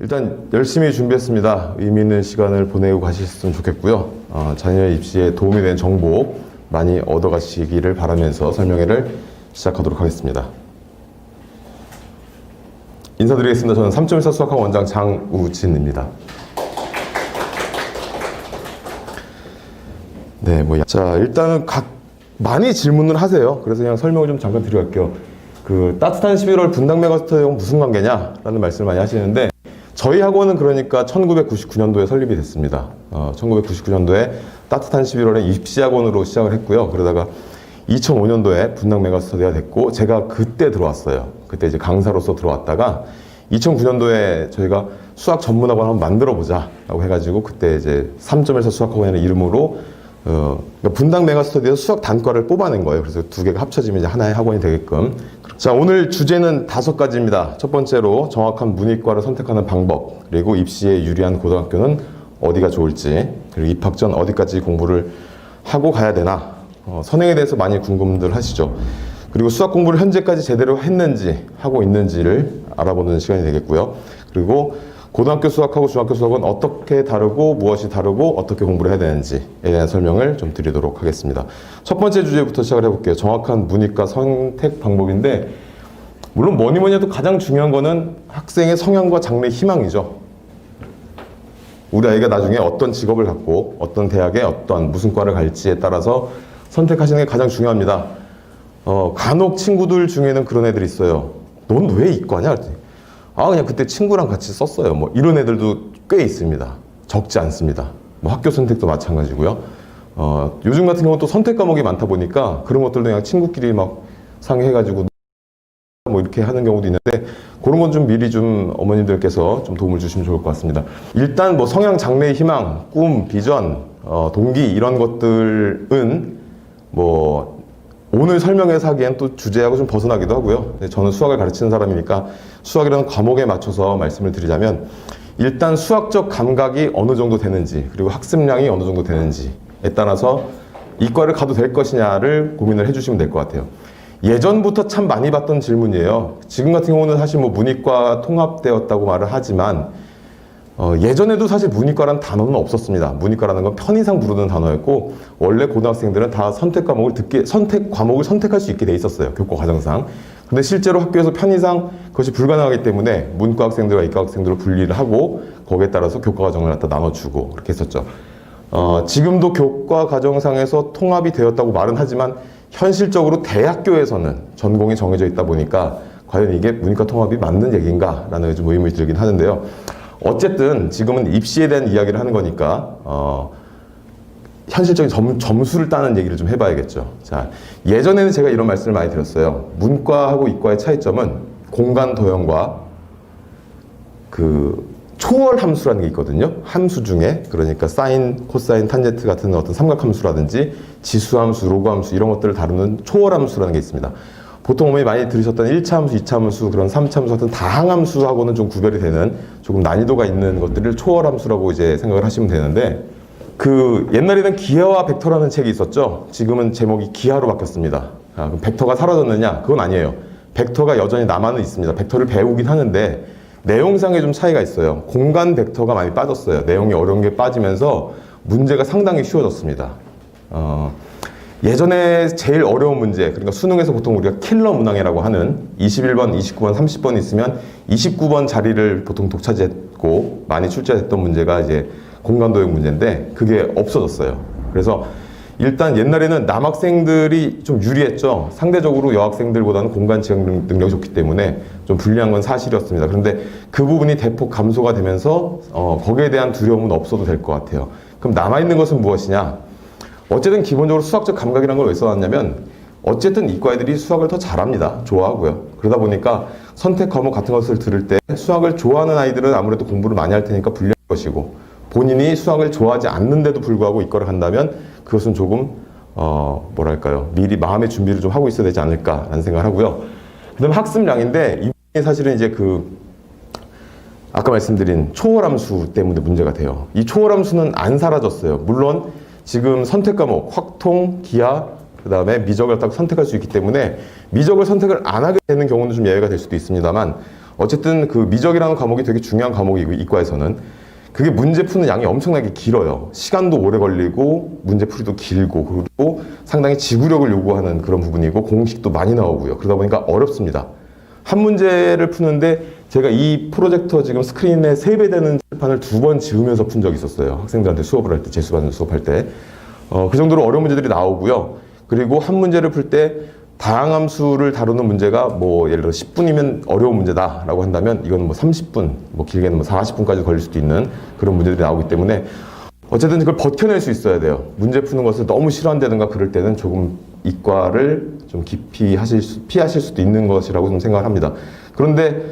일단 열심히 준비했습니다. 의미 있는 시간을 보내고 가셨으면 좋겠고요. 자녀의 입시에 도움이 되는 정보 많이 얻어가시기를 바라면서 설명회를 시작하도록 하겠습니다. 인사드리겠습니다. 저는 3.14 수학학원 원장 장우진입니다. 네, 자, 일단은 많이 질문을 하세요. 그래서 그냥 설명을 좀 잠깐 드려갈게요. 따뜻한 11월 분당 메가스터하고 무슨 관계냐? 라는 말씀을 많이 하시는데, 저희 학원은 그러니까 1999년도에 설립이 됐습니다. 1999년도에 따뜻한 11월에 입시학원으로 시작을 했고요. 그러다가 2005년도에 분당 메가스터디가 됐고, 제가 그때 들어왔어요. 그때 이제 강사로서 들어왔다가 2009년도에 저희가 수학 전문학원 한번 만들어보자 라고 해가지고, 그때 이제 3.14 수학학원이라는 이름으로 그러니까 분당 메가스터디에서 수학 단과를 뽑아낸 거예요. 그래서 두 개가 합쳐지면 이제 하나의 학원이 되게끔. 자, 오늘 주제는 5가지입니다. 첫 번째로 정확한 문이과를 선택하는 방법, 그리고 입시에 유리한 고등학교는 어디가 좋을지, 그리고 입학 전 어디까지 공부를 하고 가야 되나, 선행에 대해서 많이 궁금들 하시죠. 그리고 수학 공부를 현재까지 제대로 했는지, 하고 있는지를 알아보는 시간이 되겠고요. 그리고 고등학교 수학하고 중학교 수학은 어떻게 다르고 무엇이 다르고 어떻게 공부를 해야 되는지에 대한 설명을 좀 드리도록 하겠습니다. 첫 번째 주제부터 시작을 해볼게요. 정확한 문이과 선택 방법인데, 물론 뭐니 해도 가장 중요한 거는 학생의 성향과 장래 희망이죠. 우리 아이가 나중에 어떤 직업을 갖고 어떤 대학에 무슨 과를 갈지에 따라서 선택하시는 게 가장 중요합니다. 간혹 친구들 중에는 그런 애들이 있어요. 넌 왜 이과냐? 그냥 그때 친구랑 같이 썼어요. 이런 애들도 꽤 있습니다. 적지 않습니다. 학교 선택도 마찬가지고요. 요즘 같은 경우는 또 선택 과목이 많다 보니까 그런 것들도 그냥 친구끼리 상의해가지고 이렇게 하는 경우도 있는데, 그런 건 좀 미리 좀 어머님들께서 좀 도움을 주시면 좋을 것 같습니다. 일단 성향, 장래, 희망, 꿈, 비전, 동기 이런 것들은 오늘 설명해서 하기엔 또 주제하고 좀 벗어나기도 하고요. 저는 수학을 가르치는 사람이니까 수학이라는 과목에 맞춰서 말씀을 드리자면, 일단 수학적 감각이 어느 정도 되는지, 그리고 학습량이 어느 정도 되는지에 따라서 이과를 가도 될 것이냐를 고민을 해주시면 될 것 같아요. 예전부터 참 많이 받던 질문이에요. 지금 같은 경우는 사실 문이과 통합되었다고 말을 하지만, 예전에도 사실 문이과라는 단어는 없었습니다. 문이과라는 건 편의상 부르는 단어였고, 원래 고등학생들은 다 선택 과목을 선택할 수 있게 돼 있었어요. 교과 과정상. 근데 실제로 학교에서 편의상 그것이 불가능하기 때문에 문과 학생들과 이과 학생들을 분리를 하고, 거기에 따라서 교과 과정을 갖다 나눠주고 그렇게 했었죠. 지금도 교과 과정상에서 통합이 되었다고 말은 하지만, 현실적으로 대학교에서는 전공이 정해져 있다 보니까 과연 이게 문이과 통합이 맞는 얘기인가 라는 좀 의문이 들긴 하는데요. 어쨌든 지금은 입시에 대한 이야기를 하는 거니까 현실적인 점수를 따는 얘기를 좀 해봐야겠죠. 자, 예전에는 제가 이런 말씀을 많이 드렸어요. 문과하고 이과의 차이점은 공간 도형과 초월 함수라는 게 있거든요. 함수 중에, 그러니까 사인, 코사인, 탄젠트 같은 어떤 삼각함수라든지 지수함수, 로그함수 이런 것들을 다루는 초월 함수라는 게 있습니다. 보통 어머니 많이 들으셨던 1차 함수, 2차 함수, 그런 3차 함수 같은 다항함수하고는 좀 구별이 되는 조금 난이도가 있는 것들을 초월함수라고 이제 생각을 하시면 되는데, 옛날에는 기하와 벡터라는 책이 있었죠. 지금은 제목이 기하로 바뀌었습니다. 그럼 벡터가 사라졌느냐? 그건 아니에요. 벡터가 여전히 남아는 있습니다. 벡터를 배우긴 하는데 내용상에 좀 차이가 있어요. 공간 벡터가 많이 빠졌어요. 내용이 어려운 게 빠지면서 문제가 상당히 쉬워졌습니다. 예전에 제일 어려운 문제, 그러니까 수능에서 보통 우리가 킬러 문항이라고 하는 21번, 29번, 30번 있으면 29번 자리를 보통 독차지했고 많이 출제했던 문제가 이제 공간도형 문제인데, 그게 없어졌어요. 그래서 일단 옛날에는 남학생들이 좀 유리했죠. 상대적으로 여학생들보다는 공간 지각 능력이 좋기 때문에 좀 불리한 건 사실이었습니다. 그런데 그 부분이 대폭 감소가 되면서 거기에 대한 두려움은 없어도 될 것 같아요. 그럼 남아있는 것은 무엇이냐? 어쨌든 기본적으로 수학적 감각이라는 걸 왜 써놨냐면, 어쨌든 이과 애들이 수학을 더 잘합니다. 좋아하고요. 그러다 보니까 선택 과목 같은 것을 들을 때 수학을 좋아하는 아이들은 아무래도 공부를 많이 할 테니까 불리할 것이고, 본인이 수학을 좋아하지 않는데도 불구하고 이과를 간다면 그것은 조금 미리 마음의 준비를 좀 하고 있어야 되지 않을까라는 생각을 하고요. 그다음 학습량인데, 이게 사실은 이제 아까 말씀드린 초월함수 때문에 문제가 돼요. 이 초월함수는 안 사라졌어요. 물론 지금 선택 과목, 확통, 기하, 그 다음에 미적을 딱 선택할 수 있기 때문에 미적을 선택을 안 하게 되는 경우는 좀 예외가 될 수도 있습니다만, 어쨌든 그 미적이라는 과목이 되게 중요한 과목이고, 이과에서는 그게 문제 푸는 양이 엄청나게 길어요. 시간도 오래 걸리고 문제풀이도 길고, 그리고 상당히 지구력을 요구하는 그런 부분이고, 공식도 많이 나오고요. 그러다 보니까 어렵습니다. 한 문제를 푸는데 제가 이 프로젝터 지금 스크린에 3배 되는 칠판을 2번 지으면서 푼 적이 있었어요. 학생들한테 수업을 할 때, 재수받는 수업할 때. 그 정도로 어려운 문제들이 나오고요. 그리고 한 문제를 풀 때 다항함수를 다루는 문제가 뭐 예를 들어 10분이면 어려운 문제다라고 한다면, 이건 뭐 30분, 뭐 길게는 뭐 40분까지 걸릴 수도 있는 그런 문제들이 나오기 때문에 어쨌든 그걸 버텨낼 수 있어야 돼요. 문제 푸는 것을 너무 싫어한다든가 그럴 때는 조금 이과를 좀 깊이 피하실 수도 있는 것이라고 좀 생각을 합니다. 그런데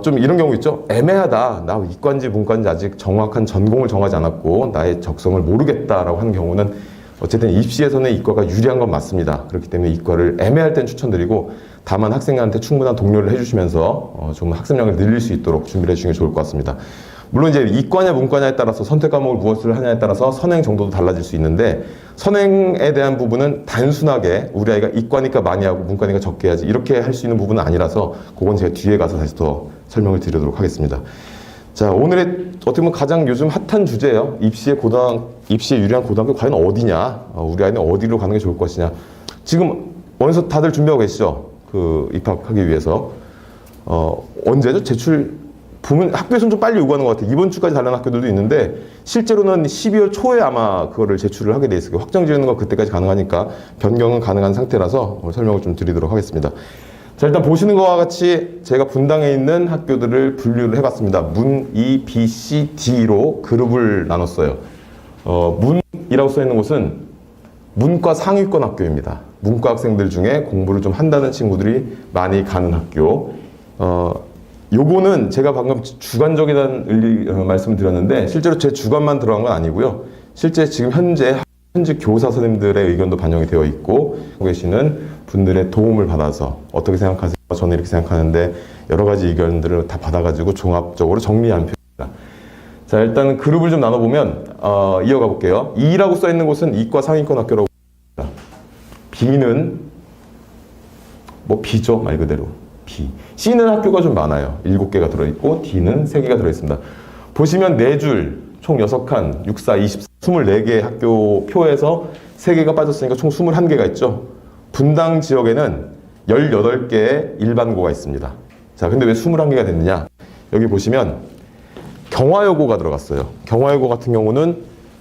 좀 이런 경우 있죠. 애매하다. 나 이과인지 문과인지 아직 정확한 전공을 정하지 않았고 나의 적성을 모르겠다라고 하는 경우는 어쨌든 입시에서는 이과가 유리한 건 맞습니다. 그렇기 때문에 이과를 애매할 땐 추천드리고, 다만 학생한테 충분한 독려를 해주시면서 좀 학습량을 늘릴 수 있도록 준비를 해주시는 게 좋을 것 같습니다. 물론 이제 이과냐 문과냐에 따라서 선택 과목을 무엇을 하냐에 따라서 선행 정도도 달라질 수 있는데, 선행에 대한 부분은 단순하게 우리 아이가 이과니까 많이 하고 문과니까 적게 해야지 이렇게 할 수 있는 부분은 아니라서, 그건 제가 뒤에 가서 다시 더 설명을 드리도록 하겠습니다. 자, 오늘의 어떻게 보면 가장 요즘 핫한 주제예요. 입시에 유리한 고등학교 과연 어디냐? 우리 아이는 어디로 가는 게 좋을 것이냐? 지금 어느새 다들 준비하고 계시죠? 그 입학하기 위해서. 언제죠? 보면 학교에서는 좀 빨리 요구하는 것 같아요. 이번 주까지 달라는 학교들도 있는데, 실제로는 12월 초에 아마 그거를 제출을 하게 돼 있어요. 확정 지르는 거 그때까지 가능하니까 변경은 가능한 상태라서 설명을 좀 드리도록 하겠습니다. 자, 일단 보시는 것과 같이 제가 분당에 있는 학교들을 분류를 해봤습니다. 문, E, B, C, D로 그룹을 나눴어요. 문이라고 써있는 곳은 문과 상위권 학교입니다. 문과 학생들 중에 공부를 좀 한다는 친구들이 많이 가는 학교. 요거는 제가 방금 주관적이라는 말씀을 드렸는데, 실제로 제 주관만 들어간 건 아니고요. 실제 지금 현재 교사 선생님들의 의견도 반영이 되어 있고, 계시는 분들의 도움을 받아서 어떻게 생각하세요? 저는 이렇게 생각하는데, 여러 가지 의견들을 다 받아가지고 종합적으로 정리한 표입니다. 자, 일단 그룹을 좀 나눠보면 이어가 볼게요. E라고 써있는 곳은 이과 상위권 학교라고 합니다. B는 뭐 B죠, 말 그대로 B. C는 학교가 좀 많아요. 7개가 들어있고 D는 3개가 들어있습니다. 보시면 4줄, 총 6칸, 6, 4, 24, 24개 학교 표에서 3개가 빠졌으니까 총 21개가 있죠. 분당 지역에는 18개의 일반고가 있습니다. 자, 근데 왜 21개가 됐느냐? 여기 보시면 경화여고가 들어갔어요. 경화여고 같은 경우는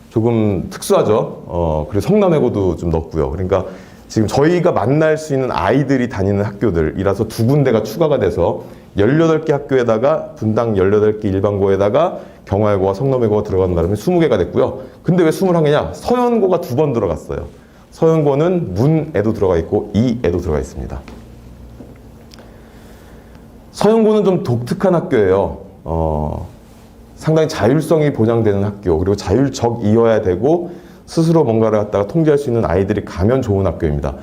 조금 특수하죠. 그리고 성남여고도 좀 넣었고요. 그러니까 지금 저희가 만날 수 있는 아이들이 다니는 학교들이라서 2군데가 추가가 돼서 18개 학교에다가 분당 18개 일반고에다가 경화여고와 성남여고가 들어간 바람에 20개가 됐고요. 근데 왜 21개냐? 서연고가 2번 들어갔어요. 서연고는 문에도 들어가 있고 이에도 들어가 있습니다. 서연고는 좀 독특한 학교예요. 상당히 자율성이 보장되는 학교, 그리고 자율적이어야 되고 스스로 뭔가를 갖다가 통제할 수 있는 아이들이 가면 좋은 학교입니다.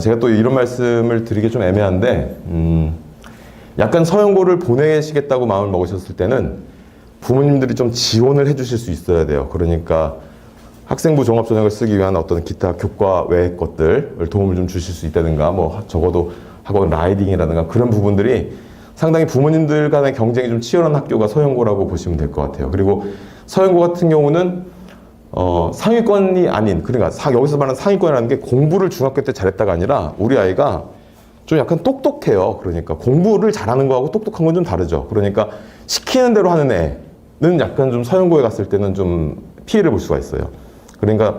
제가 또 이런 말씀을 드리기 좀 애매한데, 약간 서연고를 보내시겠다고 마음을 먹으셨을 때는 부모님들이 좀 지원을 해주실 수 있어야 돼요. 그러니까 학생부 종합전형을 쓰기 위한 어떤 기타 교과 외의 것들을 도움을 좀 주실 수 있다든가, 뭐 적어도 학원 라이딩이라든가 그런 부분들이 상당히 부모님들 간의 경쟁이 좀 치열한 학교가 서연고라고 보시면 될 것 같아요. 그리고 서연고 같은 경우는 상위권이 아닌, 그러니까 여기서 말하는 상위권이라는 게 공부를 중학교 때 잘했다가 아니라 우리 아이가 좀 약간 똑똑해요. 그러니까 공부를 잘하는 거하고 똑똑한 건 좀 다르죠. 그러니까 시키는 대로 하는 애는 약간 좀 서연고에 갔을 때는 좀 피해를 볼 수가 있어요. 그러니까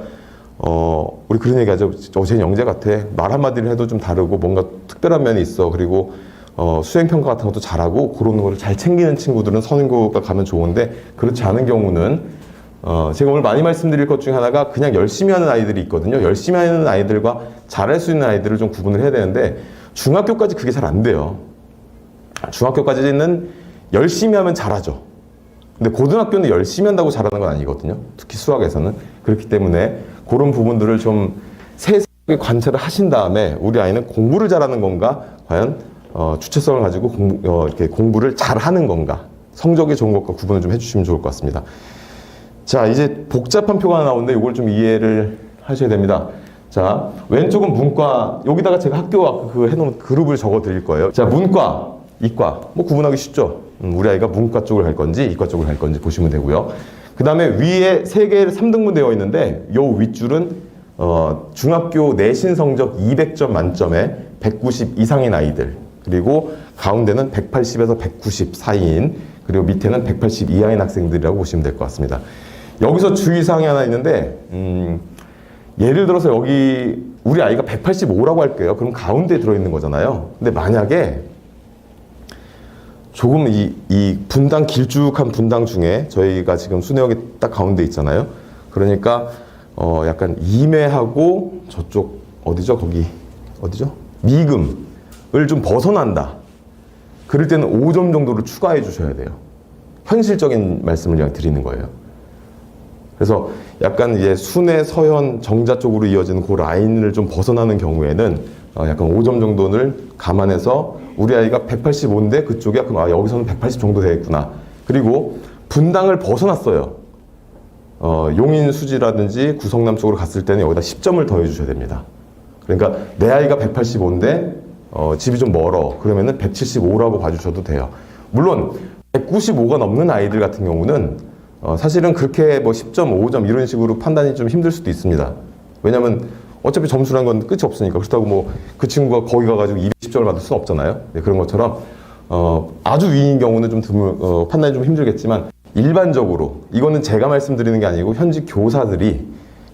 우리 그런 얘기하죠. 쟤는 영재 같아. 말 한마디를 해도 좀 다르고 뭔가 특별한 면이 있어. 그리고 수행평가 같은 것도 잘하고 그런 거를 잘 챙기는 친구들은 서연고가 가면 좋은데, 그렇지 않은 경우는 제가 오늘 많이 말씀드릴 것 중에 하나가 그냥 열심히 하는 아이들이 있거든요. 열심히 하는 아이들과 잘할 수 있는 아이들을 좀 구분을 해야 되는데, 중학교까지 그게 잘 안 돼요. 중학교까지는 열심히 하면 잘하죠. 근데 고등학교는 열심히 한다고 잘하는 건 아니거든요. 특히 수학에서는. 그렇기 때문에 그런 부분들을 좀 세세하게 관찰을 하신 다음에 우리 아이는 공부를 잘하는 건가, 과연 주체성을 가지고 이렇게 공부를 잘하는 건가, 성적이 좋은 것과 구분을 좀 해주시면 좋을 것 같습니다. 자, 이제 복잡한 표가 하나 나오는데 이걸 좀 이해를 하셔야 됩니다. 자, 왼쪽은 문과, 여기다가 제가 학교 해놓은 그룹을 적어 드릴 거예요. 자, 문과 이과, 뭐 구분하기 쉽죠. 우리 아이가 문과 쪽을 갈 건지 이과 쪽을 갈 건지 보시면 되고요. 그 다음에 위에 세 개를 3등분 되어 있는데 요 윗줄은 중학교 내신 성적 200점 만점에 190 이상인 아이들, 그리고 가운데는 180에서 190 사이인, 그리고 밑에는 180 이하인 학생들이라고 보시면 될 것 같습니다. 여기서 주의사항이 하나 있는데 예를 들어서 여기 우리 아이가 185라고 할게요. 그럼 가운데에 들어있는 거잖아요. 근데 만약에 조금 이 분당, 길쭉한 분당 중에 저희가 지금 순회역이 딱 가운데 있잖아요. 그러니까 약간 임해하고 저쪽 어디죠? 거기 어디죠? 미금을 좀 벗어난다. 그럴 때는 5점 정도를 추가해 주셔야 돼요. 현실적인 말씀을 그냥 드리는 거예요. 그래서 약간 이제 순회, 서현, 정자 쪽으로 이어지는 그 라인을 좀 벗어나는 경우에는 약간 5점 정도를 감안해서 우리 아이가 185인데 그쪽에 그럼 여기서는 180 정도 되겠구나. 그리고 분당을 벗어났어요. 용인, 수지라든지 구성남 쪽으로 갔을 때는 여기다 10점을 더해 주셔야 됩니다. 그러니까 내 아이가 185인데 집이 좀 멀어. 그러면은 175라고 봐주셔도 돼요. 물론 195가 넘는 아이들 같은 경우는 사실은 그렇게 뭐 10점, 5점 이런 식으로 판단이 좀 힘들 수도 있습니다. 왜냐면 어차피 점수라는 건 끝이 없으니까. 그렇다고 뭐 그 친구가 거기 가가지고 210점을 받을 수는 없잖아요. 네, 그런 것처럼 아주 위인 경우는 좀 판단이 좀 힘들겠지만 일반적으로 이거는 제가 말씀드리는 게 아니고 현직 교사들이,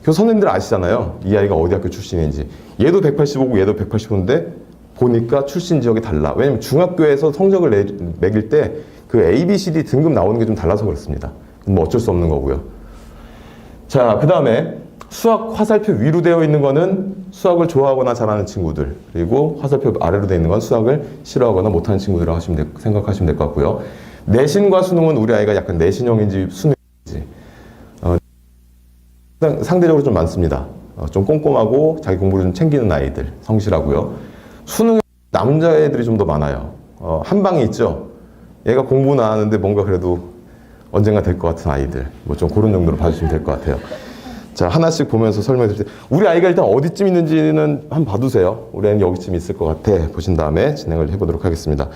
선생님들 아시잖아요. 이 아이가 어디 학교 출신인지. 얘도 185고 얘도 185인데 보니까 출신 지역이 달라. 왜냐면 중학교에서 성적을 매길 때 그 A, B, C, D 등급 나오는 게 좀 달라서 그렇습니다. 뭐 어쩔 수 없는 거고요. 자, 그 다음에 수학 화살표 위로 되어 있는 거는 수학을 좋아하거나 잘하는 친구들, 그리고 화살표 아래로 되어 있는 건 수학을 싫어하거나 못하는 친구들이라고 생각하시면 될 것 같고요. 내신과 수능은 우리 아이가 약간 내신형인지 수능인지 상대적으로 좀 많습니다. 좀 꼼꼼하고 자기 공부를 좀 챙기는 아이들, 성실하고요. 수능은 남자애들이 좀 더 많아요. 한 방에 있죠. 얘가 공부는 안 하는데 뭔가 그래도 언젠가 될 것 같은 아이들, 뭐 좀 그런 정도로 봐주시면 될 것 같아요. 자, 하나씩 보면서 설명해 드릴 때, 우리 아이가 일단 어디쯤 있는지는 한번 봐두세요. 우리 아이는 여기쯤 있을 것 같아 보신 다음에 진행을 해보도록 하겠습니다.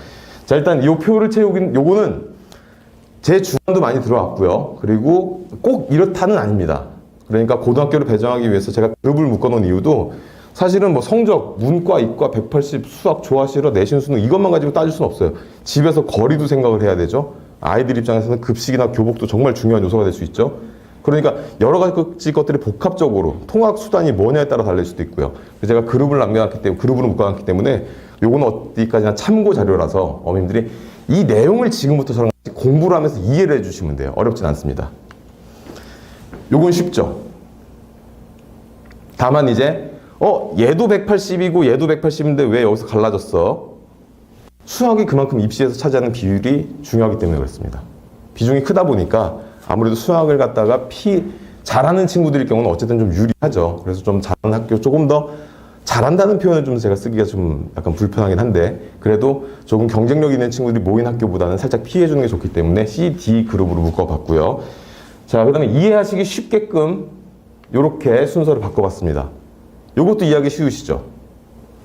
자, 일단 이 표를 채우긴, 요거는 제 주관도 많이 들어왔고요. 그리고 꼭 이렇다는 아닙니다. 그러니까 고등학교를 배정하기 위해서 제가 그룹을 묶어놓은 이유도 사실은 뭐 성적, 문과, 이과, 180, 수학 좋아하시러 내신 수능 이것만 가지고 따질 수는 없어요. 집에서 거리도 생각을 해야 되죠. 아이들 입장에서는 급식이나 교복도 정말 중요한 요소가 될 수 있죠. 그러니까 여러 가지 것들이 복합적으로 통학 수단이 뭐냐에 따라 달릴 수도 있고요. 제가 그룹을 남겨놨기 때문에, 그룹으로 묶어놨기 때문에 요거는 어디까지나 참고 자료라서 어머님들이 이 내용을 지금부터 저랑 같이 공부를 하면서 이해를 해주시면 돼요. 어렵진 않습니다. 요건 쉽죠. 다만 이제 얘도 180이고 얘도 180인데 왜 여기서 갈라졌어? 수학이 그만큼 입시에서 차지하는 비율이 중요하기 때문에 그렇습니다. 비중이 크다 보니까 아무래도 수학을 갖다가 잘하는 친구들일 경우는 어쨌든 좀 유리하죠. 그래서 좀 잘하는 학교, 조금 더 잘한다는 표현을 좀 제가 쓰기가 좀 약간 불편하긴 한데, 그래도 조금 경쟁력 있는 친구들이 모인 학교보다는 살짝 피해주는 게 좋기 때문에 C, D 그룹으로 묶어봤고요. 자, 그 다음에 이해하시기 쉽게끔 이렇게 순서를 바꿔봤습니다. 요것도 이해하기 쉬우시죠?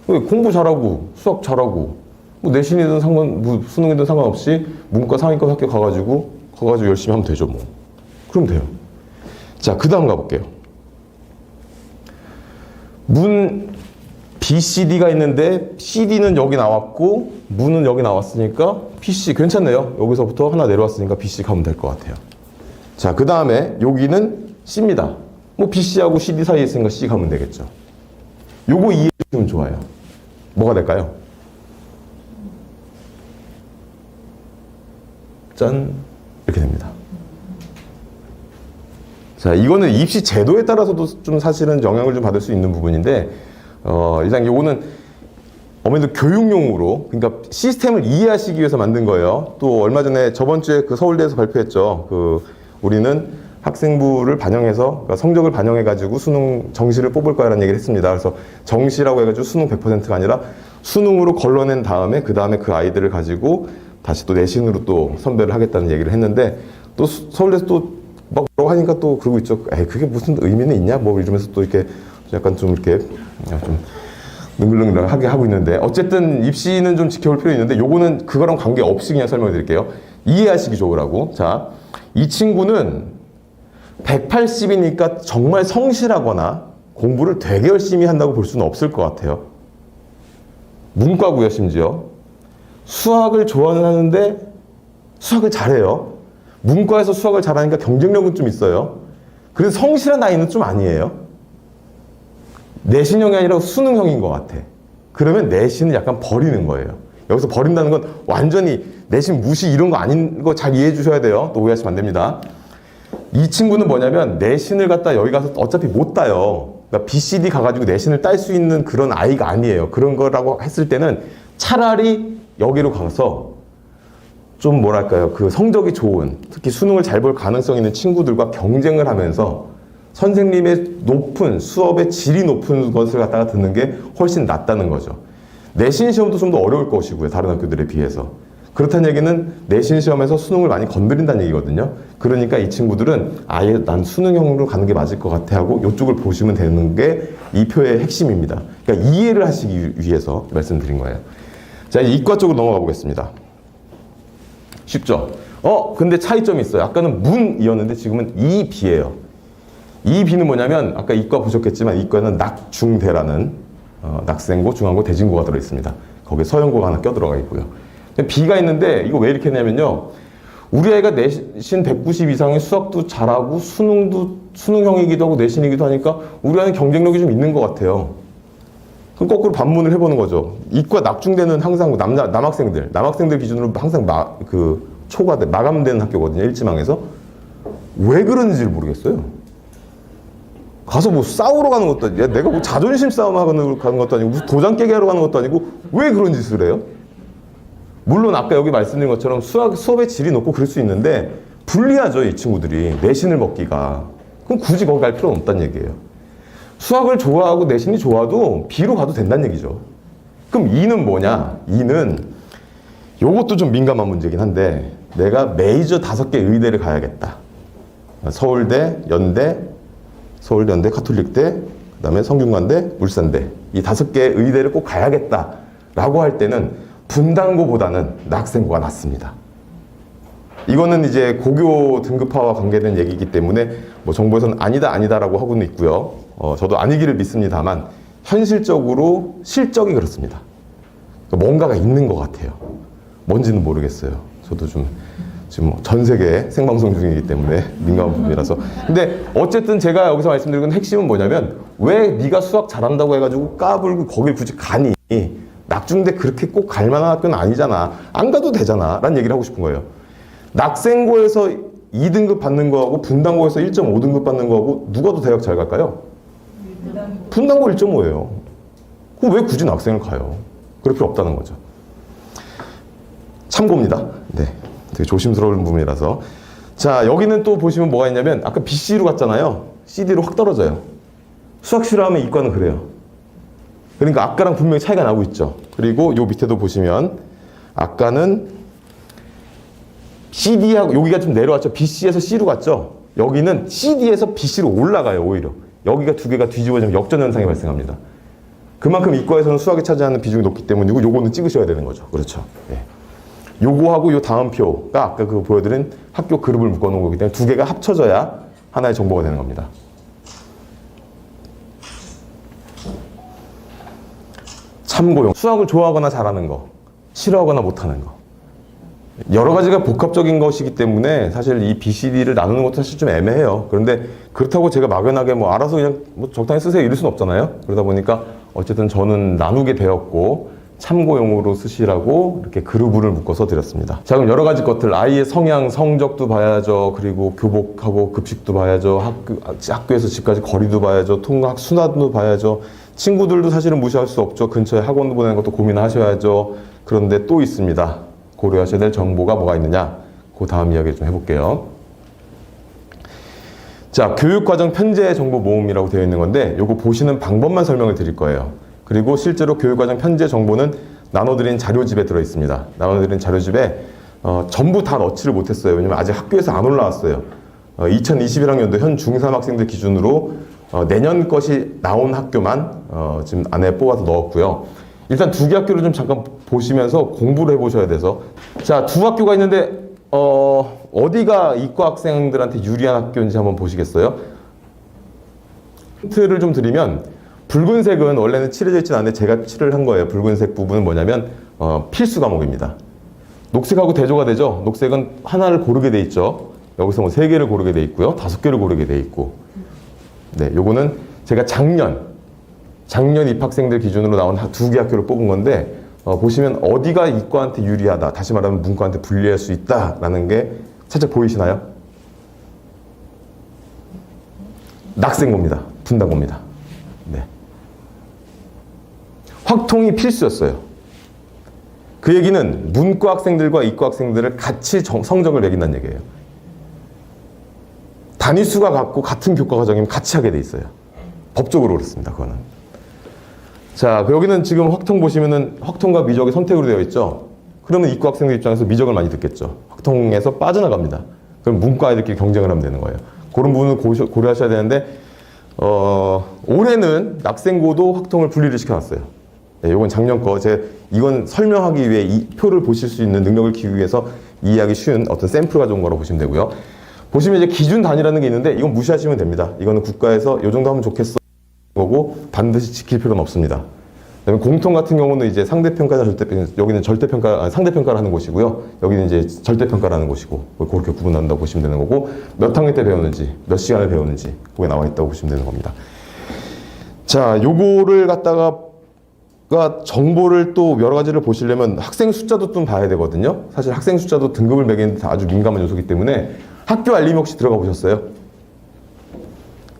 공부 잘하고 수학 잘하고 뭐 내신이든 뭐 수능이든 상관없이 문과 상위권 학교 가가지고 열심히 하면 되죠, 뭐. 그럼 돼요. 자, 그 다음 가볼게요. 문 B, C, D가 있는데 CD는 여기 나왔고 문은 여기 나왔으니까 PC 괜찮네요. 여기서부터 하나 내려왔으니까 BC 가면 될 것 같아요. 자, 그 다음에 여기는 C입니다. 뭐 BC하고 CD 사이에 있으니까 C 가면 되겠죠. 요거 이해해 주시면 좋아요. 뭐가 될까요? 짠, 이렇게 됩니다. 자, 이거는 입시 제도에 따라서도 좀 사실은 영향을 좀 받을 수 있는 부분인데, 일단 요거는 어머니들 교육용으로, 그러니까 시스템을 이해하시기 위해서 만든 거예요. 또 얼마 전에 저번 주에 그 서울대에서 발표했죠. 우리는 학생부를 반영해서, 그러니까 성적을 반영해가지고 수능 정시를 뽑을 거라는 얘기를 했습니다. 그래서 정시라고 해가지고 수능 100%가 아니라 수능으로 걸러낸 다음에 그 다음에 그 아이들을 가지고 다시 또 내신으로 또 선별을 하겠다는 얘기를 했는데, 또 서울대에서 또 막 뭐라고 하니까 또 그러고 있죠. 그게 무슨 의미는 있냐? 뭐 이러면서 또 이렇게 약간 좀 이렇게 좀 능글능글하게 하고 있는데 어쨌든 입시는 좀 지켜볼 필요 있는데 요거는 그거랑 관계없이 그냥 설명해 드릴게요. 이해하시기 좋으라고. 자, 이 친구는 180이니까 정말 성실하거나 공부를 되게 열심히 한다고 볼 수는 없을 것 같아요. 문과고요, 심지어. 수학을 좋아는 하는데 수학을 잘해요. 문과에서 수학을 잘하니까 경쟁력은 좀 있어요. 그래서 성실한 아이는 좀 아니에요. 내신형이 아니라 수능형인 것 같아. 그러면 내신을 약간 버리는 거예요. 여기서 버린다는 건 완전히 내신 무시 이런 거 아닌 거 잘 이해해 주셔야 돼요. 또 오해하시면 안 됩니다. 이 친구는 뭐냐면 내신을 갖다 여기 가서 어차피 못 따요. 그러니까 BCD 가가지고 내신을 딸 수 있는 그런 아이가 아니에요. 그런 거라고 했을 때는 차라리 여기로 가서 좀 뭐랄까요. 그 성적이 좋은, 특히 수능을 잘 볼 가능성 있는 친구들과 경쟁을 하면서 선생님의 높은, 수업의 질이 높은 것을 갖다가 듣는 게 훨씬 낫다는 거죠. 내신 시험도 좀 더 어려울 것이고요. 다른 학교들에 비해서. 그렇다는 얘기는 내신 시험에서 수능을 많이 건드린다는 얘기거든요. 그러니까 이 친구들은 아예 난 수능형으로 가는 게 맞을 것 같아 하고 이쪽을 보시면 되는 게 이 표의 핵심입니다. 그러니까 이해를 하시기 위해서 말씀드린 거예요. 자, 이제 이과 쪽으로 넘어가 보겠습니다. 쉽죠? 근데 차이점이 있어요. 아까는 문이었는데 지금은 이비예요. 이비는 뭐냐면 아까 이과 보셨겠지만 이과는 낙중대라는 낙생고, 중앙고, 대진고가 들어있습니다. 거기에 서영고가 하나 껴들어가 있고요. B가 있는데 이거 왜 이렇게 했냐면요. 우리 아이가 내신 190 이상의 수학도 잘하고 수능도 수능형이기도 하고 내신이기도 하니까 우리 아이는 경쟁력이 좀 있는 것 같아요. 그럼 거꾸로 반문을 해보는 거죠. 이과 낙중대는 항상 남학생들 기준으로 항상 마감되는 학교거든요. 일지망에서. 왜 그런지를 모르겠어요. 가서 뭐 싸우러 가는 것도 아니고, 내가 뭐 자존심 싸움하러 가는 것도 아니고, 무슨 도장 깨게 하러 가는 것도 아니고, 왜 그런 짓을 해요? 물론 아까 여기 말씀드린 것처럼 수업의 질이 높고 그럴 수 있는데, 불리하죠, 이 친구들이. 내신을 먹기가. 그럼 굳이 거기 갈 필요는 없다는 얘기예요. 수학을 좋아하고 내신이 좋아도 B로 가도 된다는 얘기죠. 그럼 E는 뭐냐? E는 요것도 좀 민감한 문제긴 한데, 내가 메이저 5개 의대를 가야겠다. 서울대, 연대, 카톨릭대, 그 다음에 성균관대, 울산대. 이 5개 의대를 꼭 가야겠다라고 할 때는 분당고보다는 낙생고가 낫습니다. 이거는 이제 고교 등급화와 관계된 얘기이기 때문에 뭐 정부에서는 아니다라고 하고는 있고요. 저도 아니기를 믿습니다만 현실적으로 실적이 그렇습니다. 그러니까 뭔가가 있는 것 같아요. 뭔지는 모르겠어요. 저도 좀 지금 전 세계 생방송 중이기 때문에 민감한 부분이라서. 근데 어쨌든 제가 여기서 말씀드리는 핵심은 뭐냐면 왜 네가 수학 잘한다고 해가지고 까불고 거길 굳이 가니? 낙중대 그렇게 꼭 갈 만한 학교는 아니잖아. 안 가도 되잖아. 라는 얘기를 하고 싶은 거예요. 낙생고에서 2등급 받는 거하고 분당고에서 1.5등급 받는 거하고 누가 더 대학 잘 갈까요? 분당고 1.5예요. 그럼 왜 굳이 낙생을 가요? 그럴 필요 없다는 거죠. 참고입니다. 네. 되게 조심스러운 부분이라서. 자, 여기는 또 보시면 뭐가 있냐면 아까 BC로 갔잖아요. CD로 확 떨어져요. 수학 싫어하면 이과는 그래요. 그러니까 아까랑 분명히 차이가 나고 있죠. 그리고 요 밑에도 보시면 아까는 CD하고 여기가 좀 내려왔죠. BC에서 C로 갔죠. 여기는 CD에서 BC로 올라가요. 오히려. 여기가 두 개가 뒤집어지면 역전현상이 발생합니다. 그만큼 이과에서는 수학이 차지하는 비중이 높기 때문이고 요거는 찍으셔야 되는 거죠. 그렇죠. 예. 요거하고 요 다음 표가 아까 그 보여드린 학교 그룹을 묶어놓은 거기 때문에 두 개가 합쳐져야 하나의 정보가 되는 겁니다. 참고용. 수학을 좋아하거나 잘하는 거, 싫어하거나 못하는 거. 여러 가지가 복합적인 것이기 때문에 사실 이 BCD를 나누는 것도 사실 좀 애매해요. 그런데 그렇다고 제가 막연하게 뭐 알아서 그냥 뭐 적당히 쓰세요 이럴 수는 없잖아요. 그러다 보니까 어쨌든 저는 나누게 되었고 참고용으로 쓰시라고 이렇게 그룹을 묶어서 드렸습니다. 자, 그럼 여러 가지 것들, 아이의 성향, 성적도 봐야죠. 그리고 교복하고 급식도 봐야죠. 학교에서 집까지 거리도 봐야죠. 통학 순환도 봐야죠. 친구들도 사실은 무시할 수 없죠. 근처에 학원 보내는 것도 고민하셔야죠. 그런데 또 있습니다. 고려하셔야 될 정보가 뭐가 있느냐. 그 다음 이야기를 좀 해볼게요. 자, 교육과정 편제 정보 모음이라고 되어 있는 건데 요거 보시는 방법만 설명을 드릴 거예요. 그리고 실제로 교육과정 편제 정보는 나눠드린 자료집에 들어있습니다. 나눠드린 자료집에 전부 다 넣지를 못했어요. 왜냐면 아직 학교에서 안 올라왔어요. 2021학년도 현 중3 학생들 기준으로 내년 것이 나온 학교만 지금 안에 뽑아서 넣었고요. 일단 두 개 학교를 좀 잠깐 보시면서 공부를 해보셔야 돼서, 자, 두 학교가 있는데 어디가 이과 학생들한테 유리한 학교인지 한번 보시겠어요? 힌트를 좀 드리면, 붉은색은 원래는 칠해져 있진 않은데 제가 칠을 한 거예요. 붉은색 부분은 뭐냐면 필수 과목입니다. 녹색하고 대조가 되죠. 녹색은 하나를 고르게 돼 있죠. 여기서 뭐 3개를 고르게 돼 있고요, 5개를 고르게 돼 있고, 네, 요거는 제가 작년 입학생들 기준으로 나온 2개 학교를 뽑은 건데, 보시면 어디가 이과한테 유리하다, 다시 말하면 문과한테 불리할 수 있다라는 게 살짝 보이시나요? 낙생고입니다. 분당고입니다. 네. 확통이 필수였어요. 그 얘기는 문과 학생들과 이과 학생들을 같이 성적을 매긴다는 얘기예요. 단위수가 같고 같은 교과 과정이면 같이 하게 돼 있어요. 법적으로 그렇습니다. 그거는. 자, 여기는 지금 확통 보시면은 확통과 미적이 선택으로 되어 있죠. 그러면 이과 학생들 입장에서 미적을 많이 듣겠죠. 확통에서 빠져나갑니다. 그럼 문과 아이들끼리 경쟁을 하면 되는 거예요. 그런 부분을 고려하셔야 되는데, 올해는 낙생고도 확통을 분리를 시켜놨어요. 네, 이건 작년 거. 이건 설명하기 위해 이 표를 보실 수 있는 능력을 키우기 위해서 이해하기 쉬운 어떤 샘플 가져온 거라고 보시면 되고요. 보시면 이제 기준 단위라는 게 있는데, 이건 무시하시면 됩니다. 이거는 국가에서 이 정도 하면 좋겠어 거고 반드시 지킬 필요는 없습니다. 그다음에 공통 같은 경우는 이제 상대평가나 절대평가, 여기는 절대평가, 상대평가를 하는 곳이고요. 여기는 이제 절대평가를 하는 곳이고, 그렇게 구분한다고 보시면 되는 거고, 몇 학년 때 배우는지, 몇 시간을 배우는지, 그게 나와 있다고 보시면 되는 겁니다. 자, 요거를 갖다가 정보를 또 여러 가지를 보시려면 학생 숫자도 좀 봐야 되거든요. 사실 학생 숫자도 등급을 매기는 데 아주 민감한 요소이기 때문에, 학교 알림 혹시 들어가 보셨어요?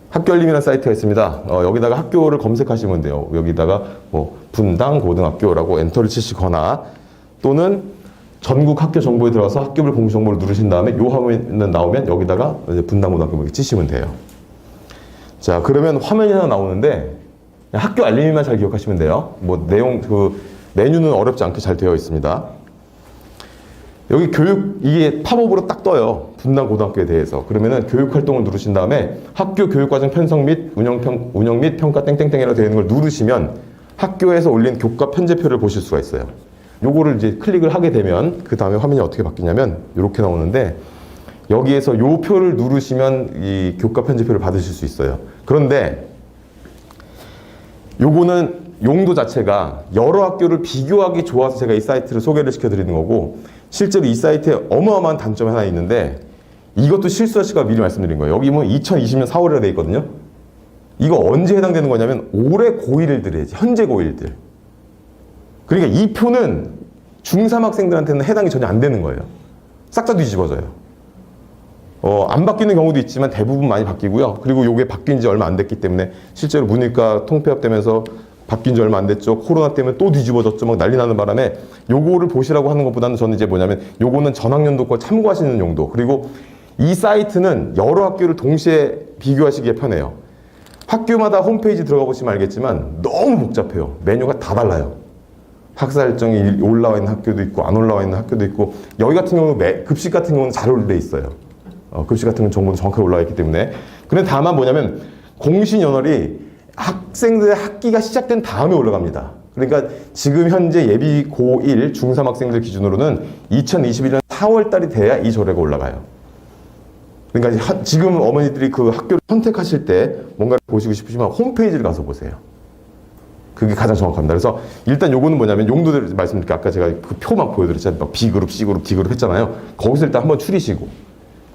학교 알림이라는 사이트가 있습니다. 여기다가 학교를 검색하시면 돼요. 여기다가 뭐 분당 고등학교라고 엔터를 치시거나, 또는 전국 학교 정보에 들어가서 학교별 공식 정보를 누르신 다음에 요 화면 나오면 여기다가 분당 고등학교 이렇게 치시면 돼요. 자, 그러면 화면이 하나 나오는데 학교 알림만 잘 기억하시면 돼요. 뭐 내용, 메뉴는 어렵지 않게 잘 되어 있습니다. 여기 이게 팝업으로 딱 떠요. 분당 고등학교에 대해서. 그러면은 교육 활동을 누르신 다음에 학교 교육과정 편성 및 운영 및 평가 땡땡땡이라고 되어 있는 걸 누르시면 학교에서 올린 교과 편제표를 보실 수가 있어요. 요거를 이제 클릭을 하게 되면 그 다음에 화면이 어떻게 바뀌냐면 이렇게 나오는데, 여기에서 요 표를 누르시면 이 교과 편제표를 받으실 수 있어요. 그런데 요거는 용도 자체가 여러 학교를 비교하기 좋아서 제가 이 사이트를 소개를 시켜드리는 거고, 실제로 이 사이트에 어마어마한 단점이 하나 있는데, 이것도 실수하실까 미리 말씀드린 거예요. 여기 뭐 2020년 4월이라 되어 있거든요. 이거 언제 해당되는 거냐면 올해 고1들이지, 현재 고1들. 그러니까 이 표는 중3 학생들한테는 해당이 전혀 안 되는 거예요. 싹 다 뒤집어져요. 안 바뀌는 경우도 있지만 대부분 많이 바뀌고요. 그리고 요게 바뀐 지 얼마 안 됐기 때문에, 실제로 문이과 통폐합 되면서 바뀐 지 얼마 안 됐죠. 코로나 때문에 또 뒤집어졌죠. 막 난리 나는 바람에 요거를 보시라고 하는 것보다는 저는 이제 뭐냐면 요거는 전학년도 거 참고하시는 용도. 그리고 이 사이트는 여러 학교를 동시에 비교하시기에 편해요. 학교마다 홈페이지 들어가 보시면 알겠지만 너무 복잡해요. 메뉴가 다 달라요. 학사 일정이 올라와 있는 학교도 있고 안 올라와 있는 학교도 있고, 여기 같은 경우는 급식 같은 경우는 잘 올려 있어요. 급식 같은 경우는 정보도 정확하게 올라와 있기 때문에. 그런데 다만 뭐냐면 공신연월이 학생들의 학기가 시작된 다음에 올라갑니다. 그러니까 지금 현재 예비 고1 중3 학생들 기준으로는 2021년 4월 달이 돼야 이 조례가 올라가요. 그러니까 지금 어머니들이 그 학교를 선택하실 때 뭔가를 보시고 싶으시면 홈페이지를 가서 보세요. 그게 가장 정확합니다. 그래서 일단 요거는 뭐냐면 용도들 말씀드릴게요. 아까 제가 그 표만 보여드렸잖아요. 막 B그룹, C그룹, D그룹 했잖아요. 거기서 일단 한번 추리시고,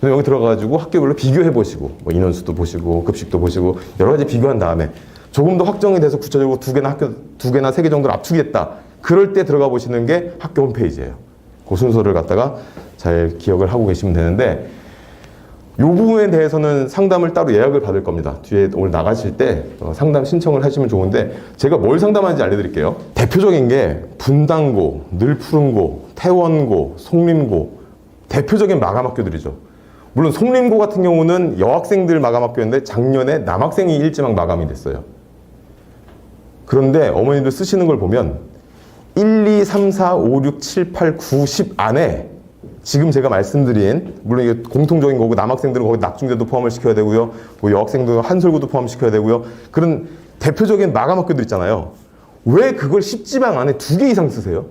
여기 들어가가지고 학교별로 비교해보시고, 뭐 인원수도 보시고, 급식도 보시고, 여러 가지 비교한 다음에 조금 더 확정이 돼서 구체적으로 두 개나 3개 정도를 압축했다. 그럴 때 들어가 보시는 게 학교 홈페이지예요. 그 순서를 갖다가 잘 기억을 하고 계시면 되는데, 이 부분에 대해서는 상담을 따로 예약을 받을 겁니다. 뒤에 오늘 나가실 때 상담 신청을 하시면 좋은데, 제가 뭘 상담하는지 알려드릴게요. 대표적인 게 분당고, 늘푸른고, 태원고, 송림고, 대표적인 마감학교들이죠. 물론 송림고 같은 경우는 여학생들 마감학교인데 작년에 남학생이 일지망 마감이 됐어요. 그런데 어머니들 쓰시는 걸 보면 1, 2, 3, 4, 5, 6, 7, 8, 9, 10 안에 지금 제가 말씀드린, 물론 이게 공통적인 거고 남학생들은 거기 낙중대도 포함을 시켜야 되고요. 뭐 여학생도 한솔구도 포함시켜야 되고요. 그런 대표적인 마감 학교들 있잖아요. 왜 그걸 10지방 안에 2개 이상 쓰세요?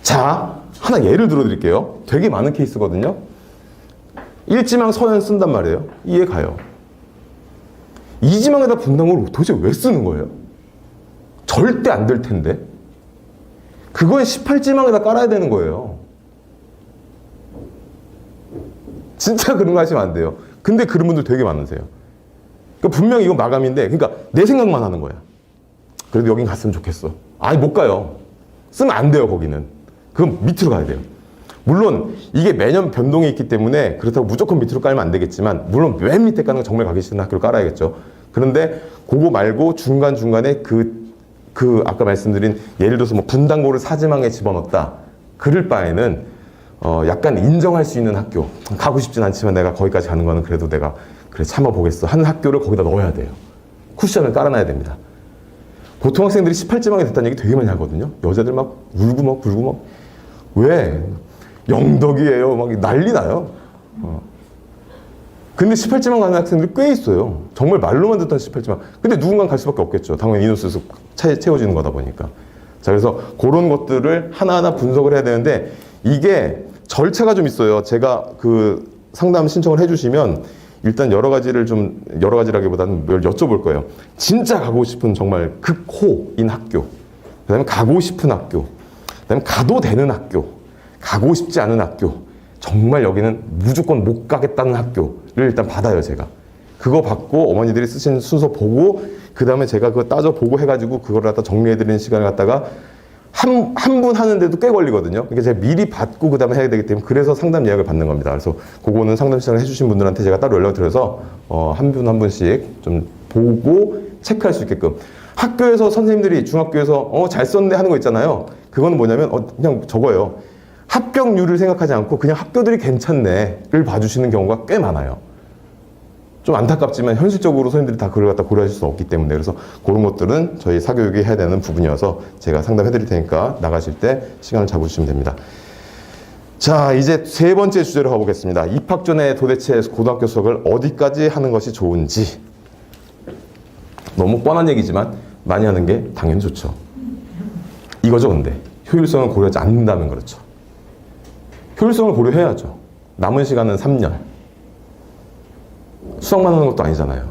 자, 하나 예를 들어 드릴게요. 되게 많은 케이스거든요. 1지망 서현 쓴단 말이에요. 이해 가요. 2지망에다 분당고를 도대체 왜 쓰는 거예요? 절대 안 될 텐데. 그건 18지망에다 깔아야 되는 거예요. 진짜 그런 거 하시면 안 돼요. 근데 그런 분들 되게 많으세요. 그러니까 분명히 이건 마감인데, 그러니까 내 생각만 하는 거야. 그래도 여긴 갔으면 좋겠어. 아니, 못 가요. 쓰면 안 돼요, 거기는. 그럼 밑으로 가야 돼요. 물론 이게 매년 변동이 있기 때문에 그렇다고 무조건 밑으로 깔면 안 되겠지만, 물론 맨 밑에 까는 건 정말 가기 싫은 학교를 깔아야겠죠. 그런데 그거 말고 중간중간에 아까 말씀드린 예를 들어서 뭐 분당고를 4지망에 집어넣었다. 그럴 바에는 약간 인정할 수 있는 학교, 가고 싶진 않지만 내가 거기까지 가는 거는 그래도 내가 그래 참아보겠어 하는 학교를 거기다 넣어야 돼요. 쿠션을 깔아놔야 됩니다. 보통 학생들이 18지망에 됐다는 얘기 되게 많이 하거든요. 여자들 막 울고 막 불고 막 왜? 영덕이에요. 막 난리 나요. 근데 18지망 가는 학생들이 꽤 있어요. 정말 말로만 듣던 18지망. 근데 누군가는 갈 수밖에 없겠죠. 당연히 인원수에서 채워지는 거다 보니까. 자, 그래서 그런 것들을 하나하나 분석을 해야 되는데, 이게 절차가 좀 있어요. 제가 그 상담 신청을 해주시면 일단 여러 가지라기보다는 뭘 여쭤볼 거예요. 진짜 가고 싶은 정말 극호인 학교, 그 다음에 가고 싶은 학교, 그 다음에 가도 되는 학교, 가고 싶지 않은 학교, 정말 여기는 무조건 못 가겠다는 학교를 일단 받아요, 제가. 그거 받고 어머니들이 쓰신 순서 보고, 그 다음에 제가 그거 따져보고 해가지고 그걸 갖다 정리해드리는 시간을 갖다가 한 분 하는데도 꽤 걸리거든요. 그러니까 제가 미리 받고 그 다음에 해야 되기 때문에, 그래서 상담 예약을 받는 겁니다. 그래서 그거는 상담 시간을 해주신 분들한테 제가 따로 연락을 드려서 한 분 한 분씩 좀 보고 체크할 수 있게끔. 학교에서 선생님들이 중학교에서 잘 썼네 하는 거 있잖아요. 그거는 뭐냐면 그냥 저거예요. 합격률을 생각하지 않고 그냥 학교들이 괜찮네를 봐주시는 경우가 꽤 많아요. 좀 안타깝지만 현실적으로 선생님들이 다 그걸 갖다 고려하실 수 없기 때문에, 그래서 그런 것들은 저희 사교육이 해야 되는 부분이어서 제가 상담해 드릴 테니까 나가실 때 시간을 잡으시면 됩니다. 자, 이제 3번째 주제로 가보겠습니다. 입학 전에 도대체 고등학교 수학을 어디까지 하는 것이 좋은지. 너무 뻔한 얘기지만 많이 하는 게 당연히 좋죠. 이거죠. 근데 효율성을 고려하지 않는다면 그렇죠. 효율성을 고려해야죠. 남은 시간은 3년. 수학만 하는 것도 아니잖아요.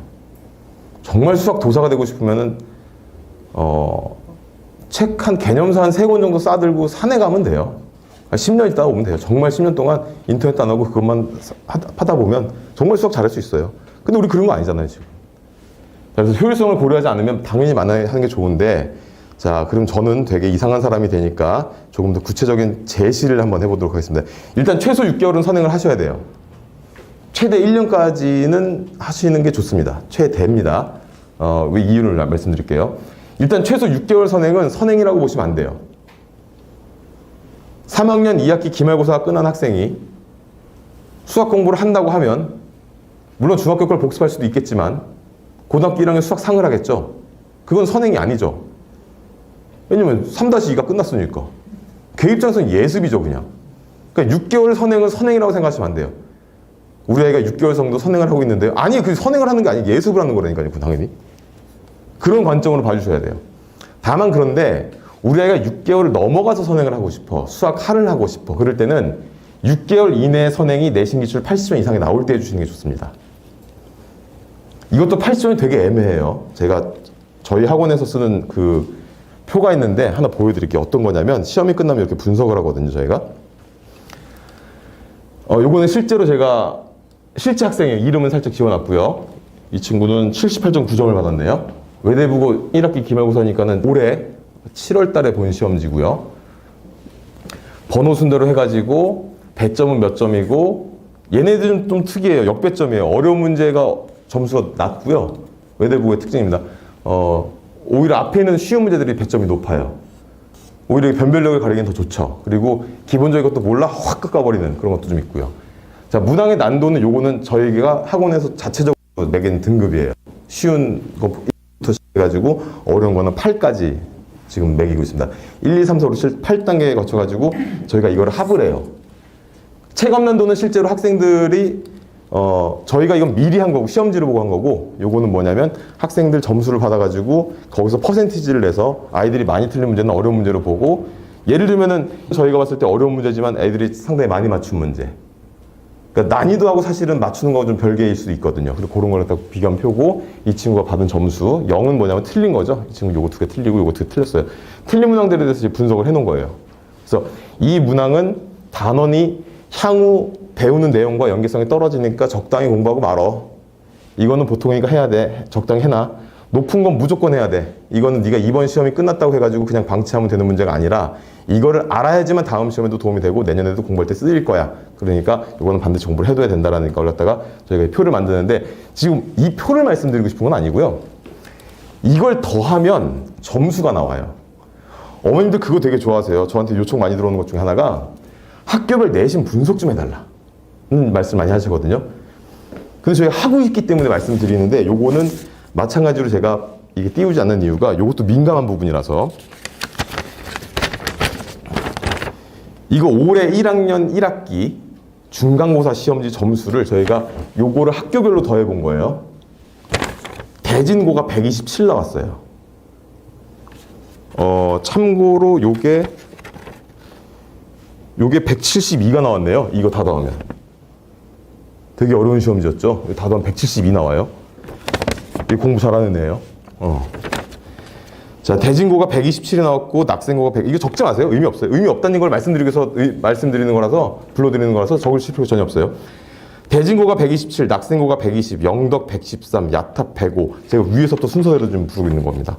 정말 수학 도사가 되고 싶으면은 책 한 개념서 한 3권 정도 싸들고 산에 가면 돼요. 10년 있다가 오면 돼요. 정말 10년 동안 인터넷 안 하고 그것만 하다 보면 정말 수학 잘할 수 있어요. 근데 우리 그런 거 아니잖아요, 지금. 그래서 효율성을 고려하지 않으면 당연히 많이 하는 게 좋은데, 자, 그럼 저는 되게 이상한 사람이 되니까 조금 더 구체적인 제시를 한번 해보도록 하겠습니다. 일단 최소 6개월은 선행을 하셔야 돼요. 최대 1년까지는 하시는 게 좋습니다. 최대입니다. 왜 이유를 말씀드릴게요. 일단 최소 6개월 선행이라고 보시면 안 돼요. 3학년 2학기 기말고사가 끝난 학생이 수학 공부를 한다고 하면, 물론 중학교 걸 복습할 수도 있겠지만 고등학교 1학년 수학 상을 하겠죠. 그건 선행이 아니죠. 왜냐면 3-2가 끝났으니까. 걔 입장에서는 예습이죠, 그냥. 그러니까 6개월 선행은 선행이라고 생각하시면 안 돼요. 우리 아이가 6개월 정도 선행을 하고 있는데요. 아니, 그 선행을 하는 게 아니고 예습을 하는 거라니까요, 당연히. 그런 관점으로 봐주셔야 돼요. 다만 그런데 우리 아이가 6개월을 넘어가서 선행을 하고 싶어, 수학 하를 하고 싶어, 그럴 때는 6개월 이내 선행이 내신 기출 80점 이상이 나올 때 해주시는 게 좋습니다. 이것도 80점이 되게 애매해요. 제가 저희 학원에서 쓰는 그 표가 있는데 하나 보여드릴게요. 어떤 거냐면, 시험이 끝나면 이렇게 분석을 하거든요, 저희가. 요거는 실제로 제가 실제 학생이에요. 이름은 살짝 지워놨고요. 이 친구는 78.9점을 받았네요. 외대부고 1학기 기말고사니까는 올해 7월 달에 본 시험지고요. 번호 순대로 해가지고 배점은 몇 점이고, 얘네들은 좀 특이해요. 역배점이에요. 어려운 문제가 점수가 낮고요. 외대부고의 특징입니다. 오히려 앞에 있는 쉬운 문제들이 배점이 높아요. 오히려 변별력을 가리기는 더 좋죠. 그리고 기본적인 것도 몰라 확 깎아버리는 그런 것도 좀 있고요. 자, 문항의 난도는 요거는 저희가 학원에서 자체적으로 매긴 등급이에요. 쉬운 것부터 시작해가지고 어려운 거는 8까지 지금 매기고 있습니다. 1, 2, 3, 4, 5, 7, 8단계에 거쳐가지고 저희가 이거를 합을 해요. 체감난도는 실제로 학생들이 저희가 이건 미리 한 거고 시험지를 보고 한 거고, 요거는 뭐냐면 학생들 점수를 받아가지고 거기서 퍼센티지를 내서 아이들이 많이 틀린 문제는 어려운 문제로 보고, 예를 들면은 저희가 봤을 때 어려운 문제지만 애들이 상당히 많이 맞춘 문제, 그러니까 난이도하고 사실은 맞추는 거 좀 별개일 수도 있거든요. 그리고 그런 걸 갖다 비교하면 표고, 이 친구가 받은 점수 0은 뭐냐면 틀린 거죠. 이 친구 요거 2개 틀리고 요거 2개 틀렸어요. 틀린 문항들에 대해서 이제 분석을 해 놓은 거예요. 그래서 이 문항은 단원이 향후 배우는 내용과 연계성이 떨어지니까 적당히 공부하고 말어. 이거는 보통이니까 해야 돼. 적당히 해놔. 높은 건 무조건 해야 돼. 이거는 네가 이번 시험이 끝났다고 해가지고 그냥 방치하면 되는 문제가 아니라, 이거를 알아야지만 다음 시험에도 도움이 되고 내년에도 공부할 때 쓰일 거야. 그러니까 이거는 반드시 공부를 해둬야 된다라는 걸 갖다가 저희가 표를 만드는데, 지금 이 표를 말씀드리고 싶은 건 아니고요. 이걸 더하면 점수가 나와요. 어머님들 그거 되게 좋아하세요. 저한테 요청 많이 들어오는 것 중에 하나가 학교별 내신 분석 좀 해달라 말씀 많이 하시거든요. 근데 저희가 하고 있기 때문에 말씀드리는데, 요거는 마찬가지로 제가 이게 띄우지 않는 이유가 요것도 민감한 부분이라서, 이거 올해 1학년 1학기 중간고사 시험지 점수를 저희가 요거를 학교별로 더해 본 거예요. 대진고가 127 나왔어요. 참고로 요게 172가 나왔네요. 이거 다 더하면. 되게 어려운 시험지였죠. 다 더하면 172 나와요. 이 공부 잘하는 애예요. 자, 대진고가 127이 나왔고 낙생고가 100. 이거 적지 마세요. 의미 없어요. 의미 없다는 걸 말씀드리는 거라서, 불러드리는 거라서 적을 필요가 전혀 없어요. 대진고가 127, 낙생고가 120, 영덕 113, 야탑 105. 제가 위에서부터 순서대로 좀 부르고 있는 겁니다.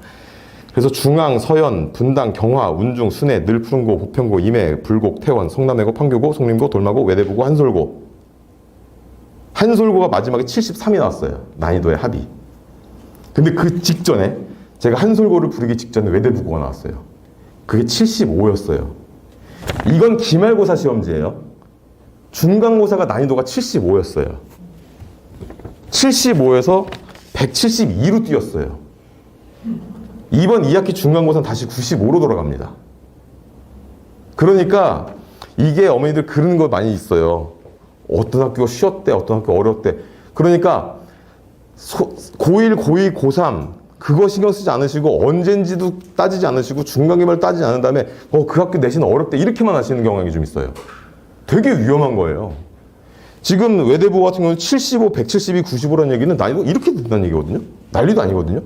그래서 중앙, 서현, 분당, 경화, 운중, 순회, 늘푸른고, 보평고, 임해, 불곡, 태원, 성남외고, 판교고, 송림고, 돌마고, 외대부고, 한솔고. 한솔고가 마지막에 73이 나왔어요. 난이도의 합이. 근데 그 직전에 제가 한솔고를 부르기 직전에 외대부고가 나왔어요. 그게 75였어요. 이건 기말고사 시험지예요. 중간고사가 난이도가 75였어요. 75에서 172로 뛰었어요. 이번 2학기 중간고사는 다시 95로 돌아갑니다. 그러니까 이게 어머니들 그러는 거 많이 있어요. 어떤 학교가 쉬웠대, 어떤 학교가 어려웠대. 그러니까 고1, 고2, 고3 그거 신경 쓰지 않으시고, 언젠지도 따지지 않으시고, 중간기말 따지지 않은 다음에 그 학교 내신 어렵대 이렇게만 하시는 경향이 좀 있어요. 되게 위험한 거예요. 지금 외대부 같은 경우는 75, 172, 95라는 얘기는 난이도 이렇게 된다는 얘기거든요. 난리도 아니거든요.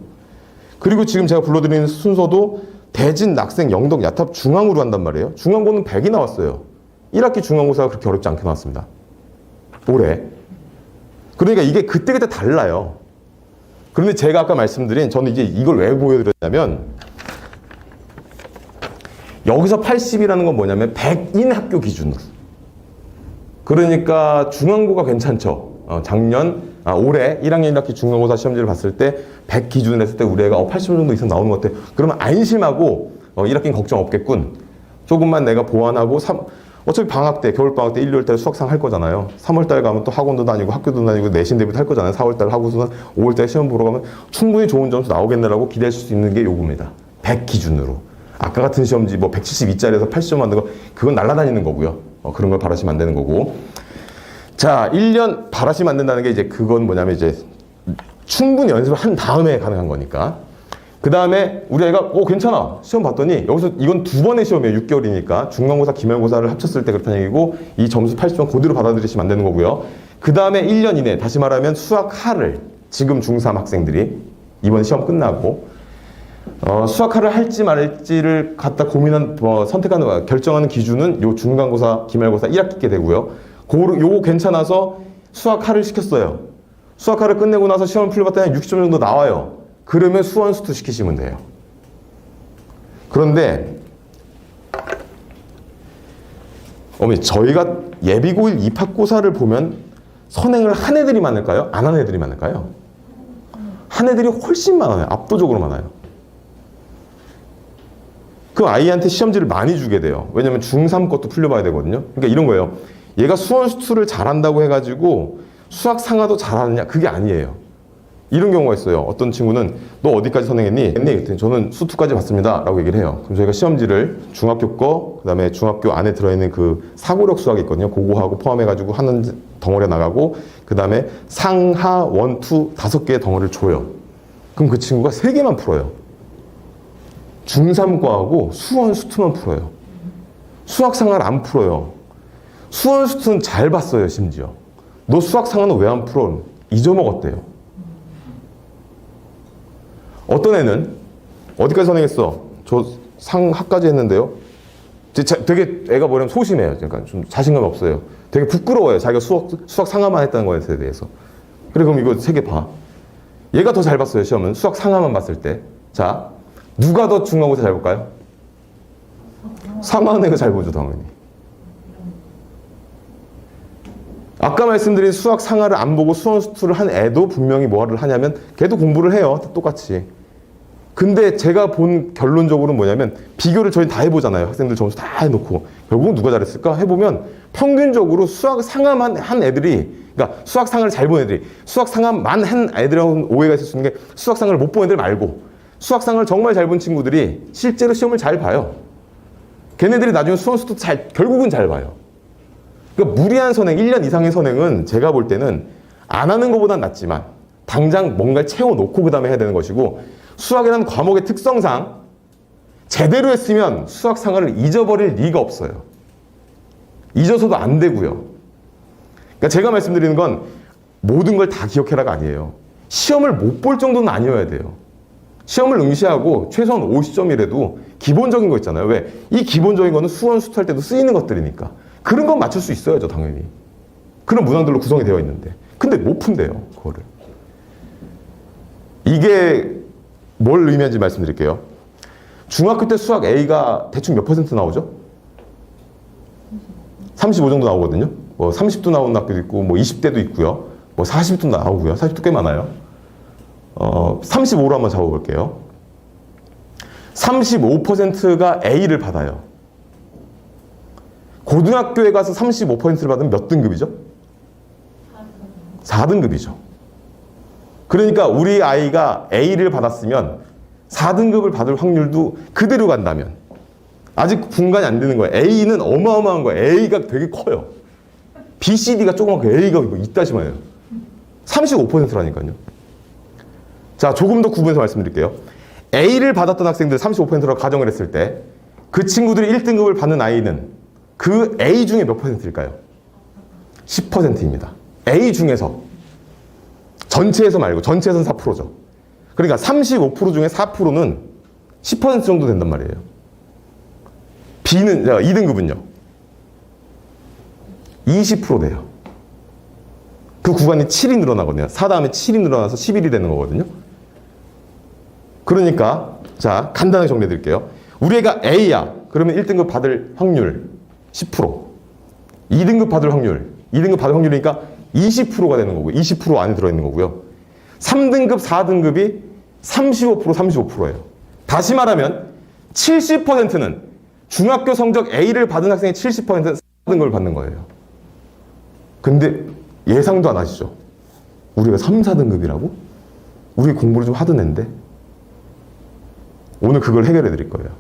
그리고 지금 제가 불러드리는 순서도 대진, 낙생, 영덕, 야탑, 중앙으로 한단 말이에요. 중앙고는 100이 나왔어요. 1학기 중간고사가 그렇게 어렵지 않게 나왔습니다. 올해. 그러니까 이게 그때그때 달라요. 그런데 제가 아까 말씀드린, 저는 이제 이걸 왜 보여드렸냐면, 여기서 80이라는 건 뭐냐면 100인 학교 기준으로. 그러니까 중간고가 괜찮죠. 올해 1학년 1학기 중간고사 시험지를 봤을 때 100 기준으로 했을 때 우리 애가 80점 정도 이상 나오는 것 같아. 그러면 안심하고 1학기는 걱정 없겠군. 조금만 내가 보완하고, 어차피 방학 때, 겨울방학 때 1, 2월 달에 수학상 할 거잖아요. 3월 달 가면 또 학원도 다니고 학교도 다니고 내신 대비도 할 거잖아요. 4월 달 하고서는 5월 달에 시험 보러 가면 충분히 좋은 점수 나오겠네라고 기대하실 수 있는 게 요겁니다. 100 기준으로. 아까 같은 시험지 172짜리에서 80점 만든 거, 그건 날아다니는 거고요. 그런 걸 바라시면 안 되는 거고. 자, 1년 바라시면 안 된다는 게 이제 그건 뭐냐면 이제 충분히 연습을 한 다음에 가능한 거니까. 그 다음에 우리 애가 괜찮아 시험 봤더니, 여기서 이건 2번의 시험이에요. 6개월이니까 중간고사, 기말고사를 합쳤을 때 그렇다는 얘기고, 이 점수 80점 그대로 받아들이시면 안 되는 거고요. 그 다음에 1년 이내, 다시 말하면 수학하를, 지금 중3 학생들이 이번 시험 끝나고 수학하를 할지 말지를 갖다 선택하는, 결정하는 기준은 요 중간고사, 기말고사 1학기 때 되고요. 요거 괜찮아서 수학하를 시켰어요. 수학하를 끝내고 나서 시험을 풀려봤더니 60점 정도 나와요. 그러면 수원수투 시키시면 돼요. 그런데 어머니, 저희가 예비고1 입학고사를 보면 선행을 한 애들이 많을까요? 안 한 애들이 많을까요? 한 애들이 훨씬 많아요. 압도적으로 많아요. 그 아이한테 시험지를 많이 주게 돼요. 왜냐면 중3 것도 풀려봐야 되거든요. 그러니까 이런 거예요. 얘가 수원수투를 잘한다고 해가지고 수학 상하도 잘하느냐? 그게 아니에요. 이런 경우가 있어요. 어떤 친구는 너 어디까지 선행했니? 그랬더니 저는 수2까지 봤습니다 라고 얘기를 해요. 그럼 저희가 시험지를 중학교 거, 그 다음에 중학교 안에 들어있는 그 사고력 수학이 있거든요. 그거하고 포함해가지고 하는 덩어리가 나가고, 그 다음에 상하, 원, 투 5개의 덩어리를 줘요. 그럼 그 친구가 3개만 풀어요. 중3과하고 수원, 수투만 풀어요. 수학 상하를 안 풀어요. 수원, 수투는 잘 봤어요, 심지어. 너 수학 상하는 왜 안 풀어? 잊어먹었대요. 어떤 애는 어디까지 선행했어? 저 상하까지 했는데요. 되게 애가 뭐냐면 소심해요. 그러니까 좀 자신감 없어요. 되게 부끄러워요. 자기가 수학 상하만 했다는 것에 대해서. 그래, 그럼 이거 3개 봐. 얘가 더 잘 봤어요, 시험은. 수학 상하만 봤을 때. 자, 누가 더 중간고사 잘 볼까요? 상하는 애가 잘 보죠, 당연히. 아까 말씀드린 수학 상하를 안 보고 수원 수투를 한 애도 분명히 뭐를 하냐면 걔도 공부를 해요. 똑같이. 근데 제가 본 결론적으로는 뭐냐면 비교를 저희 다 해보잖아요. 학생들 점수 다 해놓고 결국은 누가 잘했을까? 해보면 평균적으로 수학 상하만 한 애들이, 그러니까 수학 상하를 잘 본 애들이, 수학 상하만 한 애들하고는 오해가 있을 수 있는 게 수학 상하를 못 본 애들 말고 수학 상하를 정말 잘 본 친구들이 실제로 시험을 잘 봐요. 걔네들이 나중에 수원 수투 결국은 잘 봐요. 그러니까 무리한 선행, 1년 이상의 선행은 제가 볼 때는 안 하는 것보단 낫지만 당장 뭔가를 채워놓고 그 다음에 해야 되는 것이고, 수학이라는 과목의 특성상 제대로 했으면 수학 상하를 잊어버릴 리가 없어요. 잊어서도 안 되고요. 그러니까 제가 말씀드리는 건 모든 걸 다 기억해라가 아니에요. 시험을 못 볼 정도는 아니어야 돼요. 시험을 응시하고 최소한 50점이라도 기본적인 거 있잖아요. 왜? 이 기본적인 거는 수원 수투할 때도 쓰이는 것들이니까. 그런 건 맞출 수 있어야죠, 당연히. 그런 문항들로 구성이 되어 있는데. 근데 못 푼대요, 그거를. 이게 뭘 의미하는지 말씀드릴게요. 중학교 때 수학 A가 대충 몇 % 나오죠? 35 정도 나오거든요. 뭐 30도 나오는 학교도 있고, 뭐 20대도 있고요. 뭐 40도 나오고요. 40도 꽤 많아요. 35로 한번 잡아볼게요. 35%가 A를 받아요. 고등학교에 가서 35%를 받으면 몇 등급이죠? 4등급이죠. 그러니까 우리 아이가 A를 받았으면 4등급을 받을 확률도 그대로 간다면, 아직 분간이 안 되는 거예요. A는 어마어마한 거예요. A가 되게 커요. B, C, D가 조그맣고 A가 이따시만 해요. 35%라니까요. 자, 조금 더 구분해서 말씀드릴게요. A를 받았던 학생들 35%라고 가정을 했을 때 그 친구들이 1등급을 받는 아이는 그 A 중에 몇 %일까요? 10%입니다. A 중에서. 전체에서 말고, 전체에서는 4%죠. 그러니까 35% 중에 4%는 10% 정도 된단 말이에요. B는, 2등급은요. 20% 돼요. 그 구간이 7이 늘어나거든요. 4 다음에 7이 늘어나서 11이 되는 거거든요. 그러니까, 자, 간단하게 정리해 드릴게요. 우리 애가 A야. 그러면 1등급 받을 확률 10%. 2등급 받을 확률. 2등급 받을 확률이니까 20%가 되는 거고요. 20% 안에 들어있는 거고요. 3등급, 4등급이 35%, 35%예요. 다시 말하면 70%는 중학교 성적 A를 받은 학생의 70%는 4등급을 받는 거예요. 근데 예상도 안 하시죠? 우리가 3, 4등급이라고? 우리 공부를 좀 하던 앤데? 오늘 그걸 해결해 드릴 거예요.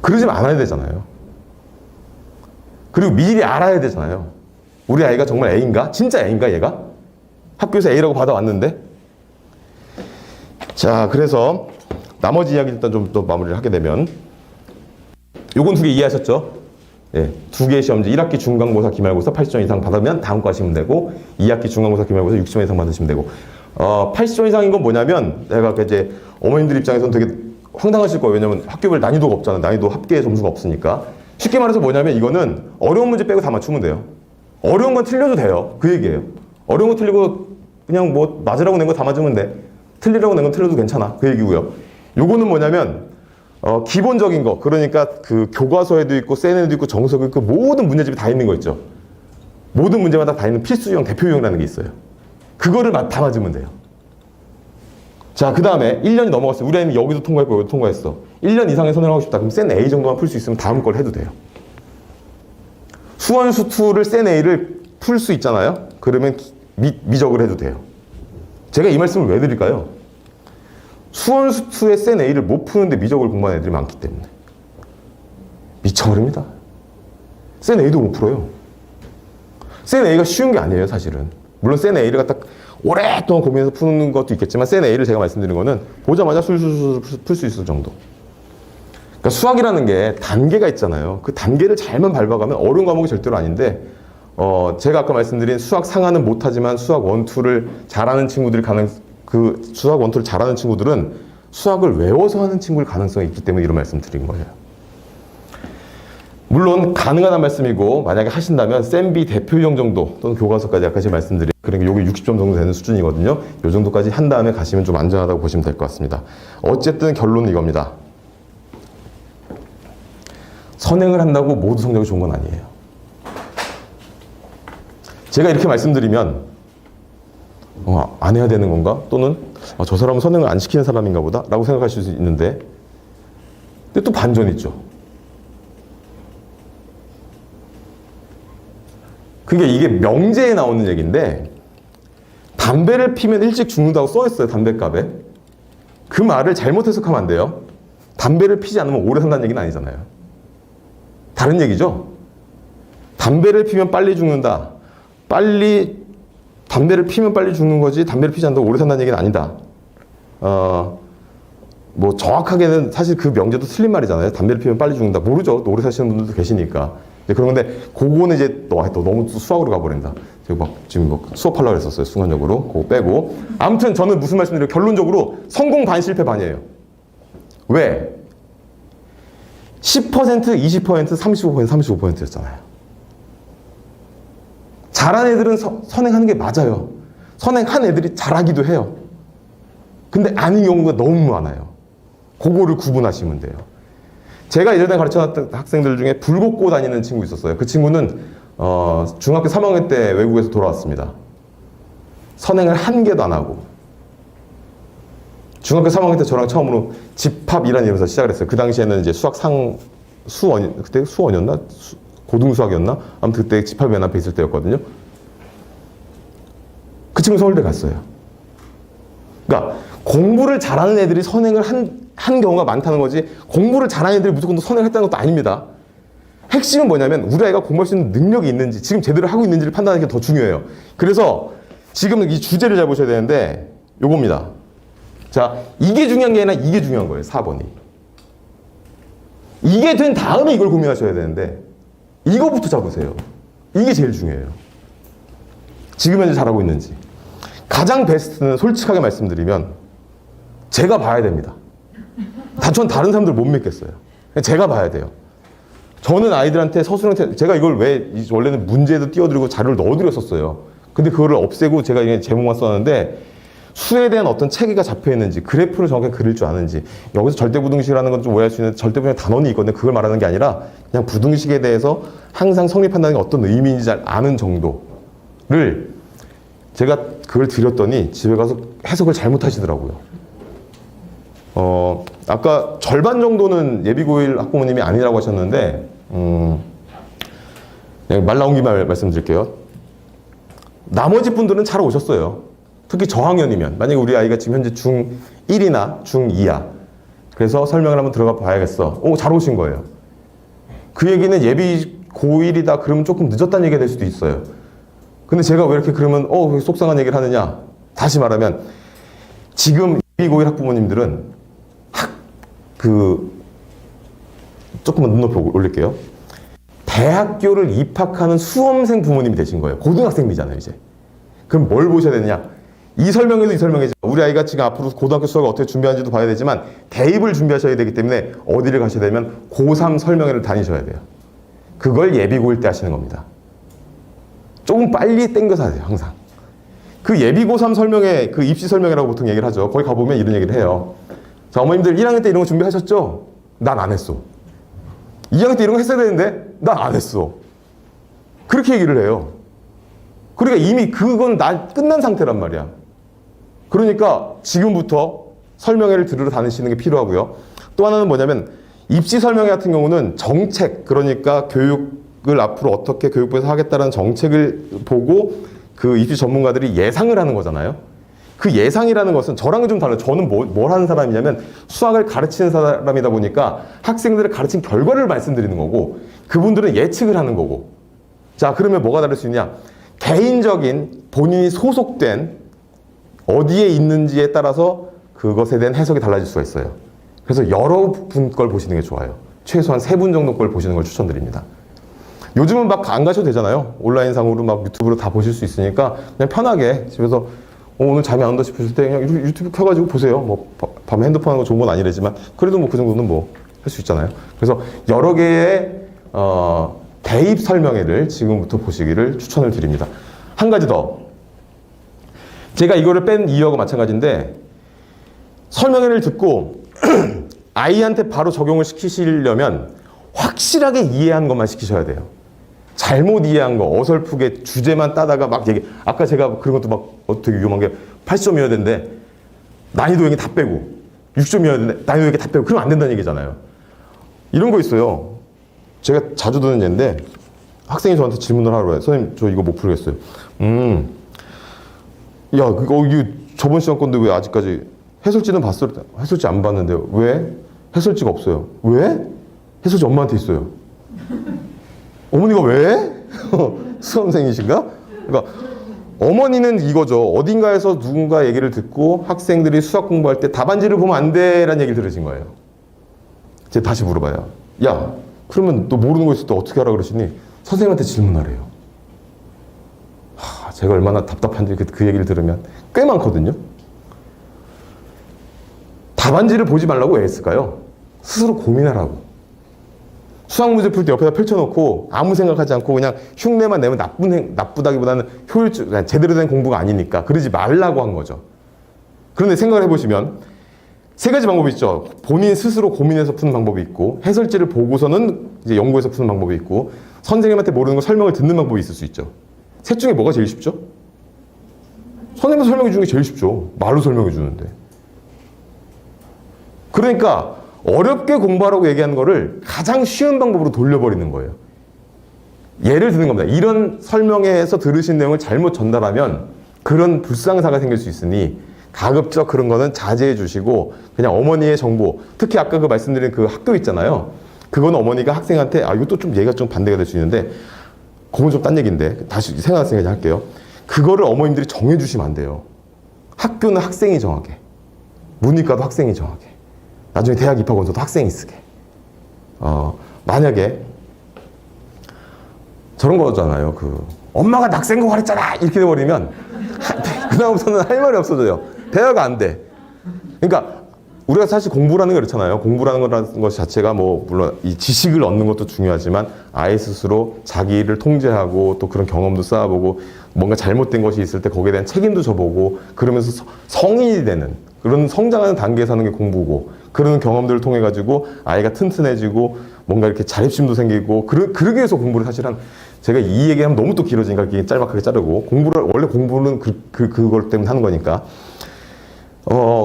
그러지 않아야 되잖아요. 그리고 미리 알아야 되잖아요. 우리 아이가 정말 A인가? 진짜 A인가 얘가? 학교에서 A라고 받아왔는데? 자, 그래서 나머지 이야기 일단 좀 더 마무리를 하게 되면, 요건 2개 이해하셨죠? 예, 2개의 시험지, 1학기 중간고사, 기말고사 80점 이상 받으면 다음 거 하시면 되고, 2학기 중간고사, 기말고사 60점 이상 받으시면 되고, 80점 이상인 건 뭐냐면, 내가 이제 어머님들 입장에서는 되게 황당하실 거예요. 왜냐면 학교별 난이도가 없잖아요. 난이도 합계 점수가 없으니까. 쉽게 말해서 뭐냐면 이거는 어려운 문제 빼고 다 맞추면 돼요. 어려운 건 틀려도 돼요. 그 얘기예요. 어려운 거 틀리고 그냥 뭐 맞으라고 낸 거 다 맞으면 돼. 틀리라고 낸 건 틀려도 괜찮아. 그 얘기고요. 요거는 뭐냐면 기본적인 거, 그러니까 그 교과서에도 있고 세네도 있고 정석도 있고 모든 문제집이 다 있는 거 있죠. 모든 문제마다 다 있는 필수 유형, 대표 유형이라는 게 있어요. 그거를 다 맞으면 돼요. 자, 그 다음에 1년이 넘어갔어요. 우리 아이는 여기도 통과했고 여기도 통과했어. 1년 이상의 선행을 하고 싶다. 그럼 센 A 정도만 풀 수 있으면 다음 걸 해도 돼요. 수원수2를 센 A를 풀 수 있잖아요. 그러면 미적을 해도 돼요. 제가 이 말씀을 왜 드릴까요? 수원수투의 센 A를 못 푸는데 미적을 공부하는 애들이 많기 때문에. 미쳐버립니다. 센 A도 못 풀어요. 센 A가 쉬운 게 아니에요, 사실은. 물론 센 A를 갖다 오랫동안 고민해서 푸는 것도 있겠지만 센 A를 제가 말씀드린 거는 보자마자 술술술 풀 수 있을 정도. 그러니까 수학이라는 게 단계가 있잖아요. 그 단계를 잘만 밟아가면 어려운 과목이 절대로 아닌데 제가 아까 말씀드린 수학 상하는 못하지만 수학 원투를 잘하는 친구들이 그 수학 원투를 잘하는 친구들은 수학을 외워서 하는 친구일 가능성이 있기 때문에 이런 말씀 드린 거예요. 물론 가능하다는 말씀이고 만약에 하신다면 쌤비 대표형 정도 또는 교과서까지 아까 제가 말씀드린 그러니까 요게 60점 정도 되는 수준이거든요. 요 정도까지 한 다음에 가시면 좀 안전하다고 보시면 될 것 같습니다. 어쨌든 결론은 이겁니다. 선행을 한다고 모두 성적이 좋은 건 아니에요. 제가 이렇게 말씀드리면 안 해야 되는 건가? 또는 저 사람은 선행을 안 시키는 사람인가 보다 라고 생각하실 수 있는데 근데 또 반전이 있죠. 그게 이게 명제에 나오는 얘기인데 담배를 피면 일찍 죽는다고 써있어요. 담배값에. 그 말을 잘못 해석하면 안 돼요. 담배를 피지 않으면 오래 산다는 얘기는 아니잖아요. 다른 얘기죠. 담배를 피면 빨리 죽는다. 담배를 피면 빨리 죽는 거지 담배를 피지 않는다고 오래 산다는 얘기는 아니다. 뭐 정확하게는 사실 그 명제도 틀린 말이잖아요. 담배를 피면 빨리 죽는다. 모르죠. 오래 사시는 분들도 계시니까. 그런 건데 그거는 이제 너무 수학으로 가버린다. 제가 지금 수업하려고 했었어요. 순간적으로. 그거 빼고. 아무튼 저는 무슨 말씀드려요. 결론적으로 성공 반 실패 반이에요. 왜? 10%, 20%, 35%, 35%였잖아요. 잘한 애들은 선행하는 게 맞아요. 선행한 애들이 잘하기도 해요. 근데 아닌 경우가 너무 많아요. 그거를 구분하시면 돼요. 제가 예전에 가르쳐놨던 학생들 중에 불 걷고 다니는 친구 있었어요. 그 친구는 중학교 3학년 때 외국에서 돌아왔습니다. 선행을 한 개도 안 하고 중학교 3학년 때 저랑 처음으로 집합이라는 이름에서 시작을 했어요. 그 당시에는 이제 그때 수원이었나? 고등수학이었나? 아무튼 그때 집합연합회 있을 때였거든요. 그 친구 서울대 갔어요. 그러니까 공부를 잘하는 애들이 선행을 한 경우가 많다는 거지 공부를 잘하는 애들이 무조건 선행을 했다는 것도 아닙니다. 핵심은 뭐냐면 우리 아이가 공부할 수 있는 능력이 있는지 지금 제대로 하고 있는지를 판단하는 게 더 중요해요. 그래서 지금 이 주제를 잘 보셔야 되는데 요겁니다. 자, 이게 중요한 게 아니라 이게 중요한 거예요. 4번이. 이게 된 다음에 이걸 고민하셔야 되는데 이거부터 잡으세요. 이게 제일 중요해요. 지금 현재 잘하고 있는지. 가장 베스트는 솔직하게 말씀드리면 제가 봐야 됩니다. 전 다른 사람들 못 믿겠어요. 제가 봐야 돼요. 저는 아이들한테 서술형태 제가 이걸 왜 원래는 문제도 띄워드리고 자료를 넣어드렸었어요. 근데 그거를 없애고 제가 그냥 제목만 썼는데 수에 대한 어떤 체계가 잡혀 있는지 그래프를 정확하게 그릴 줄 아는지 여기서 절대부등식이라는 건 좀 오해할 수 있는 절대부등식 단원이 있거든요. 그걸 말하는 게 아니라 그냥 부등식에 대해서 항상 성립한다는 게 어떤 의미인지 잘 아는 정도를 제가 그걸 드렸더니 집에 가서 해석을 잘못하시더라고요. 아까 절반 정도는 예비고1 학부모님이 아니라고 하셨는데 그냥 말 나온 김에 말씀드릴게요. 나머지 분들은 잘 오셨어요. 특히 저학년이면 만약에 우리 아이가 지금 현재 중1이나 중2야. 그래서 설명을 한번 들어가 봐야겠어. 잘 오신 거예요. 그 얘기는 예비 고1이다 그러면 조금 늦었다는 얘기가 될 수도 있어요. 근데 제가 왜 이렇게 그러면 속상한 얘기를 하느냐. 다시 말하면 지금 예비 고1 학부모님들은 조금만 눈높이 올릴게요. 대학교를 입학하는 수험생 부모님이 되신 거예요. 고등학생이잖아요, 이제. 그럼 뭘 보셔야 되느냐? 이 설명에도 이 설명이죠. 우리 아이가 지금 앞으로 고등학교 수학을 어떻게 준비하는지도 봐야 되지만 대입을 준비하셔야 되기 때문에 어디를 가셔야 되면 고3 설명회를 다니셔야 돼요. 그걸 예비 고1 때 하시는 겁니다. 조금 빨리 땡겨서 하세요, 항상. 그 예비 고3 설명회, 그 입시 설명회라고 보통 얘기를 하죠. 거기 가보면 이런 얘기를 해요. 자, 어머님들 1학년 때 이런 거 준비하셨죠? 난 안 했어. 2학년 때 이런 거 했어야 되는데 난 안 했어. 그렇게 얘기를 해요. 그러니까 이미 그건 끝난 상태란 말이야. 그러니까 지금부터 설명회를 들으러 다니시는 게 필요하고요. 또 하나는 뭐냐면 입시 설명회 같은 경우는 정책, 그러니까 교육을 앞으로 어떻게 교육부에서 하겠다는 정책을 보고 그 입시 전문가들이 예상을 하는 거잖아요. 그 예상이라는 것은 저랑은 좀 달라요. 저는 뭘 하는 사람이냐면 수학을 가르치는 사람이다 보니까 학생들을 가르친 결과를 말씀드리는 거고 그분들은 예측을 하는 거고. 자, 그러면 뭐가 다를 수 있냐? 개인적인 본인이 소속된 어디에 있는지에 따라서 그것에 대한 해석이 달라질 수가 있어요. 그래서 여러 분 걸 보시는 게 좋아요. 최소한 3분 정도 걸 보시는 걸 추천드립니다. 요즘은 막 안 가셔도 되잖아요. 온라인상으로 막 유튜브로 다 보실 수 있으니까 그냥 편하게 집에서 오늘 잠이 안 온다 싶으실 때 그냥 유튜브 켜가지고 보세요. 뭐 밤에 핸드폰 하는 거 좋은 건 아니래지만 그래도 뭐 그 정도는 뭐 할 수 있잖아요. 그래서 여러 개의 대입 설명회를 지금부터 보시기를 추천을 드립니다. 한 가지 더. 제가 이거를 뺀 이유하고 마찬가지인데 설명회를 듣고 아이한테 바로 적용을 시키시려면 확실하게 이해한 것만 시키셔야 돼요. 잘못 이해한 거, 어설프게 주제만 따다가 막 얘기, 아까 제가 그런 것도 막 되게 위험한 게 80점이어야 되는데 난이도 얘기 다 빼고 60점이어야 되는데 난이도 얘기 다 빼고 그러면 안 된다는 얘기잖아요. 이런 거 있어요. 제가 자주 듣는 예인데 학생이 저한테 질문을 하러 와요. 선생님, 저 이거 못 풀겠어요. 야, 이거 저번 시간 건데 왜 아직까지 해설지는 봤어요? 해설지 안 봤는데요. 왜? 해설지가 없어요. 왜? 해설지 엄마한테 있어요. 어머니가 왜? 수험생이신가? 그러니까 어머니는 이거죠. 어딘가에서 누군가 얘기를 듣고 학생들이 수학 공부할 때 답안지를 보면 안 돼라는 얘기를 들으신 거예요. 제가 다시 물어봐요. 야, 그러면 너 모르는 거 있을 때 어떻게 하라 그러시니? 선생님한테 질문하래요. 제가 얼마나 답답한지 그 얘기를 들으면 꽤 많거든요. 답안지를 보지 말라고 왜 했을까요? 스스로 고민하라고. 수학 문제 풀 때 옆에다 펼쳐놓고 아무 생각하지 않고 그냥 흉내만 내면 나쁘다기보다는 제대로 된 공부가 아니니까 그러지 말라고 한 거죠. 그런데 생각을 해보시면 세 가지 방법이 있죠. 본인 스스로 고민해서 푸는 방법이 있고 해설지를 보고서는 이제 연구해서 푸는 방법이 있고 선생님한테 모르는 거 설명을 듣는 방법이 있을 수 있죠. 셋 중에 뭐가 제일 쉽죠? 선생님한테 설명해 주는 게 제일 쉽죠. 말로 설명해 주는데. 그러니까 어렵게 공부하라고 얘기하는 거를 가장 쉬운 방법으로 돌려버리는 거예요. 예를 드는 겁니다. 이런 설명회에서 들으신 내용을 잘못 전달하면 그런 불상사가 생길 수 있으니 가급적 그런 거는 자제해 주시고 그냥 어머니의 정보, 특히 아까 그 말씀드린 그 학교 있잖아요. 그거는 어머니가 학생한테 이것도 좀 얘가 좀 반대가 될 수 있는데 그건 좀 딴 얘기인데 다시 생각났으니까 할게요. 그거를 어머님들이 정해 주시면 안 돼요. 학교는 학생이 정하게, 문이과도 학생이 정하게, 나중에 대학 입학원서도 학생이 쓰게. 만약에 저런 거잖아요. 엄마가 낙생고 가랬잖아 이렇게 돼버리면 그 다음부터는 할 말이 없어져요. 대화가 안 돼. 그러니까 우리가 사실 공부라는 게 그렇잖아요. 공부라는 것 자체가 뭐 물론 이 지식을 얻는 것도 중요하지만 아이 스스로 자기를 통제하고 또 그런 경험도 쌓아보고 뭔가 잘못된 것이 있을 때 거기에 대한 책임도 져보고 그러면서 성인이 되는 그런 성장하는 단계에서 하는 게 공부고 그런 경험들을 통해 가지고 아이가 튼튼해지고 뭔가 이렇게 자립심도 생기고 그러기 위해서 공부를 사실 제가 이 얘기하면 너무 또 길어지니까 이렇게 짤막하게 자르고 원래 공부는 그걸 때문에 하는 거니까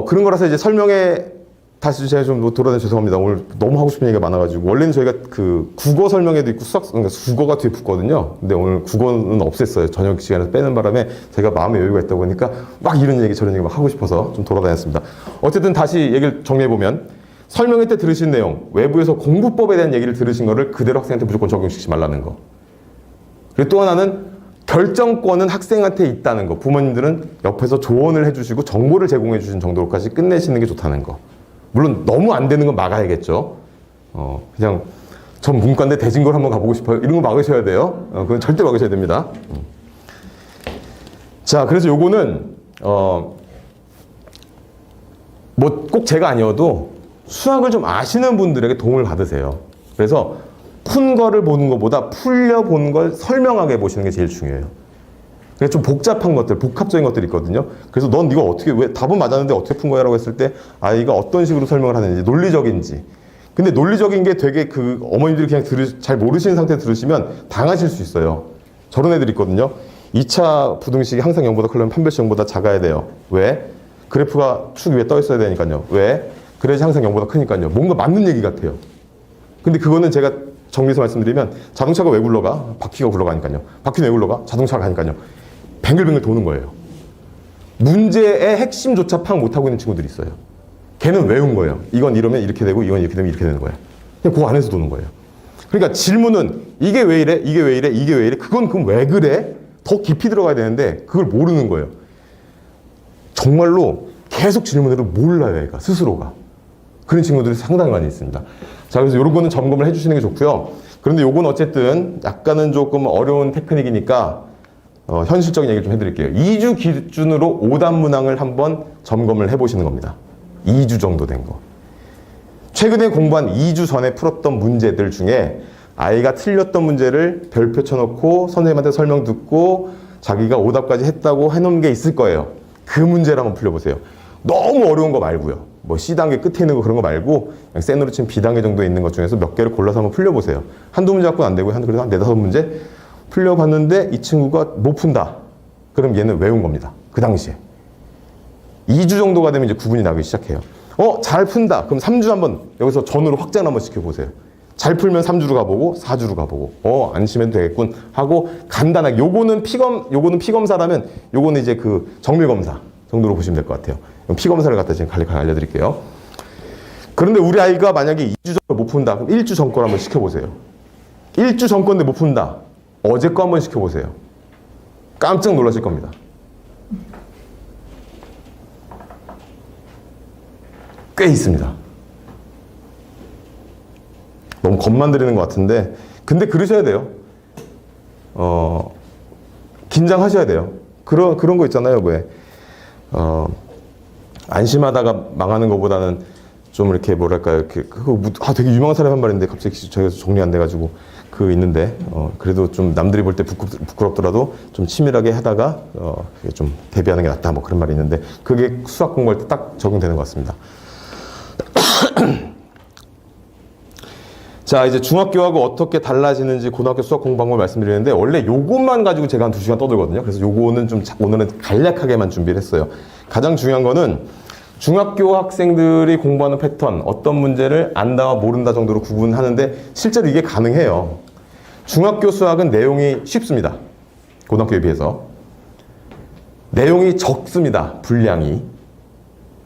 그런 거라서 이제 설명에 다시 제가 좀 돌아다녀 죄송합니다. 오늘 너무 하고 싶은 얘기가 많아가지고 원래는 저희가 국어 설명회도 있고 그러니까 국어가 뒤에 붙거든요. 근데 오늘 국어는 없앴어요. 저녁 시간에서 빼는 바람에 제가 마음의 여유가 있다 보니까 막 이런 얘기 저런 얘기 막 하고 싶어서 좀 돌아다녔습니다. 어쨌든 다시 얘기를 정리해보면 설명회 때 들으신 내용, 외부에서 공부법에 대한 얘기를 들으신 거를 그대로 학생한테 무조건 적용시키지 말라는 거. 그리고 또 하나는 결정권은 학생한테 있다는 거. 부모님들은 옆에서 조언을 해주시고 정보를 제공해 주신 정도로까지 끝내시는 게 좋다는 거. 물론 너무 안 되는 건 막아야겠죠. 그냥 전 문과인데 대진걸 한번 가보고 싶어요. 이런 거 막으셔야 돼요. 그건 절대 막으셔야 됩니다. 자, 그래서 요거는 뭐 꼭 제가 아니어도 수학을 좀 아시는 분들에게 도움을 받으세요. 그래서 푼 거를 보는 것보다 풀려본 걸 설명하게 보시는 게 제일 중요해요. 그래서 좀 복잡한 것들, 복합적인 것들이 있거든요. 그래서 넌 이거 어떻게, 왜 답은 맞았는데 어떻게 푼 거야? 라고 했을 때 아이가 어떤 식으로 설명을 하는지, 논리적인지. 근데 논리적인 게 되게 어머님들이 그냥 잘 모르시는 상태에 들으시면 당하실 수 있어요. 저런 애들이 있거든요. 2차 부등식이 항상 0보다 크려면 판별식 0보다 작아야 돼요. 왜? 그래프가 축 위에 떠 있어야 되니까요. 왜? 그래야지 항상 0보다 크니까요. 뭔가 맞는 얘기 같아요. 근데 그거는 제가 정리해서 말씀드리면 자동차가 왜 굴러가? 바퀴가 굴러가니까요. 바퀴는 왜 굴러가? 자동차가 가니까요. 뱅글뱅글 도는 거예요. 문제의 핵심조차 파악 못하고 있는 친구들이 있어요. 걔는 외운 거예요. 이건 이러면 이렇게 되고 이건 이렇게 되면 이렇게 되는 거예요. 그냥 그 안에서 도는 거예요. 그러니까 질문은 이게 왜 이래? 이게 왜 이래? 이게 왜 이래? 그건 그럼 왜 그래? 더 깊이 들어가야 되는데 그걸 모르는 거예요. 정말로 계속 질문을 몰라요, 얘가 스스로가. 그런 친구들이 상당히 많이 있습니다. 자, 그래서 이런 거는 점검을 해주시는 게 좋고요. 그런데 요건 어쨌든 약간은 조금 어려운 테크닉이니까 현실적인 얘기를 좀 해드릴게요. 2주 기준으로 오답 문항을 한번 점검을 해보시는 겁니다. 2주 정도 된 거. 최근에 공부한 2주 전에 풀었던 문제들 중에 아이가 틀렸던 문제를 별표 쳐놓고 선생님한테 설명 듣고 자기가 오답까지 했다고 해놓은 게 있을 거예요. 그 문제를 한번 풀려보세요. 너무 어려운 거 말고요. 뭐 C단계 끝에 있는 거 그런 거 말고 그냥 센으로 치면 B단계 정도에 있는 것 중에서 몇 개를 골라서 한번 풀려보세요. 한두 문제 갖고는 안 되고 그래도 한 4-5문제 풀려봤는데 이 친구가 못 푼다. 그럼 얘는 외운 겁니다. 그 당시에. 2주 정도가 되면 이제 구분이 나기 시작해요. 잘 푼다. 그럼 3주 한번 여기서 전으로 확장 한번 시켜보세요. 잘 풀면 3주로 가보고 4주로 가보고 안심해도 되겠군 하고 간단하게 요거는 피검사라면 요거는 이제 그 정밀검사 정도로 보시면 될 것 같아요. 피검사를 갖다 지금 간략하게 알려드릴게요. 그런데 우리 아이가 만약에 2주 전에 못 푼다. 그럼 1주 전 걸 한번 시켜보세요. 1주 전 건데 못 푼다. 어제 거 한번 시켜보세요. 깜짝 놀라실 겁니다. 꽤 있습니다. 너무 겁만 들이는 것 같은데 근데 그러셔야 돼요. 긴장하셔야 돼요. 그런 거 있잖아요. 왜 안심하다가 망하는 것보다는 좀 이렇게 뭐랄까요. 되게 유명한 사람 한 말인데 갑자기 저기서 정리 안 돼가지고 있는데 그래도 좀 남들이 볼 때 부끄럽더라도 좀 치밀하게 하다가 좀 대비하는 게 낫다 뭐 그런 말이 있는데 그게 수학 공부할 때 딱 적용되는 것 같습니다. 자, 이제 중학교하고 어떻게 달라지는지 고등학교 수학 공부 방법을 말씀드리는데 원래 요것만 가지고 제가 한 2시간 떠들거든요. 그래서 요거는 좀 오늘은 간략하게만 준비를 했어요. 가장 중요한 거는 중학교 학생들이 공부하는 패턴, 어떤 문제를 안다와 모른다 정도로 구분하는데 실제로 이게 가능해요. 중학교 수학은 내용이 쉽습니다. 고등학교에 비해서. 내용이 적습니다. 분량이.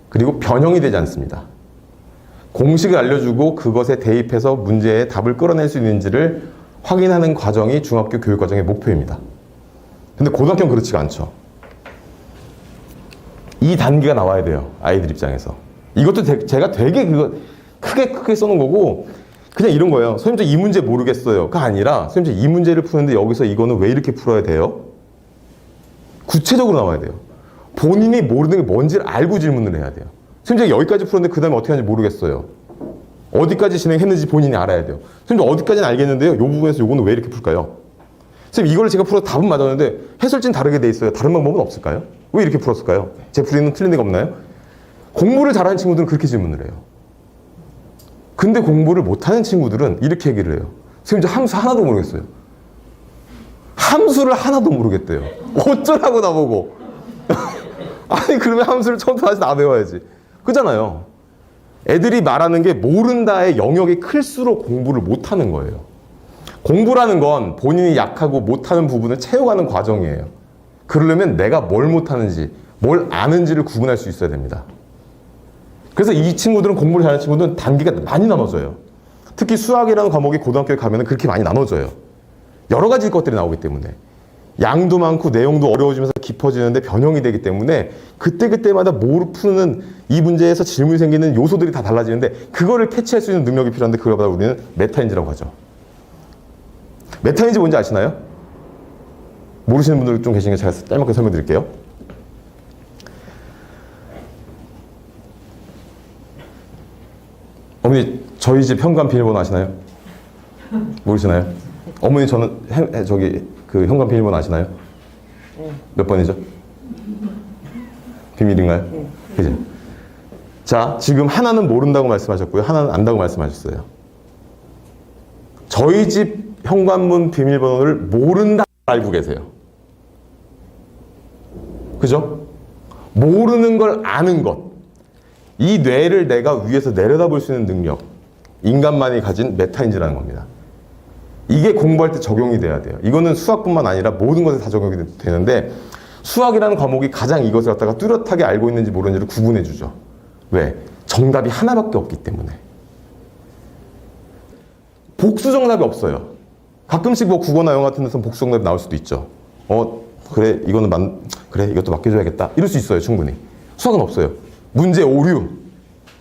그리고 변형이 되지 않습니다. 공식을 알려주고 그것에 대입해서 문제의 답을 끌어낼 수 있는지를 확인하는 과정이 중학교 교육과정의 목표입니다. 근데 고등학교는 그렇지가 않죠. 이 단계가 나와야 돼요. 아이들 입장에서. 이것도 제가 되게 크게 써놓은 거고 그냥 이런 거예요. 선생님 저 이 문제 모르겠어요.가 아니라 선생님 저 이 문제를 푸는데 여기서 이거는 왜 이렇게 풀어야 돼요? 구체적으로 나와야 돼요. 본인이 모르는 게 뭔지를 알고 질문을 해야 돼요. 선생님 여기까지 풀었는데 그 다음에 어떻게 하는지 모르겠어요. 어디까지 진행했는지 본인이 알아야 돼요. 선생님 어디까지는 알겠는데요. 이 부분에서 이거는 왜 이렇게 풀까요? 선생님 이걸 제가 풀어서 답은 맞았는데 해설지는 다르게 돼 있어요. 다른 방법은 없을까요? 왜 이렇게 풀었을까요? 제 풀이는 틀린 데가 없나요? 공부를 잘하는 친구들은 그렇게 질문을 해요. 근데 공부를 못하는 친구들은 이렇게 얘기를 해요. 선생님 저 함수 하나도 모르겠어요. 함수를 하나도 모르겠대요. 어쩌라고 나보고. 아니 그러면 함수를 처음부터 다시 나 배워야지. 그잖아요. 애들이 말하는 게 모른다의 영역이 클수록 공부를 못하는 거예요. 공부라는 건 본인이 약하고 못하는 부분을 채워가는 과정이에요. 그러려면 내가 뭘 못하는지 뭘 아는지를 구분할 수 있어야 됩니다. 그래서 이 친구들은 공부를 잘하는 친구들은 단계가 많이 나눠져요. 특히 수학이라는 과목이 고등학교에 가면 그렇게 많이 나눠져요. 여러 가지 것들이 나오기 때문에 양도 많고 내용도 어려워지면서 깊어지는데 변형이 되기 때문에 그때그때마다 뭘 푸는 이 문제에서 질문이 생기는 요소들이 다 달라지는데 그거를 캐치할 수 있는 능력이 필요한데 그거보다 우리는 메타인지라고 하죠. 메타인지 뭔지 아시나요? 모르시는 분들 좀 계시니까 제가 짧게 설명드릴게요. 어머니 저희 집 현관 비밀번호 아시나요? 모르시나요? 어머니 저는 그 현관 비밀번호 아시나요? 몇 번이죠? 비밀인가요? 그죠? 자, 지금 하나는 모른다고 말씀하셨고요. 하나는 안다고 말씀하셨어요. 저희 집 현관문 비밀번호를 모른다 알고 계세요. 그죠? 모르는 걸 아는 것. 이 뇌를 내가 위에서 내려다볼 수 있는 능력. 인간만이 가진 메타인지라는 겁니다. 이게 공부할 때 적용이 돼야 돼요. 이거는 수학뿐만 아니라 모든 것에 다 적용이 되는데 수학이라는 과목이 가장 이것을 갖다가 뚜렷하게 알고 있는지 모르는지를 구분해 주죠. 왜? 정답이 하나밖에 없기 때문에. 복수 정답이 없어요. 가끔씩 뭐 국어나 영어 같은 데서 복수 정답이 나올 수도 있죠. 그래, 이거는 그래, 이것도 맡겨줘야겠다. 이럴 수 있어요, 충분히. 수학은 없어요. 문제 오류.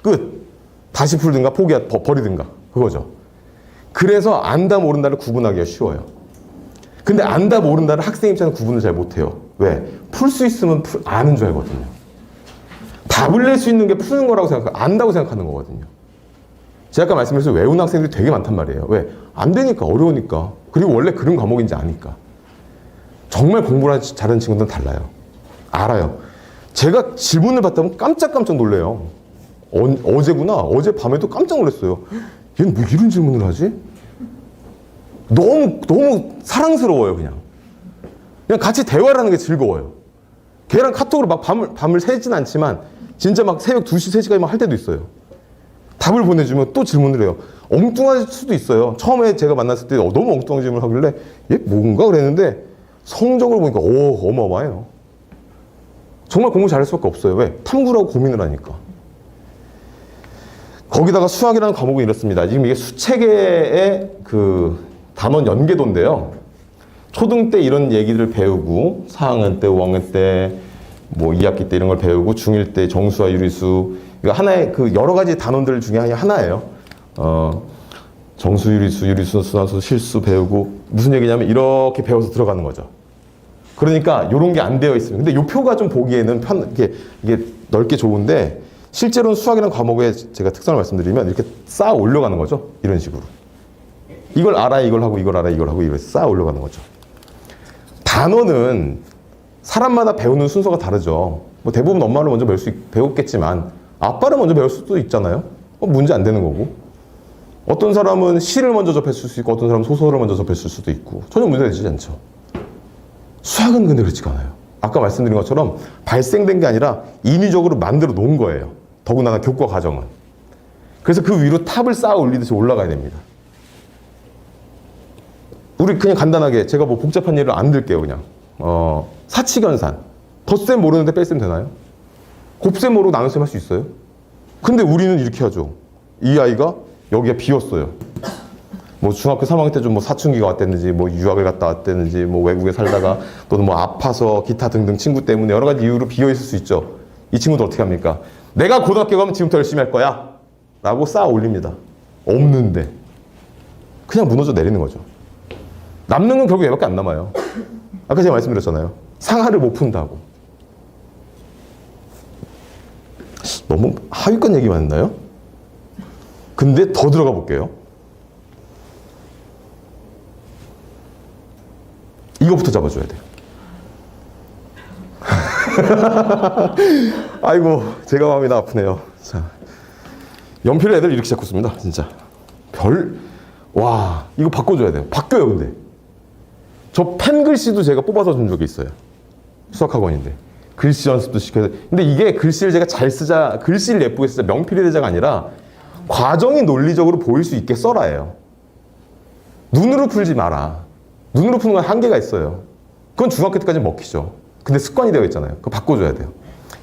끝. 다시 풀든가 버리든가. 그거죠. 그래서 안다, 모른다를 구분하기가 쉬워요. 근데 안다, 모른다를 학생 입장에서 구분을 잘 못해요. 왜? 풀 수 있으면 아는 줄 알거든요. 답을 낼 수 있는 게 푸는 거라고 안다고 생각하는 거거든요. 제가 아까 말씀드렸듯이 외우는 학생들이 되게 많단 말이에요. 왜? 안 되니까, 어려우니까. 그리고 원래 그런 과목인지 아니까. 정말 공부를 잘하는 친구들은 달라요. 알아요. 제가 질문을 받다 보면 깜짝 놀래요. 어제구나. 어제 밤에도 깜짝 놀랐어요. 얘는 뭐 이런 질문을 하지? 너무 사랑스러워요, 그냥. 그냥 같이 대화를 하는 게 즐거워요. 걔랑 카톡으로 막 밤을 새진 않지만, 진짜 막 새벽 2시, 3시까지 막 할 때도 있어요. 답을 보내주면 또 질문을 해요. 엉뚱할 수도 있어요. 처음에 제가 만났을 때 너무 엉뚱한 질문을 하길래, 얘 뭔가 그랬는데, 성적을 보니까, 어마어마해요. 정말 공부 잘할 수밖에 없어요. 왜? 탐구라고 고민을 하니까. 거기다가 수학이라는 과목은 이렇습니다. 지금 이게 수체계의 그 단원 연계도인데요. 초등 때 이런 얘기들을 배우고 4학년 때, 5학년 때, 뭐 2학기 때 이런 걸 배우고 중1 때 정수와 유리수, 이거 하나의 그 여러 가지 단원들 중에 하나예요. 정수, 유리수, 순환수, 실수 배우고 무슨 얘기냐면 이렇게 배워서 들어가는 거죠. 그러니까 이런 게 안 되어 있습니다. 근데 이 표가 좀 보기에는 이게 넓게 좋은데 실제로는 수학이라는 과목에 제가 특성을 말씀드리면 이렇게 쌓아 올려가는 거죠. 이런 식으로. 이걸 알아, 이걸 하고, 이걸 알아, 이걸 하고, 이렇게 쌓아 올려가는 거죠. 단어는 사람마다 배우는 순서가 다르죠. 뭐 대부분 엄마를 먼저 배웠겠지만 아빠를 먼저 배울 수도 있잖아요. 문제 안 되는 거고. 어떤 사람은 시를 먼저 접했을 수 있고 어떤 사람은 소설을 먼저 접했을 수도 있고 전혀 문제가 되지 않죠. 수학은 근데 그렇지가 않아요. 아까 말씀드린 것처럼 발생된 게 아니라 인위적으로 만들어 놓은 거예요. 더군다나 교과 과정은. 그래서 그 위로 탑을 쌓아 올리듯이 올라가야 됩니다. 우리 그냥 간단하게 제가 뭐 복잡한 예를 안 들게요. 그냥 사칙연산 덧셈 모르는데 뺄셈 되나요? 곱셈 모르고 나눗셈 할 수 있어요? 근데 우리는 이렇게 하죠. 이 아이가 여기가 비었어요. 뭐 중학교 3학년 때 좀 뭐 사춘기가 왔댔는지 뭐 유학을 갔다 왔댔는지 뭐 외국에 살다가 또는 뭐 아파서 기타 등등 친구 때문에 여러 가지 이유로 비어 있을 수 있죠. 이 친구도 어떻게 합니까? 내가 고등학교 가면 지금부터 열심히 할 거야 라고 쌓아 올립니다. 없는데 그냥 무너져 내리는 거죠. 남는 건 결국 얘밖에 안 남아요. 아까 제가 말씀드렸잖아요. 상하를 못 푼다고. 너무 하위권 얘기만 했나요? 근데 더 들어가 볼게요. 이거부터 잡아줘야 돼요. 아이고, 제가 마음이 다 아프네요. 자, 연필을 애들 이렇게 잡고 씁니다. 진짜. 와, 이거 바꿔줘야 돼요. 바뀌어요, 근데. 저 펜 글씨도 제가 뽑아서 준 적이 있어요. 수학학원인데. 글씨 연습도 시켜야 돼. 근데 이게 글씨를 제가 잘 쓰자, 글씨를 예쁘게 쓰자, 명필이 되자가 아니라 과정이 논리적으로 보일 수 있게 써라예요. 눈으로 풀지 마라. 눈으로 푸는 건 한계가 있어요. 그건 중학교 때까지 먹히죠. 근데 습관이 되어 있잖아요. 그거 바꿔줘야 돼요.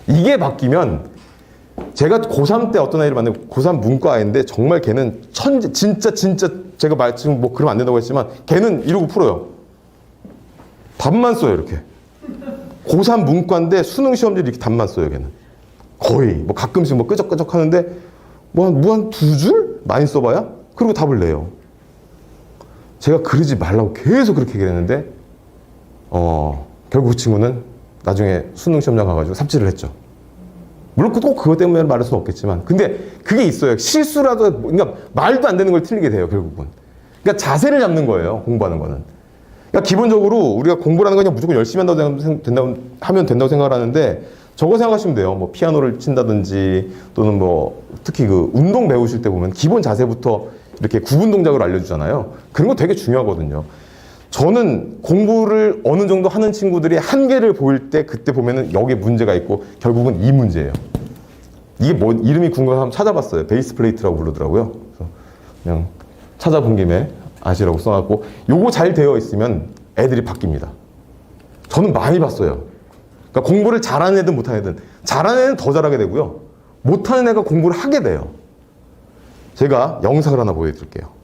이게 바뀌면 제가 고3 때 어떤 아이를 만나고 고3 문과인데 정말 걔는 천재, 진짜 제가 지금 뭐 그러면 안 된다고 했지만 걔는 이러고 풀어요. 답만 써요, 이렇게. 고3 문과인데 수능 시험지 이렇게 답만 써요, 걔는. 거의. 뭐 가끔씩 뭐 끄적끄적 하는데 뭐 한 두 줄? 많이 써봐야? 그리고 답을 내요. 제가 그러지 말라고 계속 그렇게 얘기했는데 결국 그 친구는 나중에 수능 시험장 가가지고 삽질을 했죠. 물론 꼭 그것 때문에 말할 수는 없겠지만 근데 그게 있어요. 실수라도 그러니까 말도 안 되는 걸 틀리게 돼요. 결국은. 그러니까 자세를 잡는 거예요. 공부하는 거는. 그러니까 기본적으로 우리가 공부라는 건 그냥 무조건 열심히 하면 된다고 생각을 하는데 저거 생각하시면 돼요. 뭐 피아노를 친다든지 또는 뭐 특히 그 운동 배우실 때 보면 기본 자세부터 이렇게 구분 동작을 알려주잖아요. 그런 거 되게 중요하거든요. 저는 공부를 어느 정도 하는 친구들이 한계를 보일 때 그때 보면은 여기에 문제가 있고 결국은 이 문제예요. 이게 뭐 이름이 궁금해서 한번 찾아봤어요. 베이스 플레이트라고 부르더라고요. 그래서 그냥 찾아본 김에 아시라고 써놨고 요거 잘 되어 있으면 애들이 바뀝니다. 저는 많이 봤어요. 그러니까 공부를 잘하는 애든 못하는 애든 잘하는 애는 더 잘하게 되고요. 못하는 애가 공부를 하게 돼요. 제가 영상을 하나 보여드릴게요.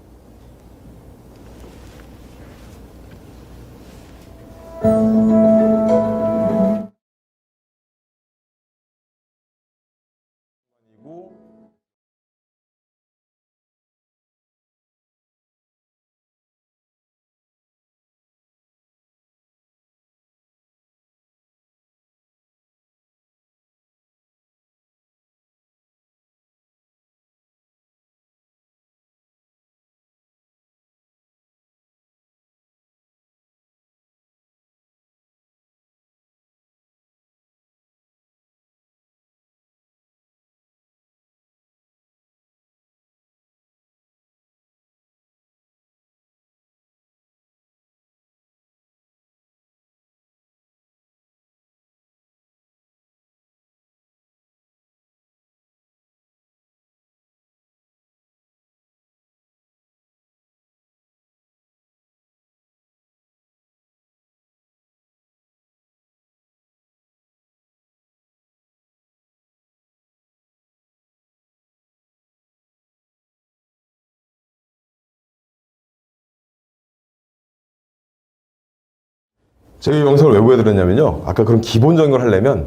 제가 이 영상을 왜 보여드렸냐면요. 아까 그런 기본적인 걸 하려면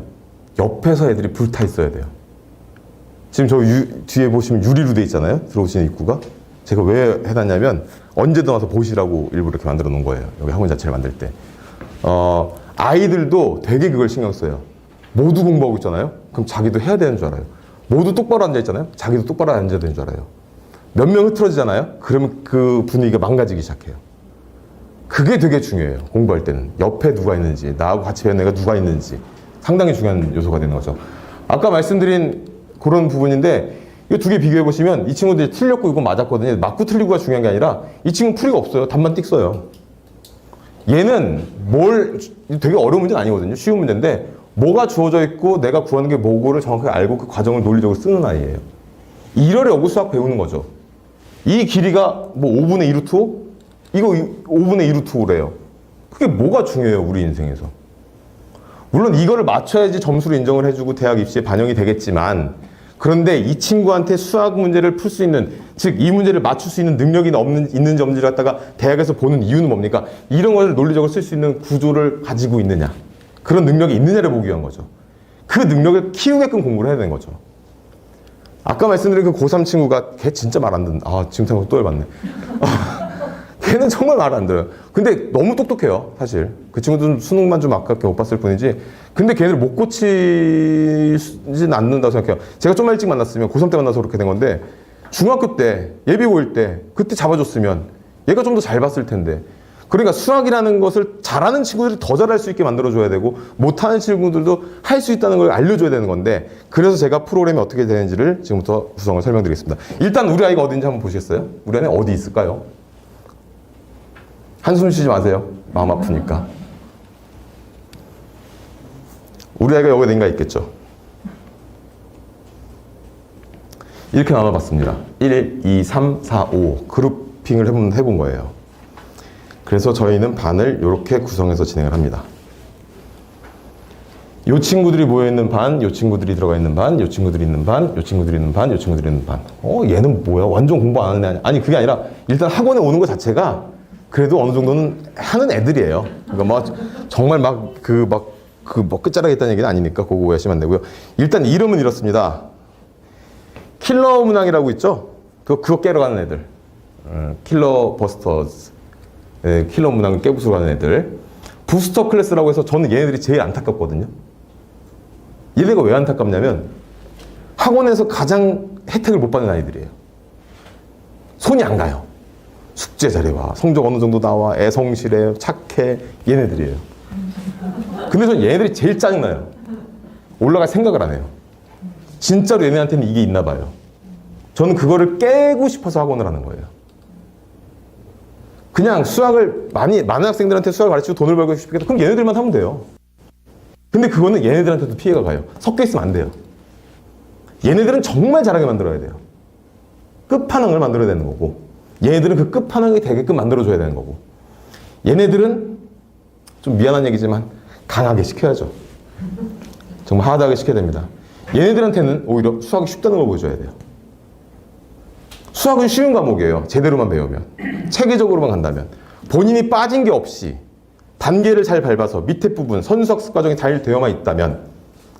옆에서 애들이 불타 있어야 돼요. 지금 저 뒤에 보시면 유리로 돼 있잖아요. 들어오시는 입구가. 제가 왜 해놨냐면 언제든 와서 보시라고 일부러 이렇게 만들어 놓은 거예요. 여기 학원 자체를 만들 때. 아이들도 되게 그걸 신경 써요. 모두 공부하고 있잖아요. 그럼 자기도 해야 되는 줄 알아요. 모두 똑바로 앉아 있잖아요. 자기도 똑바로 앉아야 되는 줄 알아요. 몇 명 흐트러지잖아요. 그러면 그 분위기가 망가지기 시작해요. 그게 되게 중요해요. 공부할 때는. 옆에 누가 있는지, 나하고 같이 배운 애가 누가 있는지 상당히 중요한 요소가 되는 거죠. 아까 말씀드린 그런 부분인데 이 두 개 비교해 보시면 이 친구들이 틀렸고 이거 맞았거든요. 맞고 틀리고가 중요한 게 아니라 이 친구는 풀이가 없어요. 답만 띡 써요. 얘는 되게 어려운 문제는 아니거든요. 쉬운 문제인데 뭐가 주어져 있고 내가 구하는 게 뭐고를 정확하게 알고 그 과정을 논리적으로 쓰는 아이예요. 이러려 어구 수학 배우는 거죠. 이 길이가 뭐 5분의 2 루트 5? 이거 5분의 2 루트 5래요. 그게 뭐가 중요해요, 우리 인생에서. 물론 이거를 맞춰야지 점수를 인정을 해주고 대학 입시에 반영이 되겠지만 그런데 이 친구한테 수학 문제를 풀 수 있는, 즉 이 문제를 맞출 수 있는 능력이 있는지 없는지를 갖다가 대학에서 보는 이유는 뭡니까? 이런 것을 논리적으로 쓸 수 있는 구조를 가지고 있느냐, 그런 능력이 있느냐를 보기 위한 거죠. 그 능력을 키우게끔 공부를 해야 되는 거죠. 아까 말씀드린 그 고3 친구가 걔 진짜 말 안 듣는다. 지금 생각하고 또 해봤네. 걔는 정말 말 안 들어요. 근데 너무 똑똑해요, 사실. 그 친구들은 수능만 좀 아깝게 못 봤을 뿐이지. 근데 걔를 못 고치진 않는다고 생각해요. 제가 좀 일찍 만났으면 고3 때 만나서 그렇게 된 건데 중학교 때, 예비고일 때 그때 잡아줬으면 얘가 좀 더 잘 봤을 텐데. 그러니까 수학이라는 것을 잘하는 친구들이 더 잘할 수 있게 만들어줘야 되고 못하는 친구들도 할 수 있다는 걸 알려줘야 되는 건데 그래서 제가 프로그램이 어떻게 되는지를 지금부터 구성을 설명드리겠습니다. 일단 우리 아이가 어딘지 한번 보시겠어요? 우리 아이는 어디 있을까요? 한숨 쉬지 마세요. 마음 아프니까. 우리 아이가 여기 어딘가 있겠죠. 이렇게 나눠봤습니다. 1, 2, 3, 4, 5 그룹핑을 해본 거예요. 그래서 저희는 반을 이렇게 구성해서 진행을 합니다. 요 친구들이 모여있는 반, 요 친구들이 들어가 있는 반, 요 친구들이 있는 반, 요 친구들이 있는 반, 요 친구들이 있는 반. 얘는 뭐야? 완전 공부 안 하는 애 아니야? 아니, 그게 아니라 일단 학원에 오는 것 자체가 그래도 어느 정도는 하는 애들이에요. 그러니까 막 정말 끝자락에 있다는 얘기는 아니니까 그거 오해하시면 안 되고요. 일단 이름은 이렇습니다. 킬러 문항이라고 있죠? 그거 깨러 가는 애들. 킬러 버스터즈. 킬러 문항을 깨부수러 가는 애들. 부스터 클래스라고 해서 저는 얘네들이 제일 안타깝거든요. 얘네가 왜 안타깝냐면 학원에서 가장 혜택을 못 받는 아이들이에요. 손이 안 가요. 숙제 잘해와, 성적 어느 정도 나와, 애성실해, 착해, 얘네들이에요. 근데 전 얘네들이 제일 짜증나요. 올라갈 생각을 안 해요. 진짜로 얘네한테는 이게 있나 봐요. 저는 그거를 깨고 싶어서 학원을 하는 거예요. 그냥 수학을 많은 학생들한테 수학을 가르치고 돈을 벌고 싶겠다. 그럼 얘네들만 하면 돼요. 근데 그거는 얘네들한테도 피해가 가요. 섞여 있으면 안 돼요. 얘네들은 정말 잘하게 만들어야 돼요. 끝판왕을 만들어야 되는 거고 얘네들은 그 끝판왕이 되게끔 만들어줘야 되는 거고 얘네들은 좀 미안한 얘기지만 강하게 시켜야죠. 정말 하드하게 시켜야 됩니다. 얘네들한테는 오히려 수학이 쉽다는 걸 보여줘야 돼요. 수학은 쉬운 과목이에요. 제대로만 배우면. 체계적으로만 간다면. 본인이 빠진 게 없이 단계를 잘 밟아서 밑에 부분, 선수학습 과정이 잘 되어만 있다면,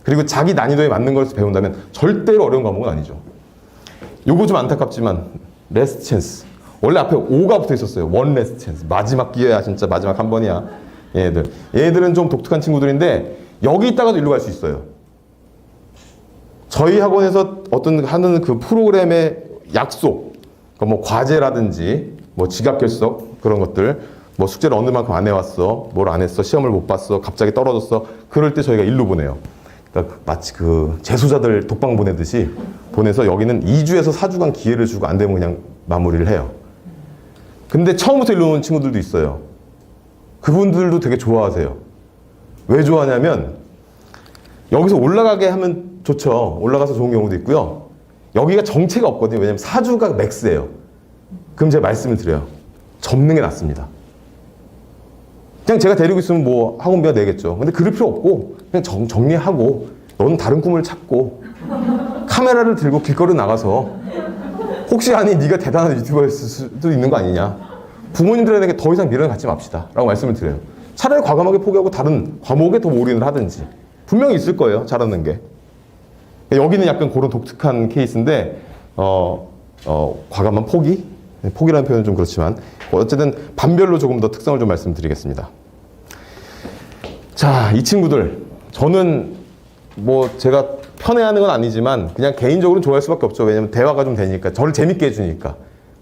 그리고 자기 난이도에 맞는 것을 배운다면 절대로 어려운 과목은 아니죠. 요거 좀 안타깝지만 레스트 찬스. 원래 앞에 5가 붙어 있었어요. 원 레스트 찬스. 마지막 기회야. 진짜 마지막 한 번이야. 얘네들은 좀 독특한 친구들인데 여기 있다가도 일로 갈 수 있어요. 저희 학원에서 어떤 하는 그 프로그램의 약속, 뭐 과제라든지 뭐 지각 결석 그런 것들, 뭐 숙제를 어느 만큼 안 해왔어, 뭘 안 했어, 시험을 못 봤어, 갑자기 떨어졌어, 그럴 때 저희가 일로 보내요. 그러니까 마치 그 재수자들 독방 보내듯이 보내서 여기는 2주에서 4주간 기회를 주고 안 되면 그냥 마무리를 해요. 근데 처음부터 일로 오는 친구들도 있어요. 그분들도 되게 좋아하세요. 왜 좋아하냐면 여기서 올라가게 하면 좋죠. 올라가서 좋은 경우도 있고요. 여기가 정체가 없거든요. 왜냐면 4주가 맥스예요. 그럼 제가 말씀을 드려요. 접는 게 낫습니다. 그냥 제가 데리고 있으면 뭐 학원비가 내겠죠. 근데 그럴 필요 없고 그냥 정리하고 너는 다른 꿈을 찾고 카메라를 들고 길거리 나가서 혹시 아니 네가 대단한 유튜버일 수도 있는 거 아니냐. 부모님들에게 더 이상 미련을 갖지 맙시다 라고 말씀을 드려요. 차라리 과감하게 포기하고 다른 과목에 더 올인을 하든지. 분명히 있을 거예요. 잘하는 게. 여기는 약간 그런 독특한 케이스인데 과감한 포기? 포기라는 표현은 좀 그렇지만 어쨌든 반별로 조금 더 특성을 좀 말씀드리겠습니다. 자, 이 친구들 저는 뭐 제가 편애하는 건 아니지만 그냥 개인적으로 좋아할 수밖에 없죠. 왜냐면 대화가 좀 되니까, 저를 재밌게 해주니까.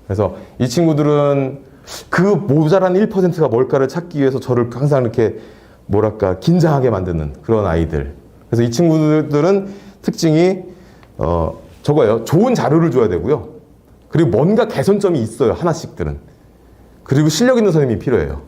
그래서 이 친구들은 그 모자란 1%가 뭘까를 찾기 위해서 저를 항상 이렇게 뭐랄까 긴장하게 만드는 그런 아이들. 그래서 이 친구들은 특징이 저거예요. 좋은 자료를 줘야 되고요. 그리고 뭔가 개선점이 있어요. 하나씩들은. 그리고 실력 있는 선생님이 필요해요.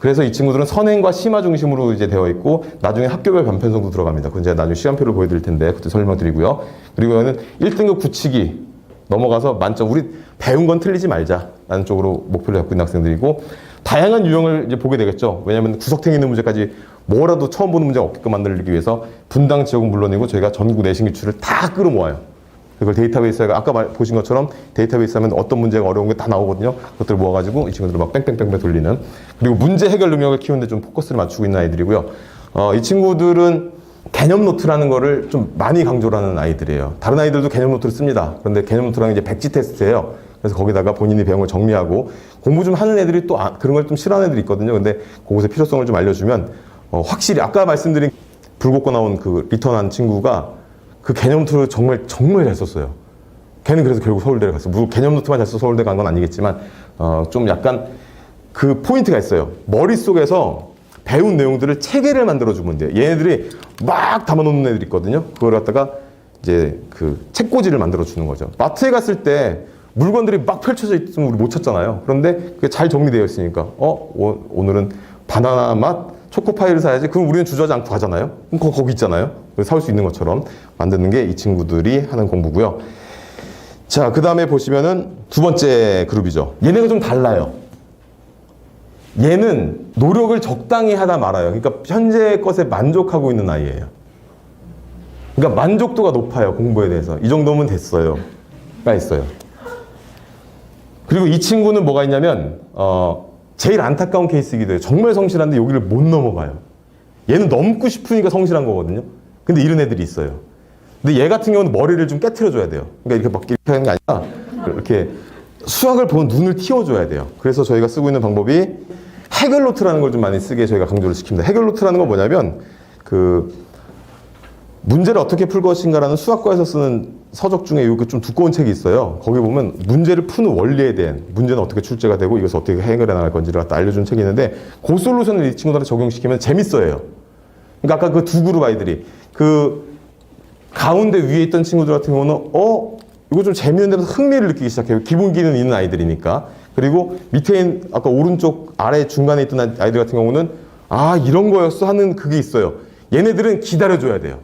그래서 이 친구들은 선행과 심화 중심으로 이제 되어 있고 나중에 학교별 반편성도 들어갑니다. 그건 제가 나중에 시간표를 보여드릴 텐데 그때 설명드리고요. 그리고 여기는 1등급 굳히기 넘어가서 만점. 우리 배운 건 틀리지 말자라는 쪽으로 목표를 잡고 있는 학생들이고 다양한 유형을 이제 보게 되겠죠. 왜냐하면 구석탱이 있는 문제까지 뭐라도 처음 보는 문제가 없게끔 만들기 위해서 분당 지역은 물론이고 저희가 전국 내신 기출을 다 끌어모아요. 그걸 데이터베이스에 아까 보신 것처럼 데이터베이스 하면 어떤 문제가 어려운 게 다 나오거든요. 그것들을 모아가지고 이 친구들을 막 뺑뺑뺑뺑 돌리는. 그리고 문제 해결 능력을 키우는데 좀 포커스를 맞추고 있는 아이들이고요. 이 친구들은 개념 노트라는 거를 좀 많이 강조를 하는 아이들이에요. 다른 아이들도 개념 노트를 씁니다. 그런데 개념 노트라는 게 이제 백지 테스트예요. 그래서 거기다가 본인이 배운 걸 정리하고 공부 좀 하는 애들이 또 그런 걸 좀 싫어하는 애들이 있거든요. 근데 그것의 필요성을 좀 알려주면 확실히 아까 말씀드린 불 걷고 나온 그 리턴한 친구가 그 개념 노트를 정말 잘 썼어요. 걔는 그래서 결국 서울대를 갔어요. 물론 개념 노트만 잘 써서 서울대 간 건 아니겠지만 좀 약간 그 포인트가 있어요. 머릿속에서 배운 내용들을 체계를 만들어주면 돼요. 얘네들이 막 담아놓는 애들이 있거든요. 그걸 갖다가 이제 그 책꽂이를 만들어주는 거죠. 마트에 갔을 때 물건들이 막 펼쳐져 있으면 우리 못 찾잖아요. 그런데 그게 잘 정리되어 있으니까 오늘은 바나나 맛 초코파이를 사야지. 그럼 우리는 주저하지 않고 가잖아요. 그럼 거기 있잖아요. 사올 수 있는 것처럼 만드는 게 이 친구들이 하는 공부고요. 자, 그 다음에 보시면은 두 번째 그룹이죠. 얘네가 좀 달라요. 얘는 노력을 적당히 하다 말아요. 그러니까 현재 것에 만족하고 있는 아이예요. 그러니까 만족도가 높아요. 공부에 대해서. 이 정도면 됐어요. 가 있어요. 그리고 이 친구는 뭐가 있냐면 제일 안타까운 케이스이기도 해요. 정말 성실한데 여기를 못 넘어가요. 얘는 넘고 싶으니까 성실한 거거든요. 근데 이런 애들이 있어요. 근데 얘 같은 경우는 머리를 좀 깨트려줘야 돼요. 그러니까 이렇게 막 이렇게 하는 게 아니라 이렇게 수학을 보는 눈을 틔워줘야 돼요. 그래서 저희가 쓰고 있는 방법이 해결 노트라는 걸 좀 많이 쓰게 저희가 강조를 시킵니다. 해결 노트라는 건 뭐냐면 그 문제를 어떻게 풀 것인가라는 수학과에서 쓰는 서적 중에 이렇게 좀 두꺼운 책이 있어요. 거기 보면 문제를 푸는 원리에 대한, 문제는 어떻게 출제가 되고 이것을 어떻게 해결해 나갈 건지를 갖다 알려주는 책이 있는데 그 솔루션을 이 친구들한테 적용시키면 재밌어요. 그러니까 아까 그 두 그룹 아이들이 그 가운데 위에 있던 친구들 같은 경우는 이거 좀 재미있는데 흥미를 느끼기 시작해요. 기본기는 있는 아이들이니까. 그리고 밑에 있는 아까 오른쪽 아래 중간에 있던 아이들 같은 경우는 이런 거였어 하는 그게 있어요. 얘네들은 기다려줘야 돼요.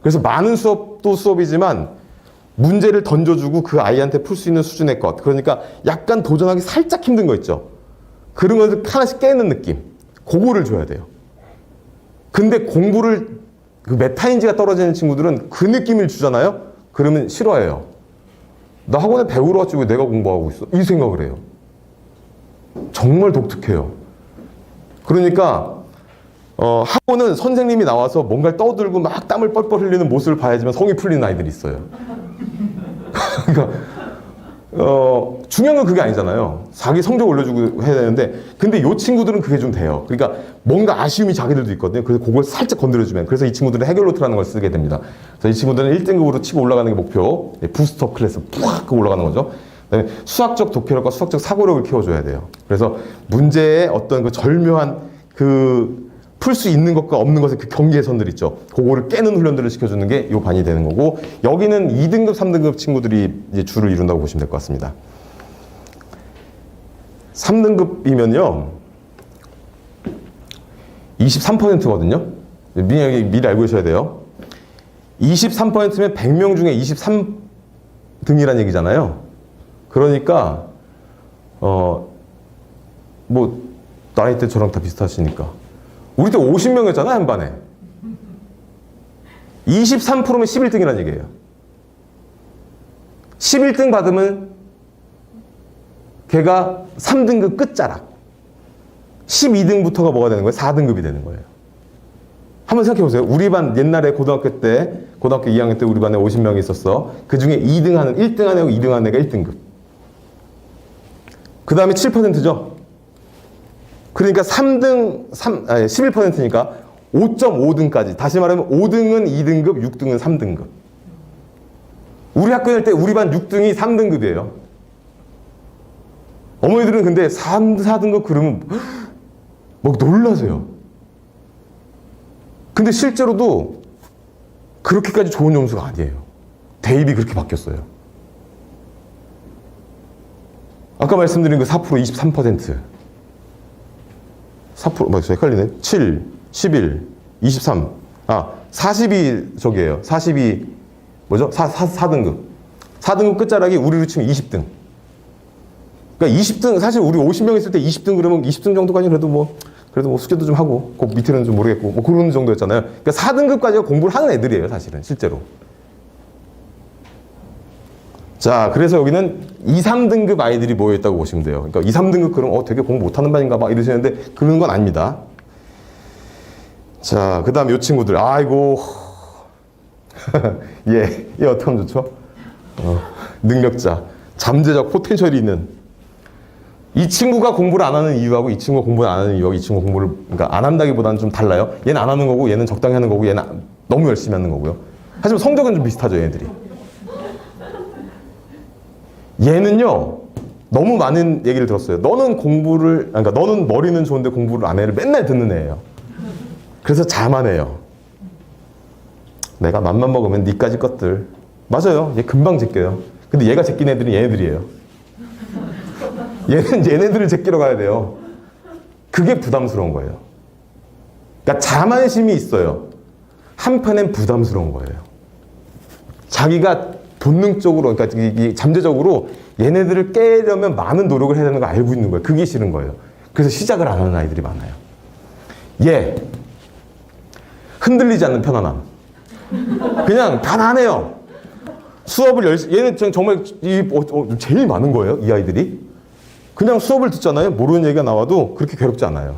그래서 많은 수업도 수업이지만 문제를 던져주고 그 아이한테 풀 수 있는 수준의 것. 그러니까 약간 도전하기 살짝 힘든 거 있죠. 그런 것을 하나씩 깨는 느낌. 그거를 줘야 돼요. 근데 공부를 그 메타인지가 떨어지는 친구들은 그 느낌을 주잖아요? 그러면 싫어해요. 나 학원에 배우러 왔지 왜 내가 공부하고 있어? 이 생각을 해요. 정말 독특해요. 그러니까 학원은 선생님이 나와서 뭔가를 떠들고 막 땀을 뻘뻘 흘리는 모습을 봐야지만 성이 풀리는 아이들이 있어요. 그러니까 중요한 건 그게 아니잖아요. 자기 성적 올려주고 해야 되는데, 근데 이 친구들은 그게 좀 돼요. 그러니까 뭔가 아쉬움이 자기들도 있거든요. 그래서 그걸 살짝 건드려주면, 그래서 이 친구들은 해결노트라는 걸 쓰게 됩니다. 그래서 이 친구들은 1등급으로 치고 올라가는 게 목표, 부스터 클래스 푹 올라가는 거죠. 그다음에 수학적 독해력과 수학적 사고력을 키워줘야 돼요. 그래서 문제의 어떤 그 절묘한 풀 수 있는 것과 없는 것의 그 경계선들 있죠. 그거를 깨는 훈련들을 시켜주는 게 이 반이 되는 거고, 여기는 2등급, 3등급 친구들이 이제 주를 이룬다고 보시면 될 것 같습니다. 3등급이면요, 23%거든요. 미리 알고 계셔야 돼요. 23%면 100명 중에 23등이란 얘기잖아요. 그러니까, 나이 때 저랑 다 비슷하시니까. 우리 때 50명이었잖아, 한 반에. 23%면 11등이란 얘기예요. 11등 받으면 걔가 3등급 끝자락. 12등부터가 뭐가 되는 거예요? 4등급이 되는 거예요. 한번 생각해 보세요. 우리 반 옛날에 고등학교 2학년 때 우리 반에 50명이 있었어. 그 중에 1등 하는 애하고 2등 하는 애가 1등급. 그 다음에 7%죠. 그러니까 11%니까 5.5등까지. 다시 말하면 5등은 2등급, 6등은 3등급. 우리 학교 다닐 때 우리 반 6등이 3등급이에요. 어머니들은 근데 3, 4등급 그러면 막 놀라세요. 근데 실제로도 그렇게까지 좋은 점수가 아니에요. 대입이 그렇게 바뀌었어요. 아까 말씀드린 그 4%, 23%. 4%, 헷갈리네. 7, 11, 23. 40이 저기예요. 40이, 4등급. 4등급 끝자락이 우리로 치면 20등. 그러니까 20등, 사실 우리 50명 있을 때 20등 그러면 20등 정도까지 그래도 숙제도 좀 하고, 그 밑에는 좀 모르겠고, 그런 정도였잖아요. 그러니까 4등급까지가 공부를 하는 애들이에요, 사실은, 실제로. 자, 그래서 여기는 2, 3등급 아이들이 모여있다고 보시면 돼요. 그러니까 2, 3등급 그럼 되게 공부 못하는 반인가 막 이러시는데 그런 건 아닙니다. 자, 그 다음 이 친구들. 아이고. 얘 어떻게 하면 좋죠? 능력자. 잠재적 포텐셜이 있는. 이 친구가 공부를 안 하는 이유하고 이 친구가 공부를 안 하는 이유하고 이 친구가 공부를 그러니까 안 한다기보다는 좀 달라요. 얘는 안 하는 거고 얘는 적당히 하는 거고 얘는 너무 열심히 하는 거고요. 하지만 성적은 좀 비슷하죠, 얘네들이. 얘는요, 너무 많은 얘기를 들었어요. 그러니까 너는 머리는 좋은데 공부를 안 해를 맨날 듣는 애예요. 그래서 자만해요. 내가 맘만 먹으면 니까지 것들. 맞아요. 얘 금방 제껴요. 근데 얘가 제낀 애들은 얘네들이에요. 얘는 얘네들을 제끼러 가야 돼요. 그게 부담스러운 거예요. 그러니까 자만심이 있어요. 한편엔 부담스러운 거예요. 자기가 본능적으로, 그러니까 이 잠재적으로 얘네들을 깨려면 많은 노력을 해야 되는 거 알고 있는 거예요. 그게 싫은 거예요. 그래서 시작을 안 하는 아이들이 많아요. 흔들리지 않는 편안함. 그냥 편안해요. 수업을 얘는 정말 제일 많은 거예요, 이 아이들이. 그냥 수업을 듣잖아요. 모르는 얘기가 나와도 그렇게 괴롭지 않아요.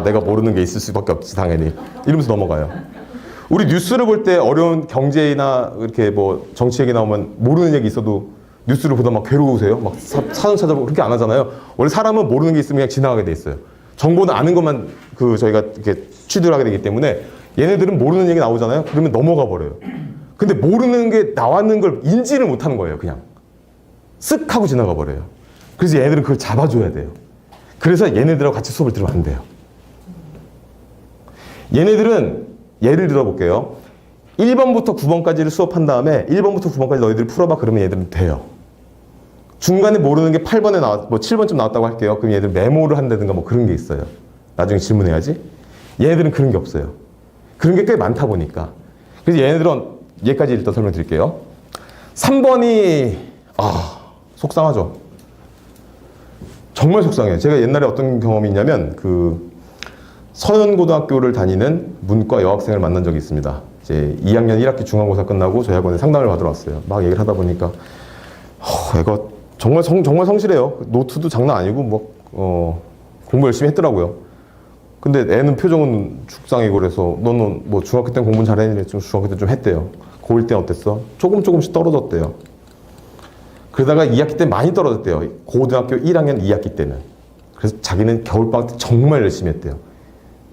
내가 모르는 게 있을 수밖에 없지, 당연히. 이러면서 넘어가요. 우리 뉴스를 볼 때 어려운 경제나 이렇게 정치 얘기 나오면 모르는 얘기 있어도 뉴스를 보다 막 괴로우세요? 막 사전 찾아보고 그렇게 안 하잖아요. 원래 사람은 모르는 게 있으면 그냥 지나가게 돼 있어요. 정보는 아는 것만 저희가 이렇게 취두를 하게 되기 때문에 얘네들은 모르는 얘기 나오잖아요. 그러면 넘어가 버려요. 근데 모르는 게 나왔는 걸 인지를 못 하는 거예요, 그냥. 쓱 하고 지나가 버려요. 그래서 얘네들은 그걸 잡아줘야 돼요. 그래서 얘네들하고 같이 수업을 들으면 안 돼요. 얘네들은 예를 들어볼게요. 1번부터 9번까지를 수업한 다음에 1번부터 9번까지 너희들이 풀어봐. 그러면 얘들은 돼요. 중간에 모르는 게 8번에 7번쯤 나왔다고 할게요. 그럼 얘들 메모를 한다든가 그런 게 있어요. 나중에 질문해야지. 얘네들은 그런 게 없어요. 그런 게 꽤 많다 보니까. 그래서 얘네들은 얘까지 일단 설명드릴게요. 3번이 속상하죠. 정말 속상해요. 제가 옛날에 어떤 경험이 있냐면 서현고등학교를 다니는 문과 여학생을 만난 적이 있습니다. 이제 2학년 1학기 중간고사 끝나고 저희 학원에 상담을 받으러 왔어요. 막 얘기를 하다 보니까 애가 정말 성실해요. 노트도 장난 아니고 공부 열심히 했더라고요. 근데 애는 표정은 죽상이고 그래서 너는 뭐 중학교 때 공부 잘했니? 좀 중학교 때 좀 했대요. 고1 때 어땠어? 조금씩 떨어졌대요. 그러다가 2학기 때 많이 떨어졌대요. 고등학교 1학년 2학기 때는. 그래서 자기는 겨울방학 때 정말 열심히 했대요.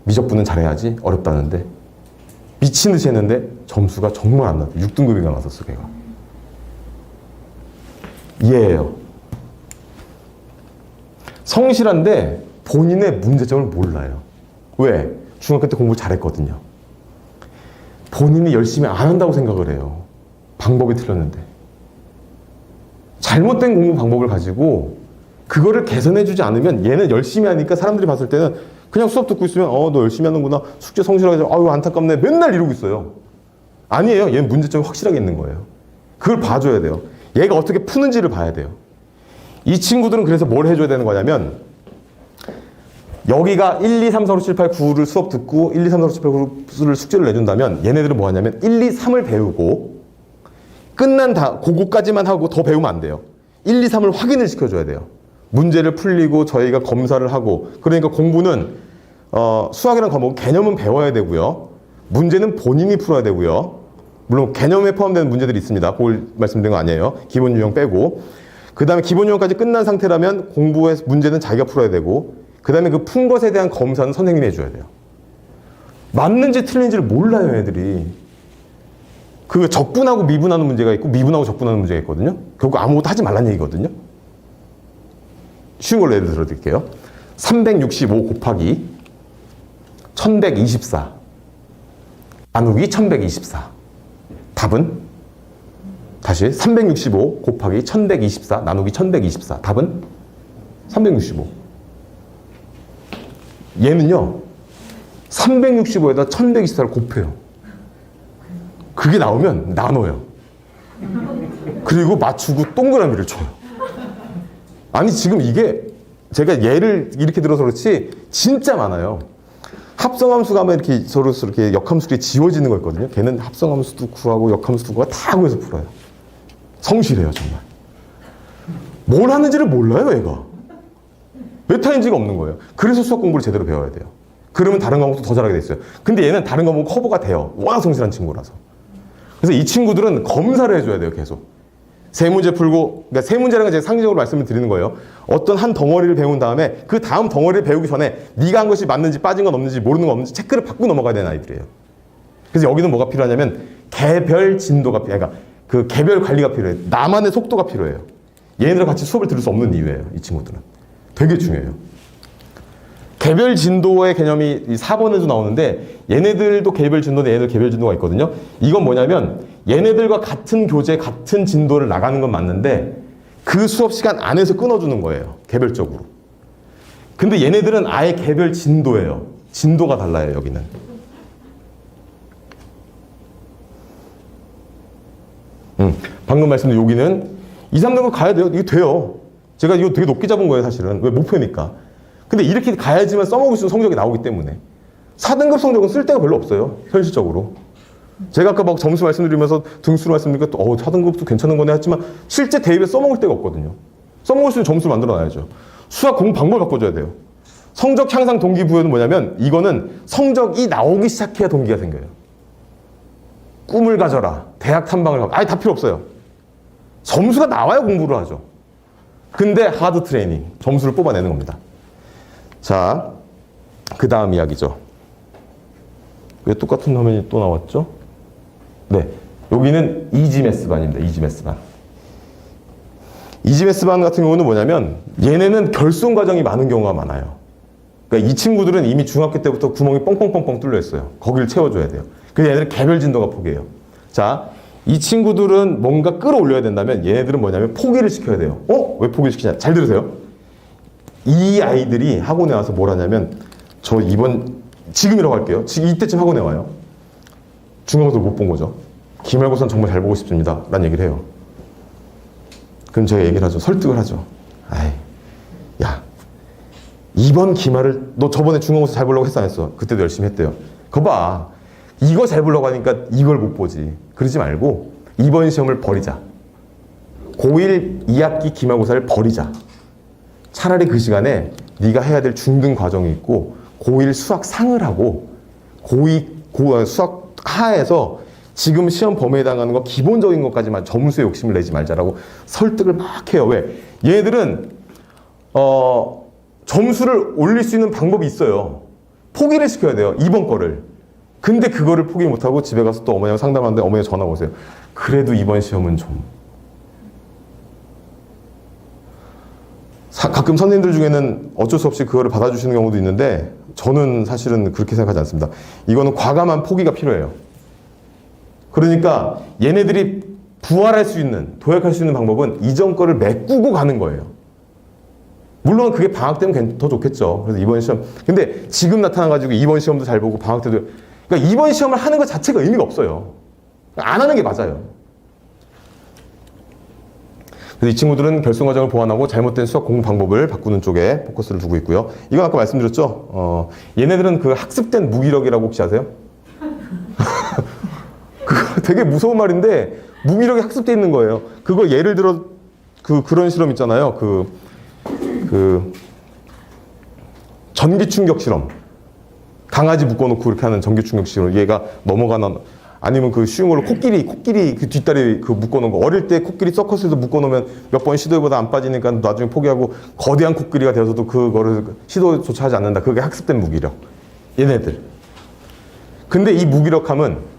미적분은 잘해야지 어렵다는데 미친 듯이 했는데 점수가 정말 안 나왔대요. 6등급인가 나왔었어 걔가. 이해해요. 성실한데 본인의 문제점을 몰라요. 왜? 중학교 때 공부 잘했거든요. 본인이 열심히 안 한다고 생각을 해요. 방법이 틀렸는데. 잘못된 공부 방법을 가지고 그거를 개선해주지 않으면 얘는 열심히 하니까 사람들이 봤을 때는 그냥 수업 듣고 있으면 너 열심히 하는구나. 숙제 성실하게 해서 아유 안타깝네. 맨날 이러고 있어요. 아니에요. 얘는 문제점이 확실하게 있는 거예요. 그걸 봐줘야 돼요. 얘가 어떻게 푸는지를 봐야 돼요. 이 친구들은 그래서 뭘 해줘야 되는 거냐면 여기가 1, 2, 3, 4, 5, 7, 8, 9를 수업 듣고 1, 2, 3, 4, 5, 7, 8, 9를 숙제를 내준다면 얘네들은 뭐 하냐면 1, 2, 3을 배우고 끝난 그거까지만 하고 더 배우면 안 돼요. 1, 2, 3을 확인을 시켜줘야 돼요. 문제를 풀리고 저희가 검사를 하고 그러니까 공부는 수학이라는 과목 개념은 배워야 되고요. 문제는 본인이 풀어야 되고요. 물론 개념에 포함되는 문제들이 있습니다. 그걸 말씀드린 거 아니에요. 기본 유형 빼고. 그 다음에 기본 유형까지 끝난 상태라면 공부의 문제는 자기가 풀어야 되고 그 다음에 그 푼 것에 대한 검사는 선생님이 해줘야 돼요. 맞는지 틀린지를 몰라요 애들이. 그 적분하고 미분하는 문제가 있고 미분하고 적분하는 문제가 있거든요. 결국 아무것도 하지 말라는 얘기거든요. 쉬운 걸로 예를 들어 드릴게요. 365 곱하기 1124 나누기 1124 답은? 다시 365 곱하기 1124 나누기 1124 답은? 365. 얘는요 365에다 1124를 곱해요. 그게 나오면 나눠요. 그리고 맞추고 동그라미를 쳐요. 아니 지금 이게 제가 예를 이렇게 들어서 그렇지 진짜 많아요. 합성함수 가면 이렇게 서로 이렇게 역함수들이 지워지는 거 있거든요. 걔는 합성함수도 구하고 역함수도 구하고 다 구해서 풀어요. 성실해요 정말. 뭘 하는지를 몰라요 얘가. 메타인지가 없는 거예요. 그래서 수학 공부를 제대로 배워야 돼요. 그러면 다른 과목도 더 잘하게 돼 있어요. 근데 얘는 다른 과목 커버가 돼요. 워낙 성실한 친구라서. 그래서 이 친구들은 검사를 해줘야 돼요 계속. 세 문제 풀고, 그러니까 세 문제라는 건 제가 상징적으로 말씀을 드리는 거예요. 어떤 한 덩어리를 배운 다음에 그 다음 덩어리를 배우기 전에 네가 한 것이 맞는지 빠진 건 없는지 모르는 건 없는지 체크를 받고 넘어가야 되는 아이들이에요. 그래서 여기는 뭐가 필요하냐면 개별 진도가 필요해요. 그러니까 그 개별 관리가 필요해요. 나만의 속도가 필요해요. 얘네들과 같이 수업을 들을 수 없는 이유예요. 이 친구들은. 되게 중요해요. 개별 진도의 개념이 4번에도 나오는데 얘네들도 개별 진도인데 얘네들 개별 진도가 있거든요. 이건 뭐냐면 얘네들과 같은 교재, 같은 진도를 나가는 건 맞는데 그 수업 시간 안에서 끊어주는 거예요. 개별적으로. 근데 얘네들은 아예 개별 진도예요. 진도가 달라요, 여기는. 방금 말씀드린 여기는 2, 3등급 가야 돼요. 이게 돼요. 제가 이거 되게 높게 잡은 거예요, 사실은. 왜? 목표니까. 근데 이렇게 가야지만 써먹을 수 있는 성적이 나오기 때문에. 4등급 성적은 쓸 데가 별로 없어요, 현실적으로. 제가 아까 막 점수 말씀드리면서 등수를 말씀드리니까 4등급도 괜찮은 거네 했지만 실제 대입에 써먹을 데가 없거든요. 써먹을 수 있는 점수를 만들어놔야죠. 수학 공부 방법을 바꿔줘야 돼요. 성적 향상 동기부여는 뭐냐면 이거는 성적이 나오기 시작해야 동기가 생겨요. 꿈을 가져라. 대학 탐방을 가고. 아예 다 필요 없어요. 점수가 나와야 공부를 하죠. 근데 하드 트레이닝. 점수를 뽑아내는 겁니다. 자, 그 다음 이야기죠. 왜 똑같은 화면이 또 나왔죠? 네. 여기는 이지매스 반입니다. 이지매스 반. 이지매스 반 같은 경우는 뭐냐면 얘네는 결손 과정이 많은 경우가 많아요. 그러니까 이 친구들은 이미 중학교 때부터 구멍이 뻥뻥뻥뻥 뚫려 있어요. 거기를 채워줘야 돼요. 그래서 얘네들은 개별 진도가 포기해요. 자, 이 친구들은 뭔가 끌어올려야 된다면 얘네들은 뭐냐면 포기를 시켜야 돼요. 왜 포기를 시키냐? 잘 들으세요. 이 아이들이 학원에 와서 뭘 하냐면 저 지금이라고 할게요. 지금 이때쯤 학원에 와요. 중간고사를 못 본 거죠. 기말고사는 정말 잘 보고 싶습니다. 라는 얘기를 해요. 그럼 제가 얘기를 하죠. 설득을 하죠. 아이, 야, 이번 기말을 너 저번에 중간고사 잘 보려고 했어 안 했어? 그때도 열심히 했대요. 거 봐. 이거 잘 보려고 하니까 이걸 못 보지. 그러지 말고 이번 시험을 버리자. 고1 2학기 기말고사를 버리자. 차라리 그 시간에 네가 해야 될 중등 과정이 있고 고1 수학 상을 하고 수학 하에서 지금 시험 범위에 해당하는 거 기본적인 것까지만 점수에 욕심을 내지 말자라고 설득을 막 해요. 왜? 얘네들은 점수를 올릴 수 있는 방법이 있어요. 포기를 시켜야 돼요. 이번 거를. 근데 그거를 포기 못하고 집에 가서 또 어머니하고 상담하는데 어머니가 전화가 오세요. 그래도 이번 시험은 좀. 가끔 선생님들 중에는 어쩔 수 없이 그거를 받아주시는 경우도 있는데 저는 사실은 그렇게 생각하지 않습니다. 이거는 과감한 포기가 필요해요. 그러니까 얘네들이 부활할 수 있는, 도약할 수 있는 방법은 이전 거를 메꾸고 가는 거예요. 물론 그게 방학 때면 더 좋겠죠. 그래서 이번 시험. 근데 지금 나타나가지고 이번 시험도 잘 보고 방학 때도. 그러니까 이번 시험을 하는 것 자체가 의미가 없어요. 안 하는 게 맞아요. 그래서 이 친구들은 결승 과정을 보완하고 잘못된 수학 공부 방법을 바꾸는 쪽에 포커스를 두고 있고요. 이건 아까 말씀드렸죠. 얘네들은 그 학습된 무기력이라고 혹시 아세요? 그거 되게 무서운 말인데 무기력이 학습돼 있는 거예요. 그거 예를 들어 그런 실험 있잖아요. 전기 충격 실험. 강아지 묶어놓고 이렇게 하는 전기 충격 실험. 얘가 넘어가나 아니면 그 쉬운 걸로 코끼리 그 뒷다리 그 묶어놓은 거. 어릴 때 코끼리 서커스에서 묶어놓으면 몇 번 시도해보다 안 빠지니까 나중에 포기하고 거대한 코끼리가 되어서도 그거를 시도조차 하지 않는다. 그게 학습된 무기력. 얘네들. 근데 이 무기력함은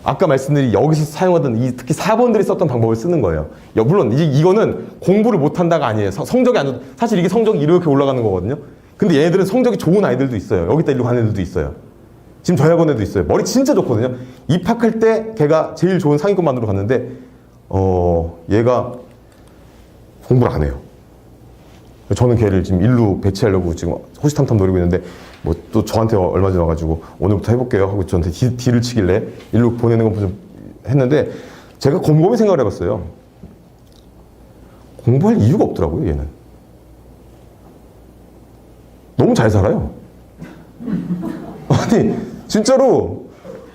아까 말씀드린 여기서 사용하던 특히 4번들이 썼던 방법을 쓰는 거예요. 물론 이거는 공부를 못한다가 아니에요. 성적이 안 사실 이게 성적이 이렇게 올라가는 거거든요. 근데 얘네들은 성적이 좋은 아이들도 있어요. 여기다 일로 가는 애들도 있어요. 지금 저희 학원에도 있어요. 머리 진짜 좋거든요. 입학할 때 걔가 제일 좋은 상위권반으로 갔는데 얘가 공부를 안 해요. 저는 걔를 지금 일로 배치하려고 지금 호시탐탐 노리고 있는데 뭐 또 저한테 얼마 전에 와가지고 오늘부터 해볼게요 하고 저한테 딜을 치길래 일로 보내는 건 좀 했는데 제가 곰곰이 생각을 해봤어요. 공부할 이유가 없더라고요. 얘는 너무 잘 살아요. 아니 진짜로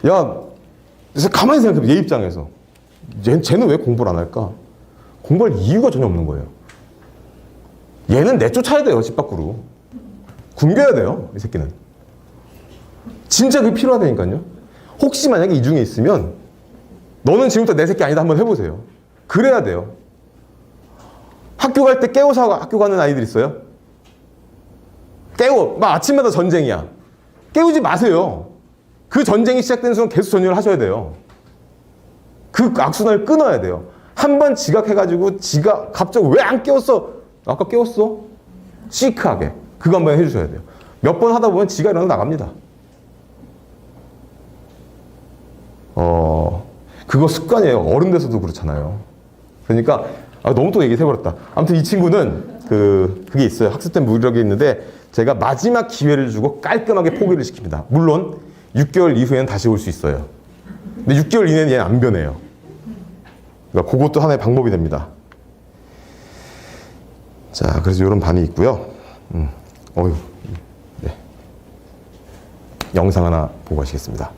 야 가만히 생각해봐. 얘 입장에서 쟤는 왜 공부를 안 할까? 공부할 이유가 전혀 없는 거예요. 얘는 내쫓아야 돼요. 집 밖으로 굶겨야 돼요. 이 새끼는 진짜 그게 필요하다니까요. 혹시 만약에 이 중에 있으면 너는 지금부터 내 새끼 아니다 한번 해보세요. 그래야 돼요. 학교 갈 때 깨워서 학교 가는 아이들 있어요? 막 아침마다 전쟁이야. 깨우지 마세요. 그 전쟁이 시작된 순간 계속 전쟁을 하셔야 돼요. 그 악순환을 끊어야 돼요. 한 번 지각해가지고 지가 갑자기 왜 안 깨웠어? 아까 깨웠어? 시크하게. 그거 한번 해주셔야 돼요. 몇 번 하다 보면 지가 일어나 나갑니다. 그거 습관이에요. 어른 돼서도 그렇잖아요. 그러니까 너무 또 얘기해버렸다. 아무튼 이 친구는 그게 있어요. 학습된 무기력이 있는데 제가 마지막 기회를 주고 깔끔하게 포기를 시킵니다. 물론 6개월 이후에는 다시 올 수 있어요. 근데 6개월 이내는 얘는 안 변해요. 그러니까 그것도 하나의 방법이 됩니다. 자, 그래서 이런 반이 있고요. 네. 영상 하나 보고 가시겠습니다.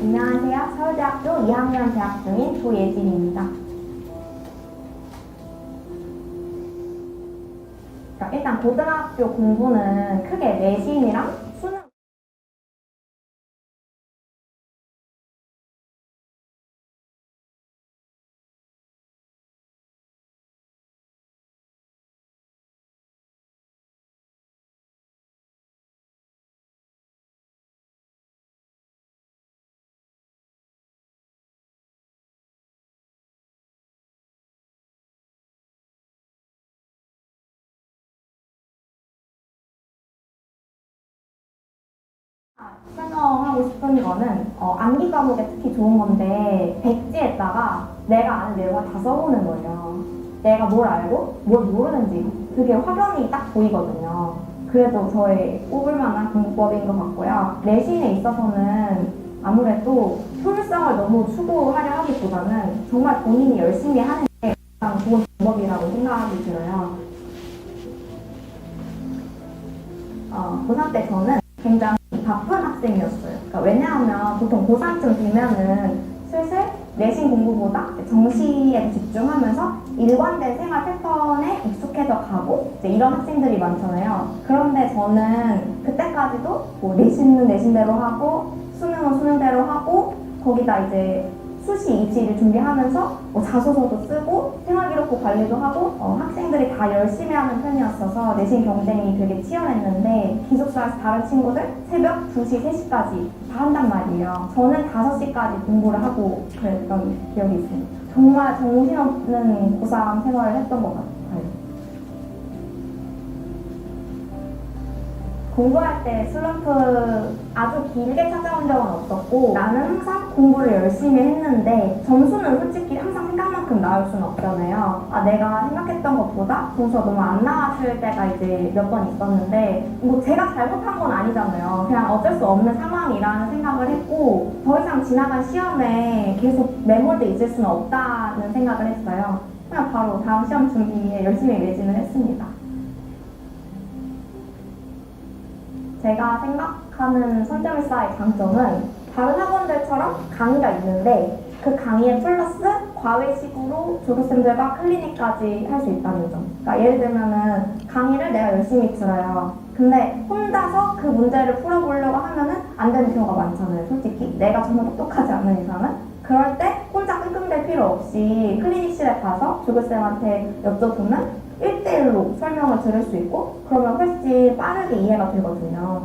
안녕하세요. 서울대학교 2학년 재학 중인 조예진입니다. 일단 고등학교 공부는 크게 내신이랑 수능 설명하고 싶은 거는 암기 과목에 특히 좋은 건데 백지에다가 내가 아는 내용을 다 써보는 거예요. 내가 뭘 알고 뭘 모르는지 그게 확연히 딱 보이거든요. 그래도 저의 꼽을 만한 공부법인 것 같고요. 내신에 있어서는 아무래도 효율성을 너무 추구하려 하기보다는 정말 본인이 열심히 하는 게 가장 좋은 방법이라고 생각이 들어요. 고3 때 저는 굉장히 바쁜 학생이었어요. 그러니까 왜냐하면 보통 고3쯤 되면은 슬슬 내신 공부보다 정시에 집중하면서 일관된 생활 패턴에 익숙해져 가고 이제 이런 학생들이 많잖아요. 그런데 저는 그때까지도 뭐 내신은 내신대로 하고 수능은 수능대로 하고 거기다 이제 수시 입시를 준비하면서 뭐 자소서도 쓰고 생활기록부 관리도 하고 학생들이 다 열심히 하는 편이었어서 내신 경쟁이 되게 치열했는데 기숙사에서 다른 친구들 새벽 2시, 3시까지 다 한단 말이에요. 저는 5시까지 공부를 하고 그랬던 기억이 있습니다. 정말 정신없는 고3 생활을 했던 것 같아요. 공부할 때 슬럼프 아주 길게 찾아온 적은 없었고 나는 항상 공부를 열심히 했는데 점수는 솔직히 항상 생각만큼 나올 수는 없잖아요. 내가 생각했던 것보다 점수가 너무 안 나왔을 때가 이제 몇 번 있었는데 뭐 제가 잘못한 건 아니잖아요. 그냥 어쩔 수 없는 상황이라는 생각을 했고 더 이상 지나간 시험에 계속 매몰돼 있을 수는 없다는 생각을 했어요. 그냥 바로 다음 시험 준비에 열심히 매진을 했습니다. 제가 생각하는 선점일사의 장점은 다른 학원들처럼 강의가 있는데 그 강의에 플러스 과외식으로 조교쌤들과 클리닉까지 할 수 있다는 점. 그러니까 예를 들면은 강의를 내가 열심히 들어요. 근데 혼자서 그 문제를 풀어보려고 하면은 안 되는 경우가 많잖아요. 솔직히 내가 정말 똑똑하지 않은 이상은. 그럴 때 혼자 끙끙댈 필요 없이 클리닉실에 가서 조교쌤한테 여쭤보면 1대1로 설명을 들을 수 있고 그러면 훨씬 빠르게 이해가 되거든요.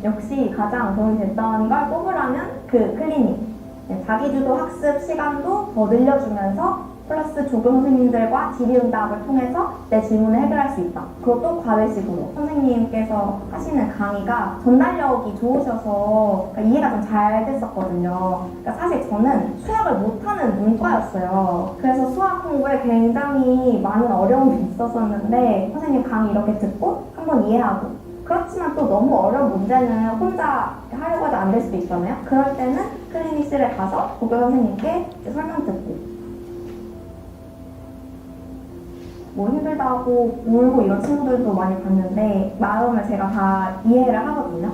역시 가장 도움이 됐던 걸 꼽으라면 그 클리닉. 자기주도 학습 시간도 더 늘려주면서 플러스 조교 선생님들과 질의응답을 통해서 내 질문을 해결할 수 있다. 그것도 과외식으로 선생님께서 하시는 강의가 전달력이 좋으셔서 이해가 좀 잘 됐었거든요. 그러니까 사실 저는 수학을 못하는 문과였어요. 그래서 수학 공부에 굉장히 많은 어려움이 있었었는데 선생님 강의 이렇게 듣고 한번 이해하고 그렇지만 또 너무 어려운 문제는 혼자 하려고 해도 안 될 수도 있잖아요. 그럴 때는 클리닉실에 가서 조교 선생님께 설명 듣고 뭐 힘들다고 울고 이런 친구들도 많이 봤는데 마음을 제가 다 이해를 하거든요.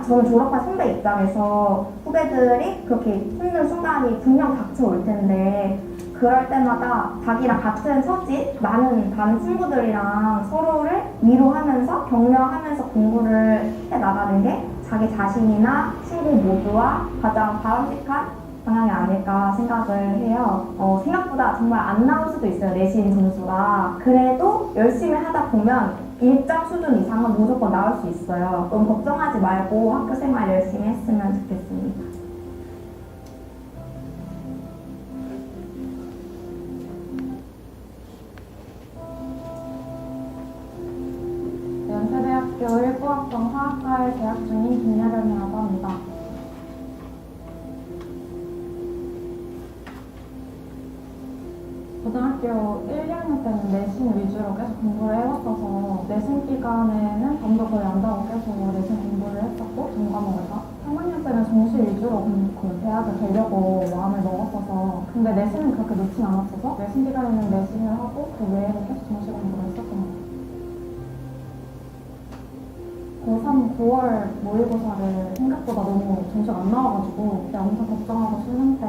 저는 졸업한 선배 입장에서 후배들이 그렇게 힘든 순간이 분명 닥쳐올 텐데 그럴 때마다 자기랑 같은 처지 많은 다른 친구들이랑 서로를 위로하면서 격려하면서 공부를 해나가는 게 자기 자신이나 친구 모두와 가장 바람직한 방향이 아닐까 생각을 해요. 생각보다 정말 안 나올 수도 있어요. 내신 점수가. 그래도 열심히 하다 보면 일정 수준 이상은 무조건 나올 수 있어요. 너무 걱정하지 말고 학교 생활 열심히 했으면 좋겠습니다. 연세대학교 19학번 화학과에 재학 중인 김예련이라고 합니다. 고등학교 1, 2학년 때는 내신 위주로 계속 공부를 해왔어서 내신 기간에는 밤도 거의 안 자고 계속 내신 공부를 했었고 전과목을 다 3학년 때는 정시 위주로 대학을 가려고 마음을 먹었어서 근데 내신은 그렇게 놓진 않았어서 내신 기간에는 내신을 하고 그 외에는 계속 정시 공부를 했었던 것 같아요. 고3 9월 모의고사를 생각보다 너무 점수가 안 나와가지고 엄청 걱정하고 수능 때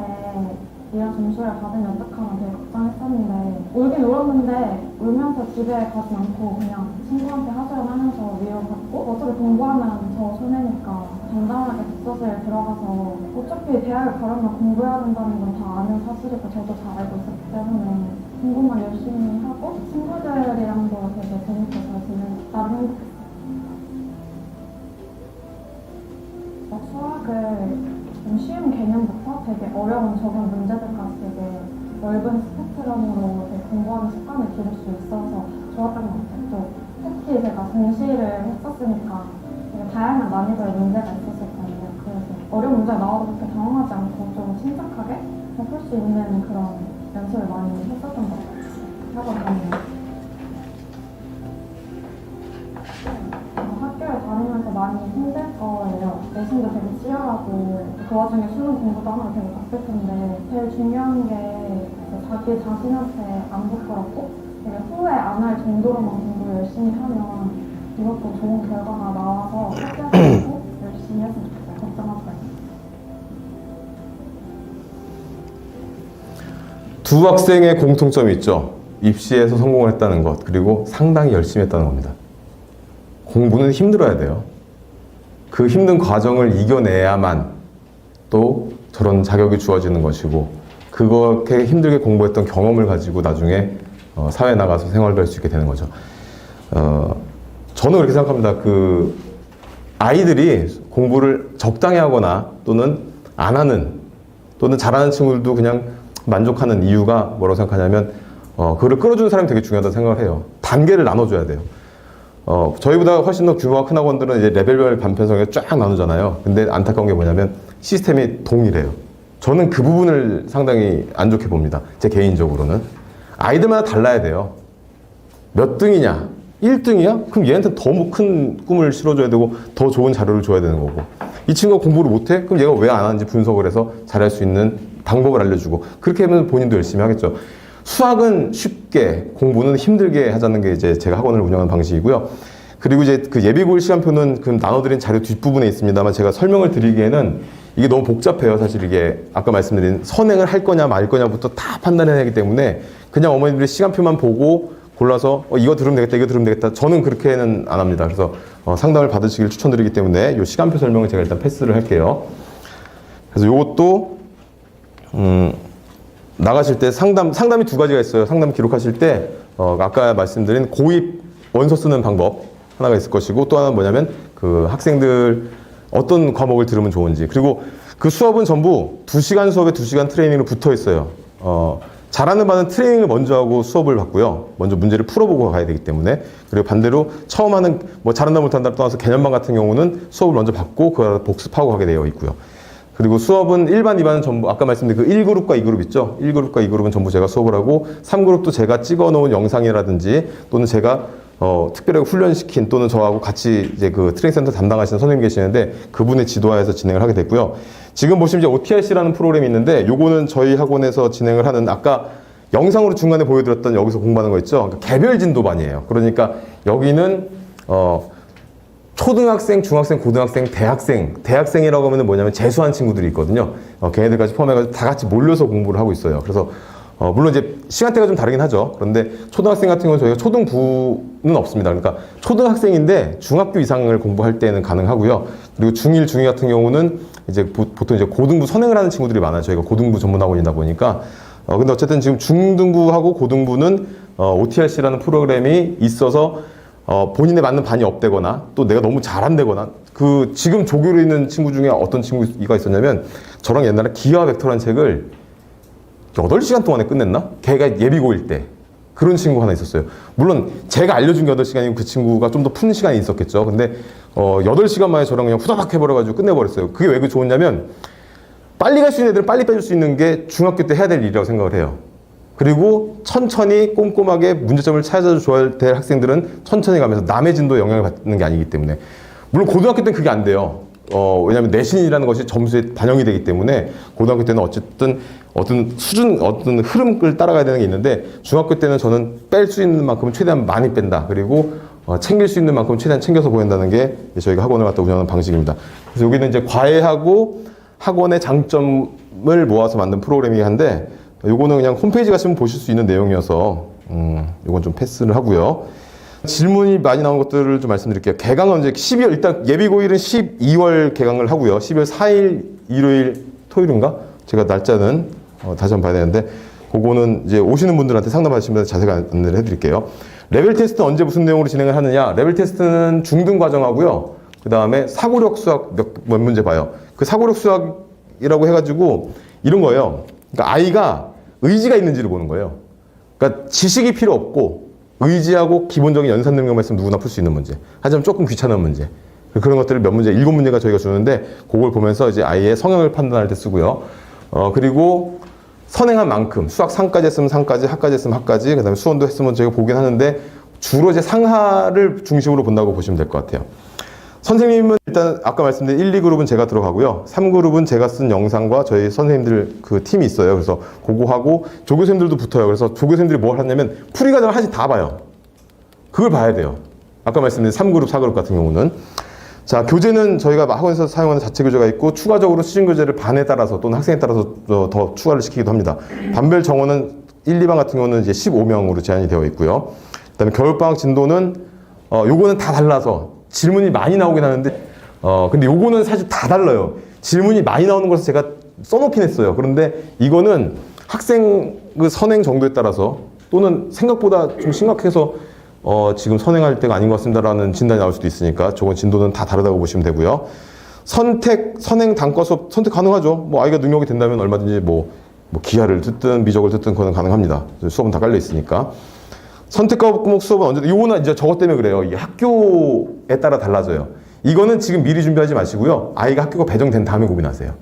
이런 점수를 받으면 어떡하나 되게 걱정했었는데 울긴 울었는데 울면서 집에 가지 않고 그냥 친구한테 하소연하면서 위로받고 어차피 공부하면 더 손해니까 당당하게 독서실 들어가서 어차피 대학을 가려면 공부해야 된다는 건 다 아는 사실이고 저도 잘 알고 있었기 때문에 공부만 열심히 하고 친구들이랑도 되게 재밌게 잘 지내고 나름 행복했어요. 수학을 좀 쉬운 개념부터 되게 어려운 적은 문제들까지 되게 넓은 스펙트럼으로 되게 공부하는 습관을 기를 수 있어서 좋았던 것 같아요. 또 특히 제가 정시를 했었으니까 되게 다양한 난이도의 문제가 있었을 거 아니에요. 그래서 어려운 문제가 나와도 그렇게 당황하지 않고 좀 침착하게 풀 수 있는 그런 연습을 많이 했었던 것 같아요. 학원 다니면서. 학교를 다니면서 많이 많이 힘들 거예요. 내신도 되게 치열하고 그 와중에 수능 공부도 하면 되게 바쁠 텐데 제일 중요한 게 자기 자신한테 안 부끄럽고 되게 후회 안 할 정도로만 공부를 열심히 하면 이것도 좋은 결과가 나와서 포기하고 열심히 했으면 좋겠어요. 걱정하지 말고. 두 학생의 공통점이 있죠. 입시에서 성공을 했다는 것, 그리고 상당히 열심히 했다는 겁니다. 공부는 힘들어야 돼요. 그 힘든 과정을 이겨내야만 또 저런 자격이 주어지는 것이고, 그렇게 힘들게 공부했던 경험을 가지고 나중에 사회에 나가서 생활도 할 수 있게 되는 거죠. 저는 그렇게 생각합니다. 그 아이들이 공부를 적당히 하거나 또는 안 하는 또는 잘하는 친구들도 그냥 만족하는 이유가 뭐라고 생각하냐면 그거를 끌어주는 사람이 되게 중요하다고 생각을 해요. 단계를 나눠줘야 돼요. 저희보다 훨씬 더 규모가 큰 학원들은 이제 레벨별 반편성에 쫙 나누잖아요. 근데 안타까운 게 뭐냐면 시스템이 동일해요. 저는 그 부분을 상당히 안 좋게 봅니다. 제 개인적으로는. 아이들마다 달라야 돼요. 몇 등이냐? 1등이야? 그럼 얘한테 더 큰 꿈을 실어줘야 되고 더 좋은 자료를 줘야 되는 거고, 이 친구가 공부를 못해? 그럼 얘가 왜 안 하는지 분석을 해서 잘할 수 있는 방법을 알려주고, 그렇게 하면 본인도 열심히 하겠죠. 수학은 쉽게, 공부는 힘들게 하자는 게 이제 제가 학원을 운영하는 방식이고요. 그리고 이제 그 예비고일 시간표는 그 나눠드린 자료 뒷부분에 있습니다만, 제가 설명을 드리기에는 이게 너무 복잡해요. 사실 이게 아까 말씀드린 선행을 할 거냐 말 거냐부터 다 판단해야 하기 때문에 그냥 어머니들이 시간표만 보고 골라서 이거 들으면 되겠다, 이거 들으면 되겠다. 저는 그렇게는 안 합니다. 그래서 상담을 받으시길 추천드리기 때문에 이 시간표 설명을 제가 일단 패스를 할게요. 그래서 이것도 나가실 때 상담이 두 가지가 있어요. 상담 기록하실 때 아까 말씀드린 고입 원서 쓰는 방법 하나가 있을 것이고, 또 하나는 뭐냐면 그 학생들 어떤 과목을 들으면 좋은지, 그리고 그 수업은 전부 2시간 수업에 2시간 트레이닝으로 붙어 있어요. 잘하는 반은 트레이닝을 먼저 하고 수업을 받고요. 먼저 문제를 풀어보고 가야 되기 때문에. 그리고 반대로 처음 하는 뭐 잘한다 못한다 떠나서 개념반 같은 경우는 수업을 먼저 받고 그걸 복습하고 가게 되어 있고요. 그리고 수업은 1반, 2반은 전부 아까 말씀드린 그 1그룹과 2그룹 있죠? 1그룹과 2그룹은 전부 제가 수업을 하고, 3그룹도 제가 찍어 놓은 영상이라든지 또는 제가 특별하게 훈련시킨, 또는 저하고 같이 이제 그 트레이닝센터 담당하시는 선생님 계시는데 그분의 지도하에서 진행을 하게 됐고요. 지금 보시면 이제 OTRC라는 프로그램이 있는데, 요거는 저희 학원에서 진행을 하는, 아까 영상으로 중간에 보여드렸던 여기서 공부하는 거 있죠? 그러니까 개별 진도반이에요. 그러니까 여기는 초등학생, 중학생, 고등학생, 대학생이라고 하면 뭐냐면 재수한 친구들이 있거든요. 걔네들까지 포함해가지고 다 같이 몰려서 공부를 하고 있어요. 그래서 물론 이제 시간대가 좀 다르긴 하죠. 그런데 초등학생 같은 경우는 저희가 초등부는 없습니다. 그러니까 초등학생인데 중학교 이상을 공부할 때는 가능하고요. 그리고 중1, 중2 같은 경우는 이제 보통 이제 고등부 선행을 하는 친구들이 많아요. 저희가 고등부 전문학원이다 보니까. 근데 어쨌든 지금 중등부하고 고등부는 OTRC라는 프로그램이 있어서 본인에 맞는 반이 없대거나 또 내가 너무 잘한다거나, 그 지금 조교로 있는 친구 중에 어떤 친구가 있었냐면 저랑 옛날에 기하 벡터라는 책을 8시간 동안에 끝냈나? 걔가 예비고일 때. 그런 친구 하나 있었어요. 물론 제가 알려준 게 8시간이고 그 친구가 좀 더 푸는 시간이 있었겠죠. 근데 8시간 만에 저랑 그냥 후다닥 해버려가지고 끝내버렸어요. 그게 왜 좋았냐면 빨리 갈 수 있는 애들은 빨리 빼줄 수 있는 게 중학교 때 해야 될 일이라고 생각을 해요. 그리고 천천히 꼼꼼하게 문제점을 찾아줘야 될 학생들은 천천히 가면서 남의 진도에 영향을 받는 게 아니기 때문에. 물론 고등학교 때는 그게 안 돼요. 왜냐하면 내신이라는 것이 점수에 반영이 되기 때문에 고등학교 때는 어쨌든 어떤 수준, 어떤 흐름을 따라가야 되는 게 있는데, 중학교 때는 저는 뺄 수 있는 만큼은 최대한 많이 뺀다. 그리고 챙길 수 있는 만큼 최대한 챙겨서 보낸다는 게 저희가 학원을 갖다 운영하는 방식입니다. 그래서 여기는 이제 과외하고 학원의 장점을 모아서 만든 프로그램이긴 한데, 요거는 그냥 홈페이지 가시면 보실 수 있는 내용이어서 요건 좀 패스를 하고요. 질문이 많이 나온 것들을 좀 말씀드릴게요. 개강은 이제 12월, 일단 예비고일은 12월 개강을 하고요. 12월 4일, 일요일, 토요일인가? 제가 날짜는 다시 한번 봐야 되는데, 그거는 이제 오시는 분들한테 상담하시면 자세히 안내를 해드릴게요. 레벨 테스트는 언제 무슨 내용으로 진행을 하느냐? 레벨 테스트는 중등 과정하고요. 그 다음에 사고력 수학 몇 문제 봐요. 그 사고력 수학이라고 해가지고 이런 거예요. 그러니까 아이가 의지가 있는지를 보는 거예요. 그러니까 지식이 필요 없고 의지하고 기본적인 연산 능력만 있으면 누구나 풀 수 있는 문제. 하지만 조금 귀찮은 문제. 그런 것들을 몇 문제, 7문제가 저희가 주는데, 그걸 보면서 이제 아이의 성향을 판단할 때 쓰고요. 그리고 선행한 만큼, 수학 상까지 했으면 상까지, 학까지 했으면 학까지, 그 다음에 수원도 했으면 저희가 보긴 하는데, 주로 이제 상하를 중심으로 본다고 보시면 될 것 같아요. 선생님은 일단 아까 말씀드린 1, 2그룹은 제가 들어가고요. 3그룹은 제가 쓴 영상과 저희 선생님들 그 팀이 있어요. 그래서 그거 하고 조교생들도 붙어요. 그래서 조교생들이 뭘 하냐면 풀이 과정을 하나씩 다 봐요. 그걸 봐야 돼요. 아까 말씀드린 3그룹, 4그룹 같은 경우는. 자, 교재는 저희가 학원에서 사용하는 자체 교재가 있고 추가적으로 수준 교재를 반에 따라서 또는 학생에 따라서 더 추가를 시키기도 합니다. 반별 정원은 1, 2반 같은 경우는 이제 15명으로 제한이 되어 있고요. 그다음에 겨울방학 진도는 요거는 다 달라서 질문이 많이 나오긴 하는데 근데 요거는 사실 다 달라요. 질문이 많이 나오는 것을 제가 써놓긴 했어요. 그런데 이거는 학생 그 선행 정도에 따라서 또는 생각보다 좀 심각해서 지금 선행할 때가 아닌 것 같습니다라는 진단이 나올 수도 있으니까 저건 진도는 다 다르다고 보시면 되고요. 선행 단과 수업 선택 가능하죠. 뭐 아이가 능력이 된다면 얼마든지 뭐 기하를 듣든 미적을 듣든 그거는 가능합니다. 수업은 다 깔려 있으니까. 선택과 과목 수업은 언제, 요거는 이제 저것 때문에 그래요. 이 학교에 따라 달라져요. 이거는 지금 미리 준비하지 마시고요. 아이가 학교가 배정된 다음에 고민하세요.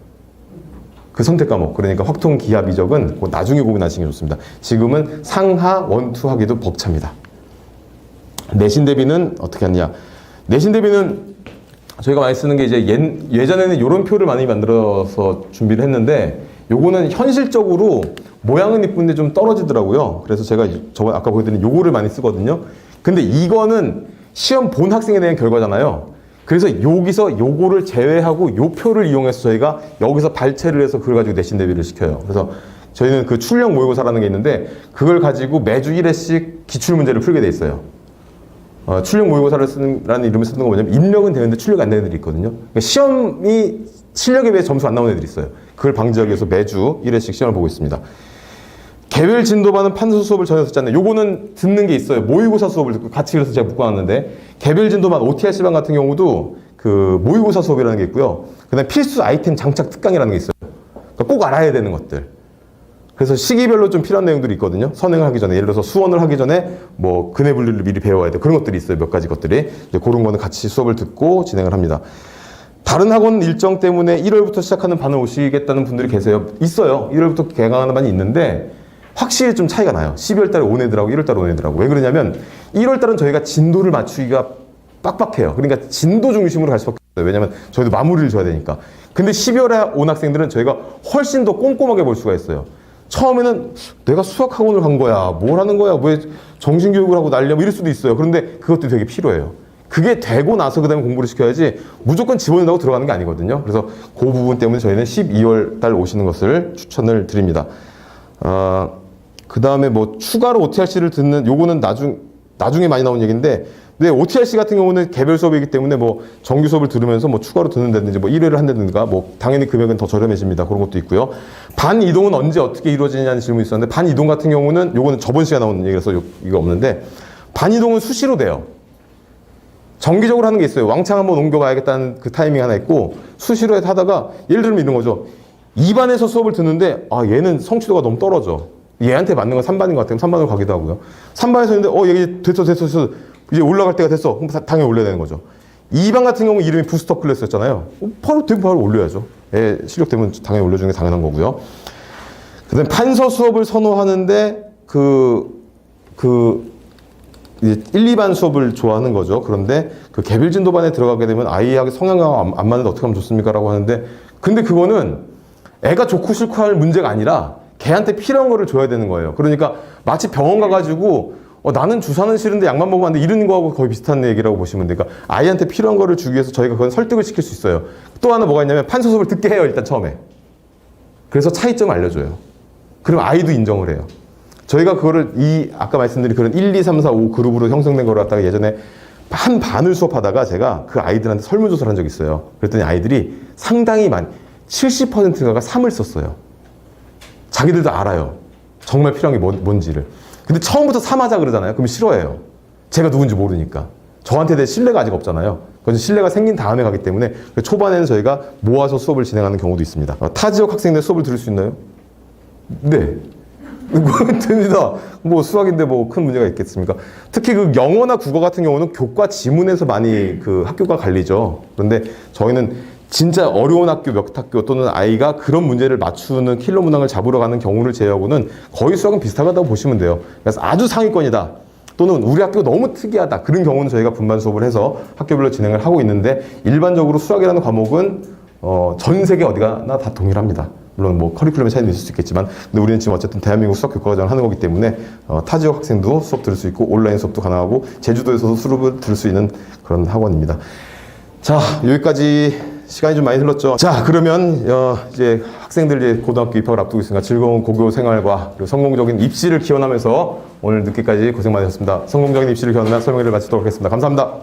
그 선택 과목, 그러니까 확통, 기하, 미적은 나중에 고민하시는 게 좋습니다. 지금은 상하, 원투 하기도 벅찹니다. 내신 대비는 어떻게 하느냐. 내신 대비는 저희가 많이 쓰는 게 이제 예전에는 이런 표를 많이 만들어서 준비를 했는데 요거는 현실적으로 모양은 이쁜데 좀 떨어지더라고요. 그래서 제가 저번 아까 보여드린 요거를 많이 쓰거든요. 근데 이거는 시험 본 학생에 대한 결과잖아요. 그래서 여기서 요거를 제외하고 요 표를 이용해서 저희가 여기서 발췌를 해서 그걸 가지고 내신 대비를 시켜요. 그래서 저희는 그 출력 모의고사라는 게 있는데 그걸 가지고 매주 1회씩 기출문제를 풀게 돼 있어요. 출력 모의고사를 쓰라는 이름을 쓰는 거 뭐냐면 입력은 되는데 출력이 안 되는 애들이 있거든요. 그러니까 시험이 실력에 비해 점수 안 나오는 애들이 있어요. 그걸 방지하기 위해서 매주 1회씩 시험을 보고 있습니다. 개별 진도반은 판서 수업을 전혀 듣지 않는, 요거는 듣는 게 있어요. 모의고사 수업을 듣고 같이 그래서 제가 묶어놨는데, 개별 진도반 OTRC반 같은 경우도 그 모의고사 수업이라는 게 있고요. 그 다음에 필수 아이템 장착 특강이라는 게 있어요. 그러니까 꼭 알아야 되는 것들. 그래서 시기별로 좀 필요한 내용들이 있거든요. 선행을 하기 전에. 예를 들어서 수원을 하기 전에 뭐 근해 분리를 미리 배워야 돼. 그런 것들이 있어요. 몇 가지 것들이. 이제 그런 거는 같이 수업을 듣고 진행을 합니다. 다른 학원 일정 때문에 1월부터 시작하는 반을 오시겠다는 분들이 계세요. 있어요. 1월부터 개강하는 반이 있는데 확실히 좀 차이가 나요. 12월 달에 온 애들하고 1월 달에 온 애들하고. 왜 그러냐면 1월 달은 저희가 진도를 맞추기가 빡빡해요. 그러니까 진도 중심으로 갈 수밖에 없어요. 왜냐면 저희도 마무리를 줘야 되니까. 근데 12월에 온 학생들은 저희가 훨씬 더 꼼꼼하게 볼 수가 있어요. 처음에는 내가 수학 학원을 간 거야. 뭘 하는 거야. 왜 정신교육을 하고 난리야. 뭐 이럴 수도 있어요. 그런데 그것도 되게 필요해요. 그게 되고 나서 그 다음에 공부를 시켜야지 무조건 집어넣는다고 들어가는 게 아니거든요. 그래서 그 부분 때문에 저희는 12월 달 오시는 것을 추천을 드립니다. 그 다음에 뭐 추가로 OTRC를 듣는, 요거는 나중에 많이 나온 얘기인데, 근데 OTRC 같은 경우는 개별 수업이기 때문에 뭐 정규 수업을 들으면서 뭐 추가로 듣는다든지 뭐 1회를 한다든가 뭐 당연히 금액은 더 저렴해집니다. 그런 것도 있고요. 반 이동은 언제 어떻게 이루어지냐는 질문이 있었는데, 반 이동 같은 경우는 요거는 저번 시간에 나온 얘기라서 이거 없는데, 반 이동은 수시로 돼요. 정기적으로 하는 게 있어요. 왕창 한번 옮겨가야겠다는 그 타이밍 하나 있고, 수시로 하다가 예를 들면 이런 거죠. 2반에서 수업을 듣는데 얘는 성취도가 너무 떨어져. 얘한테 맞는 건 3반인 것 같아요. 3반으로 가기도 하고요. 3반에서 했는데 얘 됐어. 이제 올라갈 때가 됐어. 그럼 당연히 올려야 되는 거죠. 2반 같은 경우 이름이 부스터 클래스였잖아요. 바로 올려야죠. 실력 되면 당연히 올려주는 게 당연한 거고요. 그 다음에 판서 수업을 선호하는데 이제 1, 2반 수업을 좋아하는 거죠. 그런데 그 개별 진도반에 들어가게 되면 아이하고 성향과 안 맞는데 어떻게 하면 좋습니까? 라고 하는데, 근데 그거는 애가 좋고 싫고 할 문제가 아니라 걔한테 필요한 거를 줘야 되는 거예요. 그러니까 마치 병원 가가지고 나는 주사는 싫은데 약만 먹으면 안 돼. 이런 거하고 거의 비슷한 얘기라고 보시면 돼요. 그러니까 아이한테 필요한 거를 주기 위해서 저희가 그건 설득을 시킬 수 있어요. 또 하나 뭐가 있냐면 판서 수업을 듣게 해요. 일단 처음에. 그래서 차이점을 알려줘요. 그럼 아이도 인정을 해요. 저희가 그거를 아까 말씀드린 그런 1, 2, 3, 4, 5 그룹으로 형성된 걸 갖다가 예전에 한 반을 수업하다가 제가 그 아이들한테 설문조사를 한 적이 있어요. 그랬더니 아이들이 상당히 70%가 3을 썼어요. 자기들도 알아요. 정말 필요한 게 뭔지를. 근데 처음부터 3 하자 그러잖아요. 그럼 싫어해요. 제가 누군지 모르니까. 저한테 대해 신뢰가 아직 없잖아요. 그래서 신뢰가 생긴 다음에 가기 때문에 초반에는 저희가 모아서 수업을 진행하는 경우도 있습니다. 타 지역 학생들 수업을 들을 수 있나요? 네. 됩니다. 뭐 수학인데 뭐 큰 문제가 있겠습니까? 특히 그 영어나 국어 같은 경우는 교과 지문에서 많이 그 학교가 갈리죠. 그런데 저희는 진짜 어려운 학교, 몇 학교 또는 아이가 그런 문제를 맞추는 킬러 문항을 잡으러 가는 경우를 제외하고는 거의 수학은 비슷하다고 보시면 돼요. 그래서 아주 상위권이다. 또는 우리 학교가 너무 특이하다 그런 경우는 저희가 분반 수업을 해서 학교별로 진행을 하고 있는데 일반적으로 수학이라는 과목은 전 세계 어디가나 다 동일합니다. 물론 뭐 커리큘럼의 차이는 있을 수 있겠지만 근데 우리는 지금 어쨌든 대한민국 수학 교과과정을 하는 거기 때문에 타 지역 학생도 수업 들을 수 있고 온라인 수업도 가능하고 제주도에서도 수업을 들을 수 있는 그런 학원입니다. 자, 여기까지 시간이 좀 많이 흘렀죠. 자, 그러면 이제 학생들 이제 고등학교 입학을 앞두고 있으니까 즐거운 고교 생활과 그리고 성공적인 입시를 기원하면서 오늘 늦게까지 고생 많으셨습니다. 성공적인 입시를 기원하며 설명회를 마치도록 하겠습니다. 감사합니다.